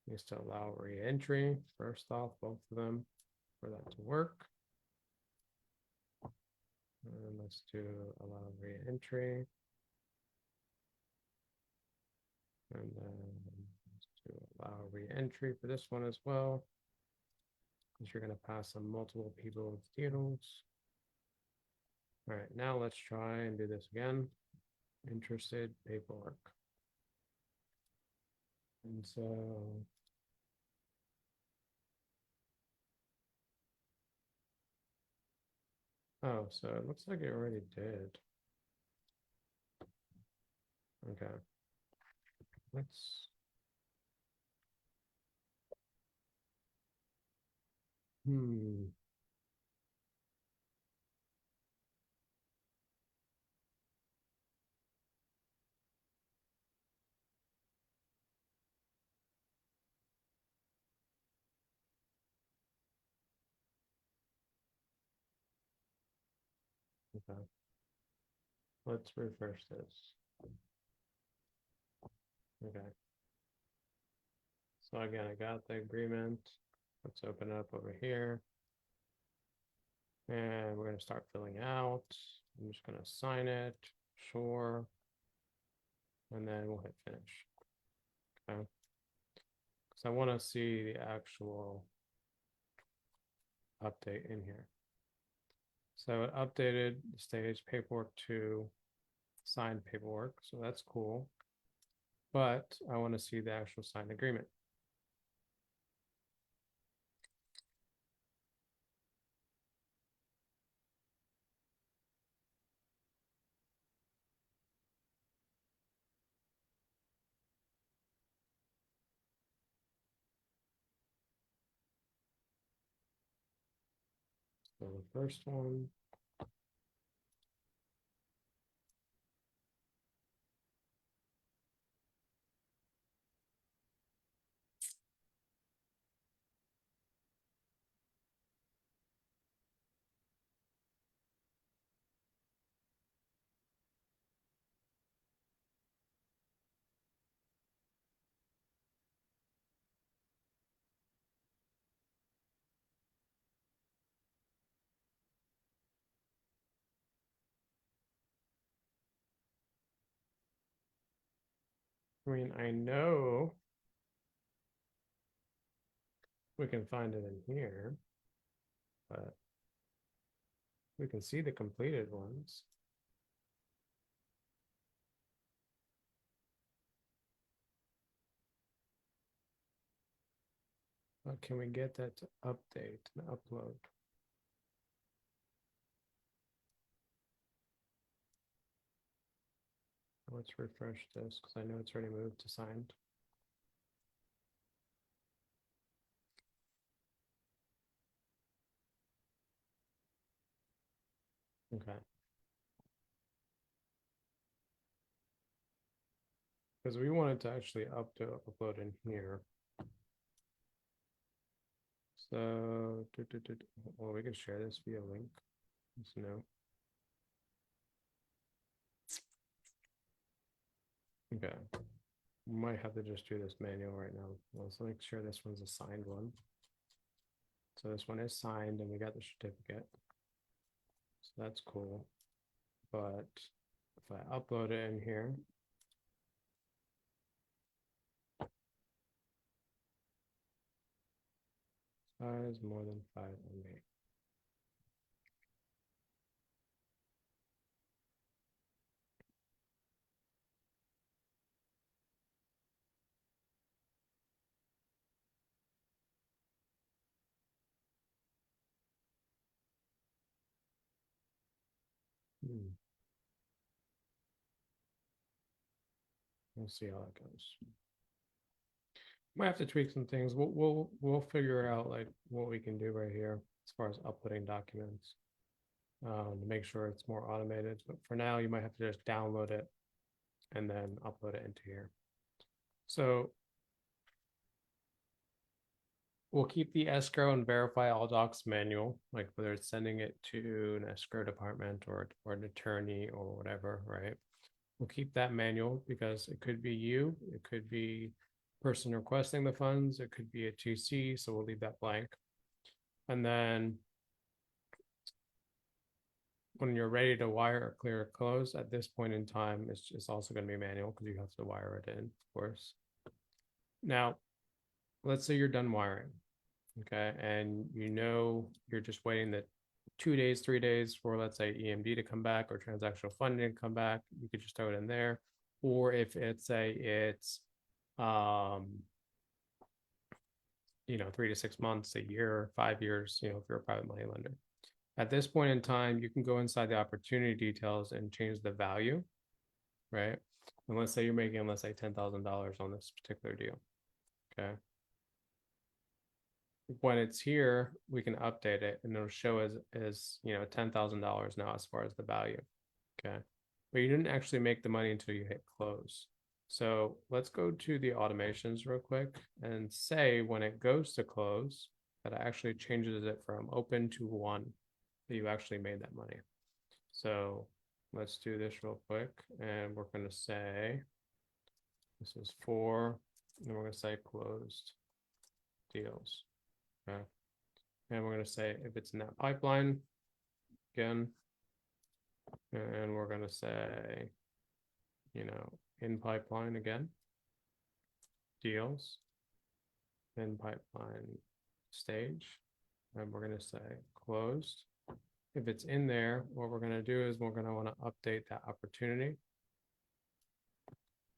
S1: needs to allow re-entry first off, both of them, for that to work. And let's do allow re-entry. And then let's do allow re-entry for this one as well, because you're going to pass on multiple people with titles. All right, now let's try and do this again. Interested, paperwork. And so oh, so it looks like it already did. Okay. Let's okay. Let's refresh this. Okay. So again, I got the agreement. Let's open it up over here. And we're going to start filling out. I'm just going to sign it. Sure. And then we'll hit finish. Okay. Because I want to see the actual update in here. So it updated the stage paperwork to signed paperwork. So that's cool. But I want to see the actual signed agreement. So the first one. I mean, I know we can find it in here, but we can see the completed ones. But can we get that to update and upload? Let's refresh this because I know it's already moved to signed. Okay. Because we wanted to actually upload in here. So, well, we can share this via link. Just no. Okay. We might have to just do this manual right now. Let's make sure this one's a signed one. So this one is signed and we got the certificate. So that's cool. But if I upload it in here, size more than 5 MB. We'll see how that goes. Might have to tweak some things. We'll figure out like what we can do right here as far as uploading documents to make sure it's more automated. But for now, you might have to just download it and then upload it into here. So we'll keep the escrow and verify all docs manual, like whether it's sending it to an escrow department or an attorney or whatever, right? We'll keep that manual because it could be you, it could be person requesting the funds, it could be a 2C, so we'll leave that blank. And then when you're ready to wire or clear or close, at this point in time, it's just also going to be manual because you have to wire it in, of course. Now, let's say you're done wiring, okay, and you know you're just waiting the 2 days, 3 days for, let's say, EMD to come back or transactional funding to come back. You could just throw it in there. Or if it's you know, 3 to 6 months, a year, 5 years, you know, if you're a private money lender. At this point in time, you can go inside the opportunity details and change the value, right? And let's say you're making, let's say, $10,000 on this particular deal, okay? When it's here, we can update it and it'll show as you know, $10,000 now as far as the value, okay? But you didn't actually make the money until you hit close. So let's go to the automations real quick and say when it goes to close, that actually changes it from open to 1, that you actually made that money. So let's do this real quick, and we're going to say this is 4, and we're going to say closed deals. Okay. And we're going to say if it's in that pipeline again, and we're going to say, you know, in pipeline again, deals, in pipeline stage, and we're going to say closed. If it's in there, what we're going to do is we're going to want to update that opportunity.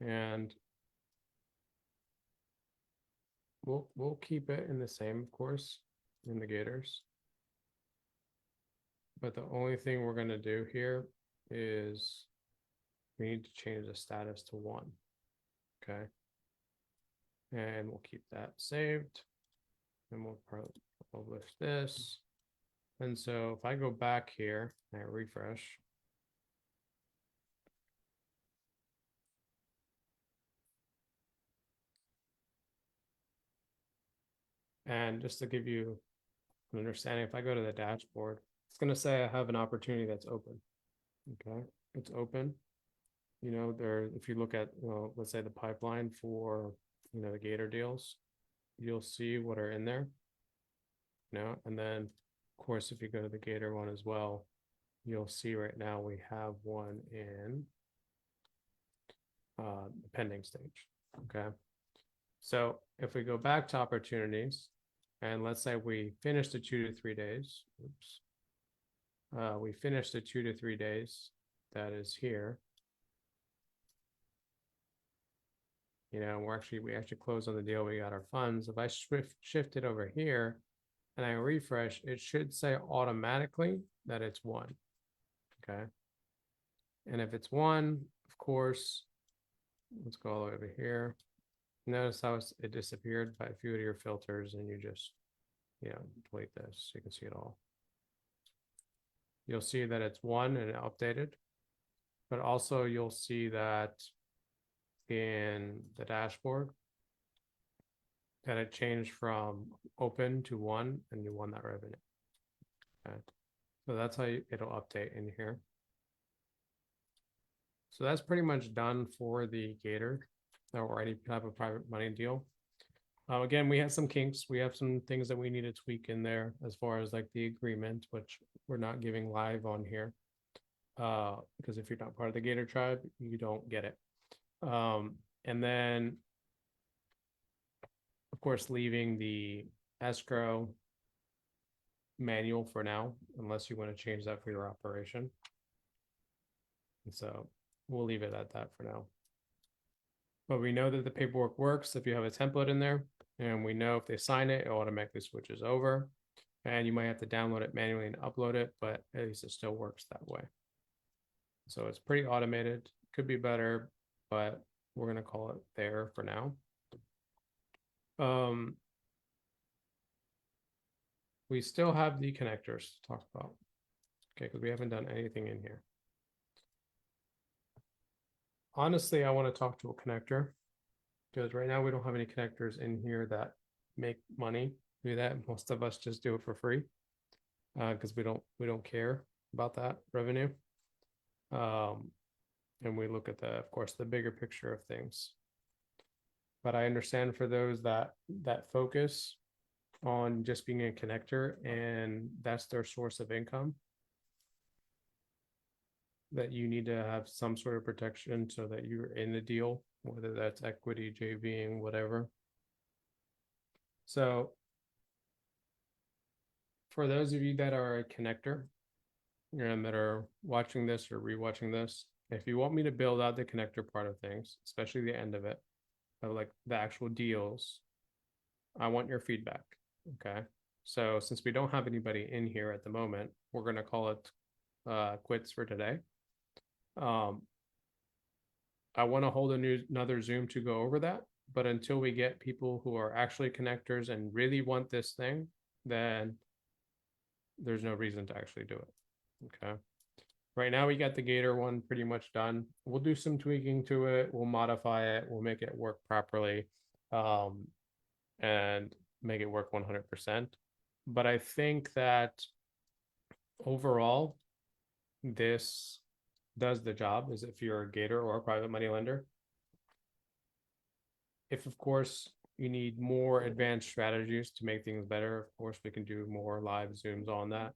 S1: And we'll keep it in the same, of course, in the gators. But the only thing we're going to do here is we need to change the status to 1. Okay. And we'll keep that saved. And we'll publish this. And so if I go back here and I refresh, and just to give you an understanding, if I go to the dashboard, it's going to say I have an opportunity that's open. Okay, it's open. You know, there, if you look at, well, let's say the pipeline for, you know, the Gator deals, you'll see what are in there. You know, and then of course, if you go to the Gator one as well, you'll see right now we have one in the pending stage. Okay. So if we go back to opportunities, and let's say we finished the 2 to 3 days, oops, we finished the 2 to 3 days, that is here. You know, we actually closed on the deal, we got our funds. If I shift it over here and I refresh, it should say automatically that it's 1. Okay. And if it's 1, of course, let's go all the way over here. Notice how it disappeared by a few of your filters, and you just, you know, delete this so you can see it all. You'll see that it's 1 and it updated, but also you'll see that in the dashboard that it changed from open to 1 and you won that revenue. Okay. So that's how it'll update in here. So that's pretty much done for the Gator or any type of private money deal. Again, we have some kinks. We have some things that we need to tweak in there as far as like the agreement, which we're not giving live on here. Because if you're not part of the Gator tribe, you don't get it. And then, of course, leaving the escrow manual for now, unless you want to change that for your operation. And so we'll leave it at that for now. But we know that the paperwork works if you have a template in there, and we know if they sign it, it automatically switches over. And you might have to download it manually and upload it, but at least it still works that way. So it's pretty automated, could be better, but we're going to call it there for now. We still have the connectors to talk about, okay, because we haven't done anything in here. Honestly, I want to talk to a connector because right now we don't have any connectors in here that make money do that. Most of us just do it for free because we don't care about that revenue. And we look at the, of course, the bigger picture of things. But I understand for those that focus on just being a connector and that's their source of income, that you need to have some sort of protection so that you're in the deal, whether that's equity, JVing, whatever. So for those of you that are a connector and that are watching this or rewatching this, if you want me to build out the connector part of things, especially the end of it, of like the actual deals, I want your feedback. Okay. So since we don't have anybody in here at the moment, we're going to call it quits for today. I want to hold another Zoom to go over that, but until we get people who are actually connectors and really want this thing, then there's no reason to actually do it. Okay. Right now we got the Gator one pretty much done. We'll do some tweaking to it. We'll modify it. We'll make it work properly, and make it work 100%. But I think that overall, this does the job as if you're a Gator or a private money lender. If, of course, you need more advanced strategies to make things better, of course, we can do more live Zooms on that.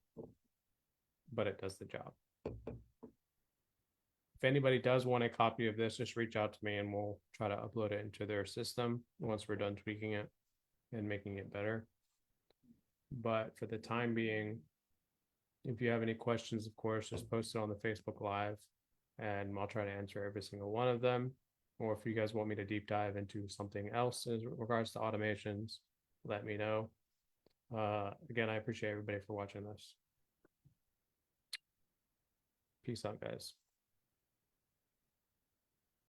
S1: But it does the job. If anybody does want a copy of this, just reach out to me and we'll try to upload it into their system once we're done tweaking it and making it better. But for the time being, if you have any questions, of course, just post it on the Facebook Live and I'll try to answer every single one of them. Or if you guys want me to deep dive into something else in regards to automations, let me know. Again, I appreciate everybody for watching this. Peace out, guys.